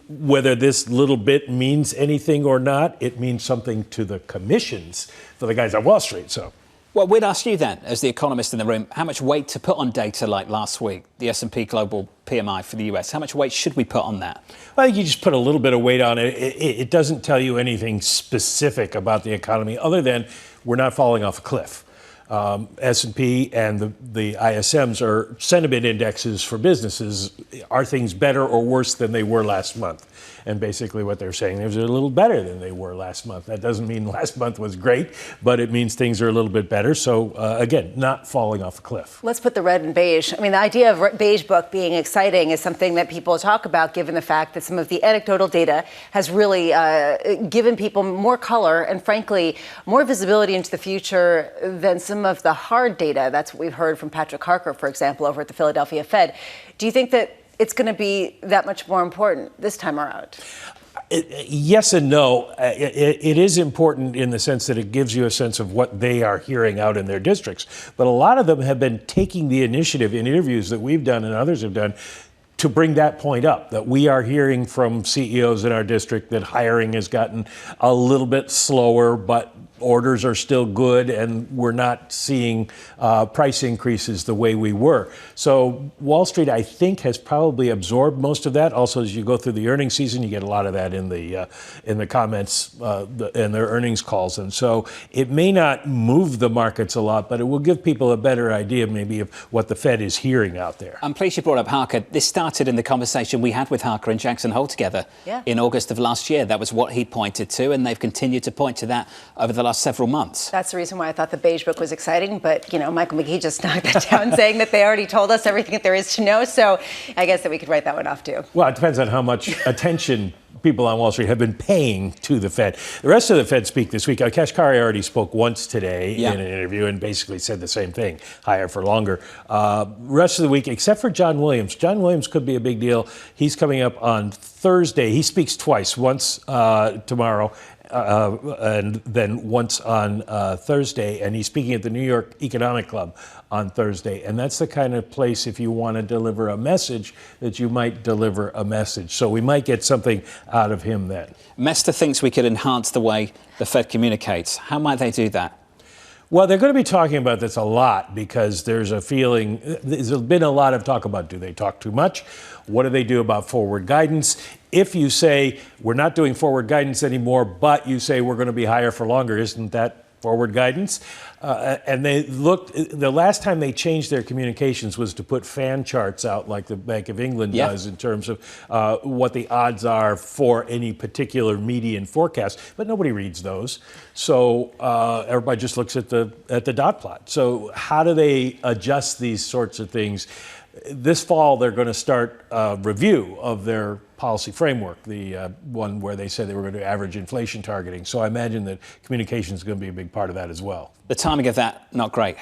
whether this little bit means anything or not, it means something to the commissions for the guys on Wall Street. So. Well, we'd ask you then, as the economist in the room, how much weight to put on data like last week, the S&P Global PMI for the US? How much weight should we put on that? I think you just put a little bit of weight on it. It doesn't tell you anything specific about the economy other than we're not falling off a cliff. S&P and the ISMs are sentiment indexes for businesses. Are things better or worse than they were last month? And basically what they're saying is they're a little better than they were last month. That doesn't mean last month was great, but it means things are a little bit better. So again, not falling off a cliff. Let's put the red and beige. I mean, the idea of beige book being exciting is something that people talk about, given the fact that some of the anecdotal data has really given people more color and, frankly, more visibility into the future than some of the hard data. That's what we've heard from Patrick Harker, for example, over at the Philadelphia Fed. Do you think that it's going to be that much more important this time around? Yes and no. It is important in the sense that it gives you a sense of what they are hearing out in their districts. But a lot of them have been taking the initiative in interviews that we've done and others have done to bring that point up, that we are hearing from CEOs in our district that hiring has gotten a little bit slower, but orders are still good, and we're not seeing price increases the way we were. So Wall Street, I think, has probably absorbed most of that. Also, as you go through the earnings season, you get a lot of that in the comments and their earnings calls. And so it may not move the markets a lot, but it will give people a better idea maybe of what the Fed is hearing out there. I'm pleased you brought up Harker. This started in the conversation we had with Harker and Jackson Hole together in August of last year. That was what he pointed to, and they've continued to point to that over the last several months. That's the reason why I thought the beige book was exciting, but, you know, Michael McKee just knocked that down saying that they already told us everything that there is to know, so I guess that we could write that one off too. Well, it depends on how much attention people on Wall Street have been paying to the Fed. The rest of the Fed speak this week. Kashkari already spoke once today in an interview and basically said the same thing, higher for longer. Rest of the week, except for John Williams. John Williams could be a big deal. He's coming up on Thursday. He speaks twice, once tomorrow and then once on Thursday, and he's speaking at the New York Economic Club on Thursday. And that's the kind of place, if you want to deliver a message, that you might deliver a message. So we might get something out of him then. Mester thinks we could enhance the way the Fed communicates. How might they do that? Well, they're going to be talking about this a lot because there's a feeling, there's been a lot of talk about, do they talk too much? What do they do about forward guidance? If you say, we're not doing forward guidance anymore, but you say we're going to be higher for longer, isn't that forward guidance? And they looked, the last time they changed their communications was to put fan charts out like the Bank of England does in terms of what the odds are for any particular median forecast, but nobody reads those. So everybody just looks at the dot plot. So how do they adjust these sorts of things? This fall, they're going to start a review of their policy framework, the one where they said they were going to average inflation targeting. So I imagine that communication is going to be a big part of that as well. The timing of that, not great,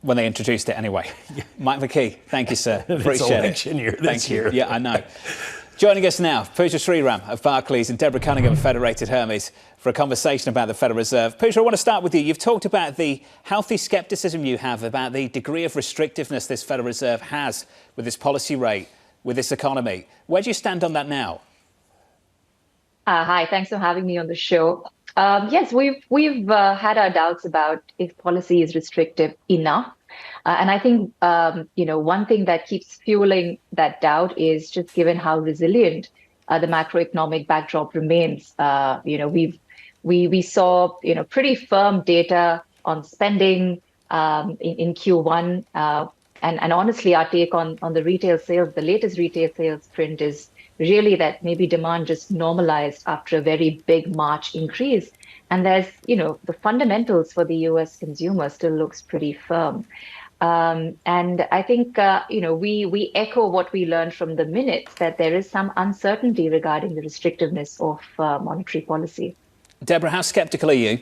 when they introduced it anyway. Mike McKee, thank you, sir. Appreciate it. Election year this year. Yeah, I know. Joining us now, Pooja Sriram of Barclays and Deborah Cunningham of Federated Hermes for a conversation about the Federal Reserve. Pooja, I want to start with you. You've talked about the healthy scepticism you have about the degree of restrictiveness this Federal Reserve has with this policy rate, with this economy. Where do you stand on that now? Hi, thanks for having me on the show. Yes, we've had our doubts about if policy is restrictive enough. And I think, one thing that keeps fueling that doubt is just given how resilient the macroeconomic backdrop remains. We saw, pretty firm data on spending in Q1. And honestly, our take on the retail sales, the latest retail sales print is really that maybe demand just normalized after a very big March increase. And there's, the fundamentals for the US consumer still looks pretty firm. And I think, we echo what we learned from the minutes, that there is some uncertainty regarding the restrictiveness of monetary policy. Deborah, how skeptical are you?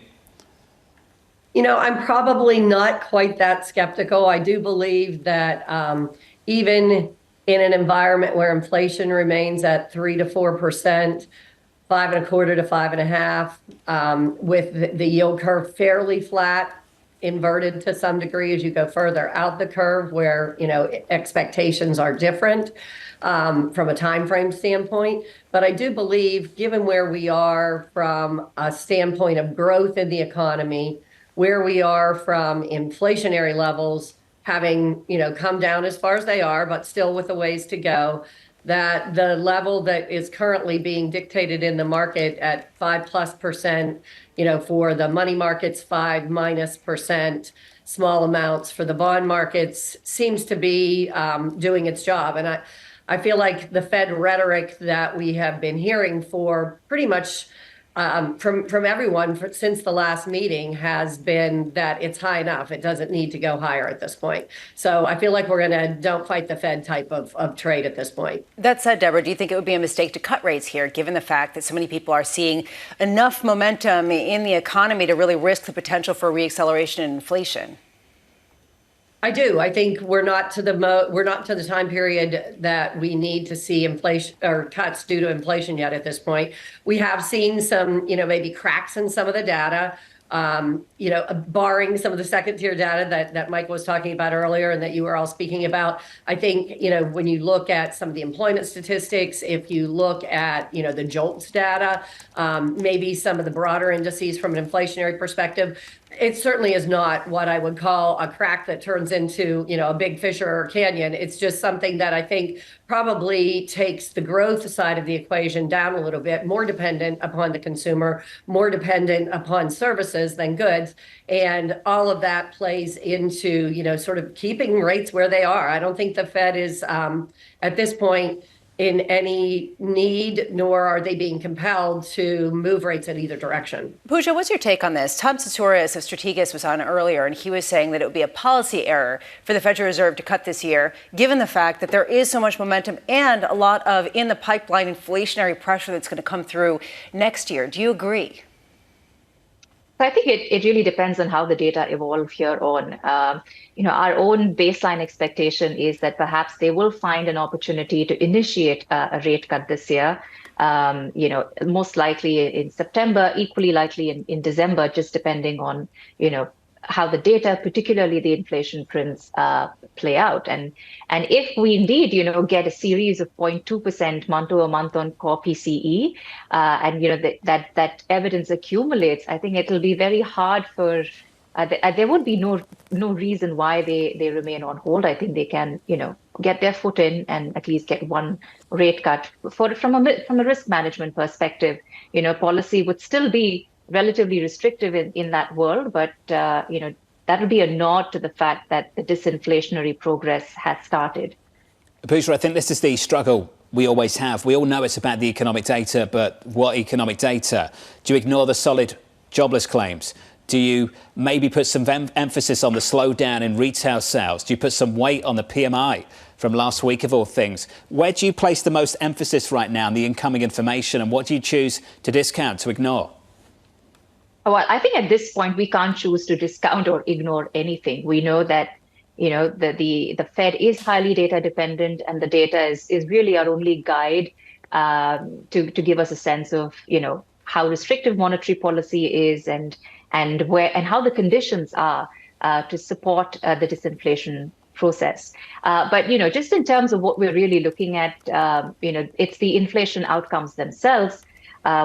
I'm probably not quite that skeptical. I do believe that even in an environment where inflation remains at 3 to 4%, 5.25 to 5.5, with the yield curve fairly flat, inverted to some degree as you go further out the curve, where expectations are different from a time frame standpoint. But I do believe, given where we are from a standpoint of growth in the economy, where we are from inflationary levels having come down as far as they are, but still with a ways to go, that the level that is currently being dictated in the market at 5+%, for the money markets, 5- small amounts for the bond markets, seems to be doing its job. And I feel like the Fed rhetoric that we have been hearing for pretty much from everyone since the last meeting has been that it's high enough. It doesn't need to go higher at this point. So I feel like we're in a don't fight the Fed type of trade at this point. That said, Deborah, do you think it would be a mistake to cut rates here, given the fact that so many people are seeing enough momentum in the economy to really risk the potential for reacceleration in inflation? I do. I think we're not to the time period that we need to see inflation or cuts due to inflation yet at this point. We have seen some, maybe cracks in some of the data, barring some of the second tier data that Mike was talking about earlier and that you were all speaking about. I think, when you look at some of the employment statistics, if you look at, the JOLTS data, maybe some of the broader indices from an inflationary perspective, it certainly is not what I would call a crack that turns into, a big fissure or canyon. It's just something that I think probably takes the growth side of the equation down a little bit, more dependent upon the consumer, more dependent upon services than goods. And all of that plays into, sort of keeping rates where they are. I don't think the Fed is at this point in any need, nor are they being compelled to move rates in either direction. Pooja, what's your take on this? Tom Tzitzouris of Strategas was on earlier, and he was saying that it would be a policy error for the Federal Reserve to cut this year, given the fact that there is so much momentum and a lot of in the pipeline inflationary pressure that's going to come through next year. Do you agree? So I think it really depends on how the data evolve here on. Our own baseline expectation is that perhaps they will find an opportunity to initiate a rate cut this year. Most likely in September, equally likely in December, just depending on, how the data, particularly the inflation prints, play out. And if we indeed, get a series of 0.2% month-over-month on core PCE, and that evidence accumulates, I think it'll be very hard for. There would be no reason why they remain on hold. I think they can, get their foot in and at least get one rate cut. From a risk management perspective, policy would still be relatively restrictive in that world, but that would be a nod to the fact that the disinflationary progress has started. Pooja, I think this is the struggle we always have. We all know it's about the economic data, but what economic data? Do you ignore the solid jobless claims? Do you maybe put some emphasis on the slowdown in retail sales? Do you put some weight on the PMI from last week of all things? Where do you place the most emphasis right now in the incoming information, and what do you choose to discount, to ignore? Well, I think at this point, we can't choose to discount or ignore anything. We know that, the Fed is highly data dependent, and the data is really our only guide to give us a sense of, how restrictive monetary policy is and how the conditions are to support the disinflation process. But, just in terms of what we're really looking at, it's the inflation outcomes themselves,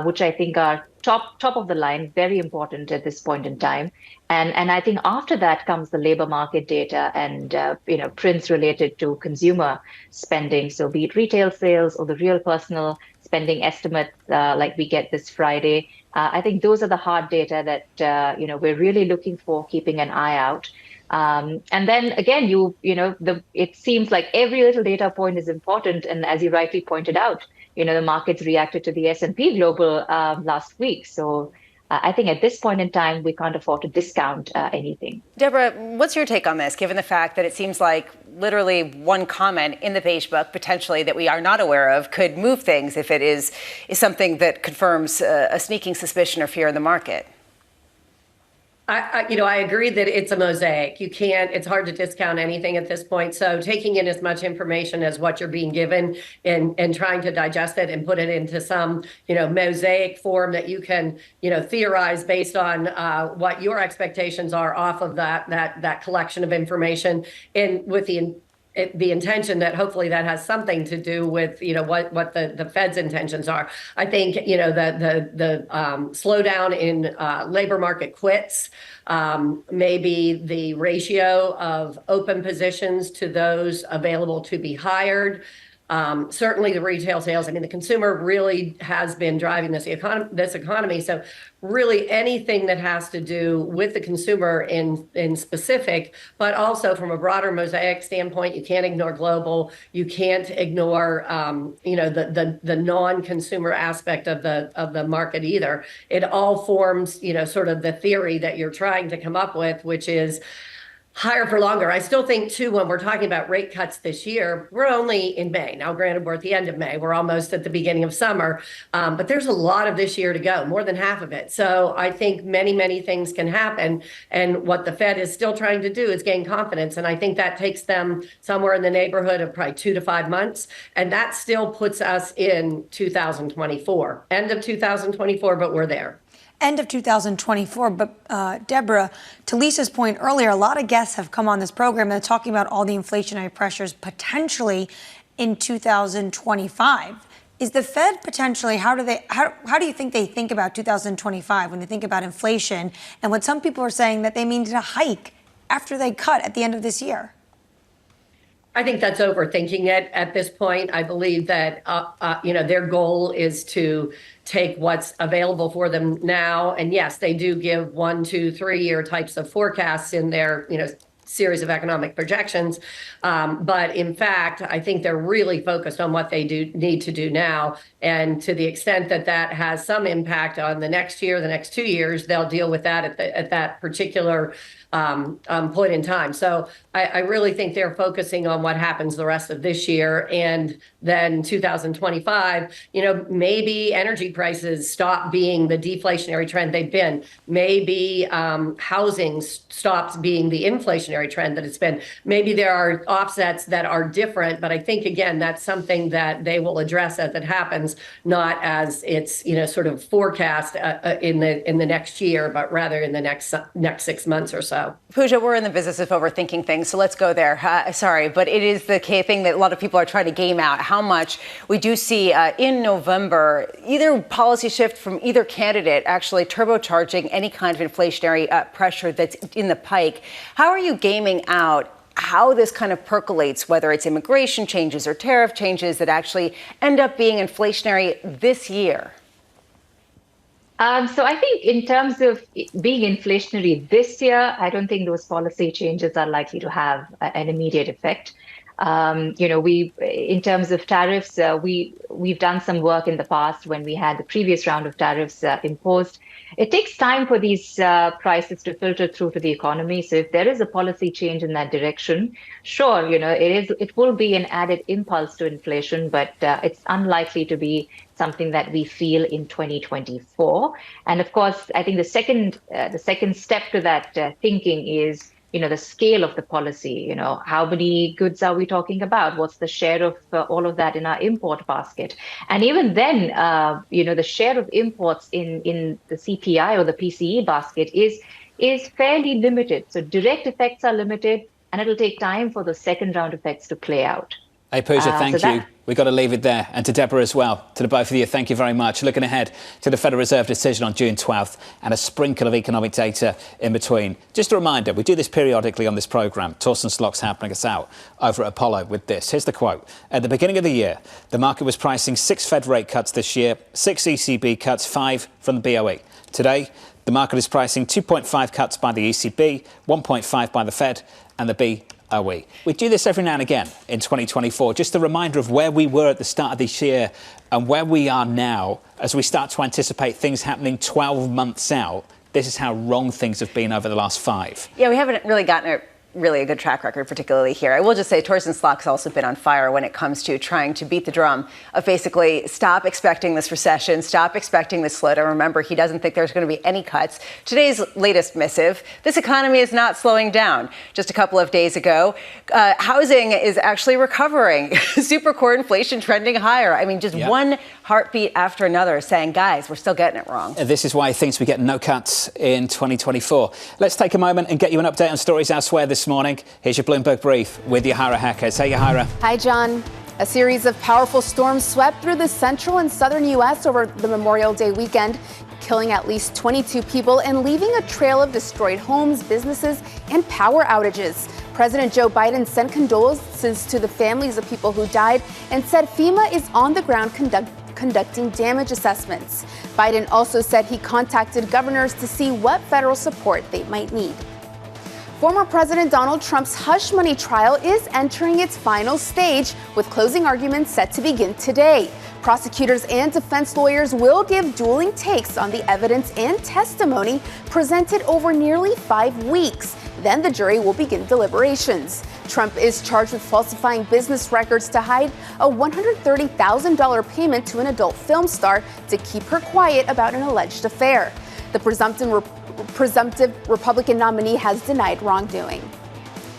which I think are top of the line, very important at this point in time. And I think after that comes the labor market data and, prints related to consumer spending. So be it retail sales or the real personal spending estimates like we get this Friday. I think those are the hard data that, we're really looking for, keeping an eye out. And then again, it seems like every little data point is important. And as you rightly pointed out, the markets reacted to the S&P Global last week. So I think at this point in time, we can't afford to discount anything. Deborah, what's your take on this, given the fact that it seems like literally one comment in the Beige Book, potentially, that we are not aware of, could move things if it is something that confirms a sneaking suspicion or fear in the market? I agree that it's a mosaic. It's hard to discount anything at this point. So taking in as much information as what you're being given and trying to digest it and put it into some, mosaic form that you can, theorize based on what your expectations are off of that collection of information, and with the intention that hopefully that has something to do with, what the Fed's intentions are. I think, the slowdown in labor market quits, maybe the ratio of open positions to those available to be hired. Certainly the retail sales. I mean, the consumer really has been driving this economy. So really anything that has to do with the consumer in specific, but also from a broader mosaic standpoint, you can't ignore global. You can't ignore, the non-consumer aspect of the market either. It all forms, sort of the theory that you're trying to come up with, which is higher for longer. I still think, too, when we're talking about rate cuts this year, we're only in May. Now, granted, we're at the end of May. We're almost at the beginning of summer. But there's a lot of this year to go, more than half of it. So I think many, many things can happen. And what the Fed is still trying to do is gain confidence. And I think that takes them somewhere in the neighborhood of probably 2 to 5 months. And that still puts us in 2024, end of 2024, but we're there. End of 2024. But Deborah, to Lisa's point earlier, a lot of guests have come on this program and they're talking about all the inflationary pressures potentially in 2025. Is the Fed potentially, how do you think they think about 2025 when they think about inflation, and what some people are saying that they mean to hike after they cut at the end of this year? I think that's overthinking it at this point. I believe that, their goal is to take what's available for them now. And yes, they do give 1, 2, 3 year types of forecasts in their, series of economic projections. But in fact, I think they're really focused on what they need to do now. And to the extent that that has some impact on the next year, the next 2 years, they'll deal with that at that particular point in time. So I really think they're focusing on what happens the rest of this year. And then 2025, maybe energy prices stop being the deflationary trend they've been. Maybe housing stops being the inflationary trend that it's been. Maybe there are offsets that are different. But I think, again, that's something that they will address as it happens, not as it's, sort of forecast in the next year, but rather in the next 6 months or so. Pooja, we're in the business of overthinking things, so let's go there. Sorry, but it is the key thing that a lot of people are trying to game out, how much we do see in November, either policy shift from either candidate actually turbocharging any kind of inflationary pressure that's in the pike. How are you gaming out how this kind of percolates, whether it's immigration changes or tariff changes that actually end up being inflationary this year? So I think in terms of being inflationary this year, I don't think those policy changes are likely to have an immediate effect. In terms of tariffs, we've done some work in the past when we had the previous round of tariffs imposed. It takes time for these prices to filter through to the economy. So if there is a policy change in that direction, sure, it will be an added impulse to inflation, but it's unlikely to be something that we feel in 2024. And of course, I think the second step to that thinking is, the scale of the policy. How many goods are we talking about? What's the share of all of that in our import basket? And even then, the share of imports in the CPI or the PCE basket is fairly limited. So direct effects are limited, and it'll take time for the second round effects to play out. Hey, Pooja, thank you. We've got to leave it there. And to Deborah as well. To the both of you, thank you very much. Looking ahead to the Federal Reserve decision on June 12th and a sprinkle of economic data in between. Just a reminder, we do this periodically on this programme. Torsten Slok's helping us out over at Apollo with this. Here's the quote. At the beginning of the year, the market was pricing 6 Fed rate cuts this year, 6 ECB cuts, 5 from the BOE. Today, the market is pricing 2.5 cuts by the ECB, 1.5 by the Fed and the BOE. We do this every now and again in 2024. Just a reminder of where we were at the start of this year and where we are now as we start to anticipate things happening 12 months out. This is how wrong things have been over the last 5. Yeah, we haven't really gotten a good track record, particularly here. I will just say Torsten Slok's also been on fire when it comes to trying to beat the drum of basically stop expecting this recession, stop expecting this slowdown. Remember, he doesn't think there's going to be any cuts. Today's latest missive, this economy is not slowing down. Just a couple of days ago, housing is actually recovering. Super core inflation trending higher. I mean, just one heartbeat after another saying, guys, we're still getting it wrong. This is why he thinks we get no cuts in 2024. Let's take a moment and get you an update on stories elsewhere this morning. Here's your Bloomberg Brief with Yahara Hackers. Hey, Yahara. Hi, John. A series of powerful storms swept through the central and southern U.S. over the Memorial Day weekend, killing at least 22 people and leaving a trail of destroyed homes, businesses, and power outages. President Joe Biden sent condolences to the families of people who died and said FEMA is on the ground conducting damage assessments. Biden also said he contacted governors to see what federal support they might need. Former President Donald Trump's hush money trial is entering its final stage, with closing arguments set to begin today. Prosecutors and defense lawyers will give dueling takes on the evidence and testimony presented over nearly 5 weeks. Then the jury will begin deliberations. Trump is charged with falsifying business records to hide a $130,000 payment to an adult film star to keep her quiet about an alleged affair. The presumptive Republican nominee has denied wrongdoing.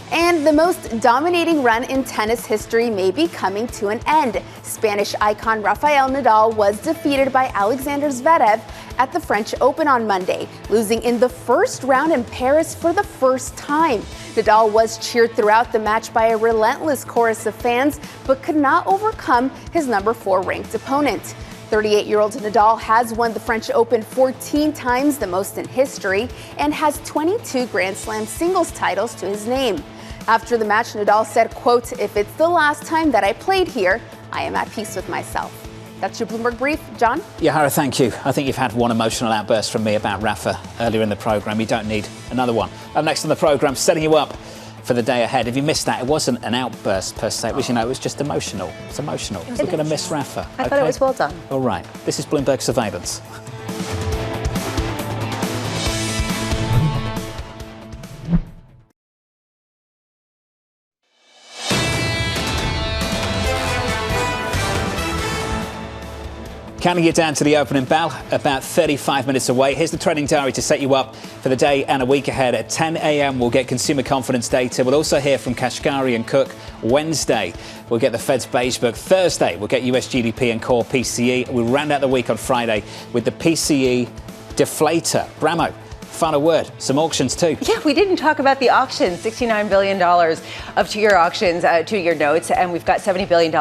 And the most dominating run in tennis history may be coming to an end. Spanish icon Rafael Nadal was defeated by Alexander Zverev at the French Open on Monday, losing in the first round in Paris for the first time. Nadal was cheered throughout the match by a relentless chorus of fans, but could not overcome his number 4 ranked opponent. 38-year-old Nadal has won the French Open 14 times, the most in history, and has 22 Grand Slam singles titles to his name. After the match, Nadal said, quote, "If it's the last time that I played here, I am at peace with myself." That's your Bloomberg Brief. John? Yahara, thank you. I think you've had one emotional outburst from me about Rafa earlier in the programme. You don't need another one. Up next on the programme, setting you up for the day ahead. If you missed that, it wasn't an outburst per se. It was, it was just emotional. It's emotional. We're going to miss Rafa. I thought it was well done. All right. This is Bloomberg Surveillance. Counting you down to the opening bell, about 35 minutes away. Here's the trading diary to set you up for the day and a week ahead. At 10 a.m, we'll get consumer confidence data. We'll also hear from Kashkari and Cook. Wednesday, we'll get the Fed's beige book. Thursday, we'll get US GDP and core PCE. We'll round out the week on Friday with the PCE deflator. Bramo, final word. Some auctions too. Yeah, we didn't talk about the auctions. $69 billion of two-year auctions, two-year notes, and we've got $70 billion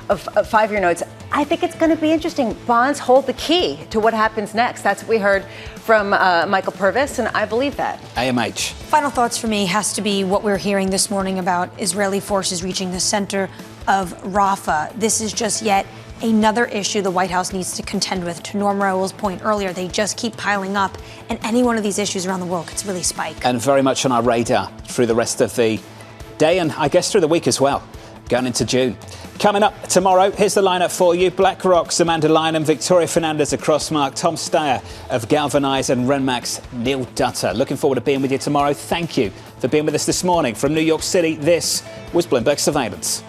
of five-year notes. I think it's going to be interesting. Bonds hold the key to what happens next. That's what we heard from Michael Purves, and I believe that. AMH. Final thoughts for me has to be what we're hearing this morning about Israeli forces reaching the center of Rafah. This is just yet another issue the White House needs to contend with. To Norm Raoul's point earlier, they just keep piling up, and any one of these issues around the world could really spike. And very much on our radar through the rest of the day and I guess through the week as well, going into June. Coming up tomorrow, here's the lineup for you. BlackRock's Amanda Lynham, Victoria Fernandez of Crossmark, Tom Steyer of Galvanize, and Renmac's Neil Dutter. Looking forward to being with you tomorrow. Thank you for being with us this morning. From New York City, this was Bloomberg Surveillance.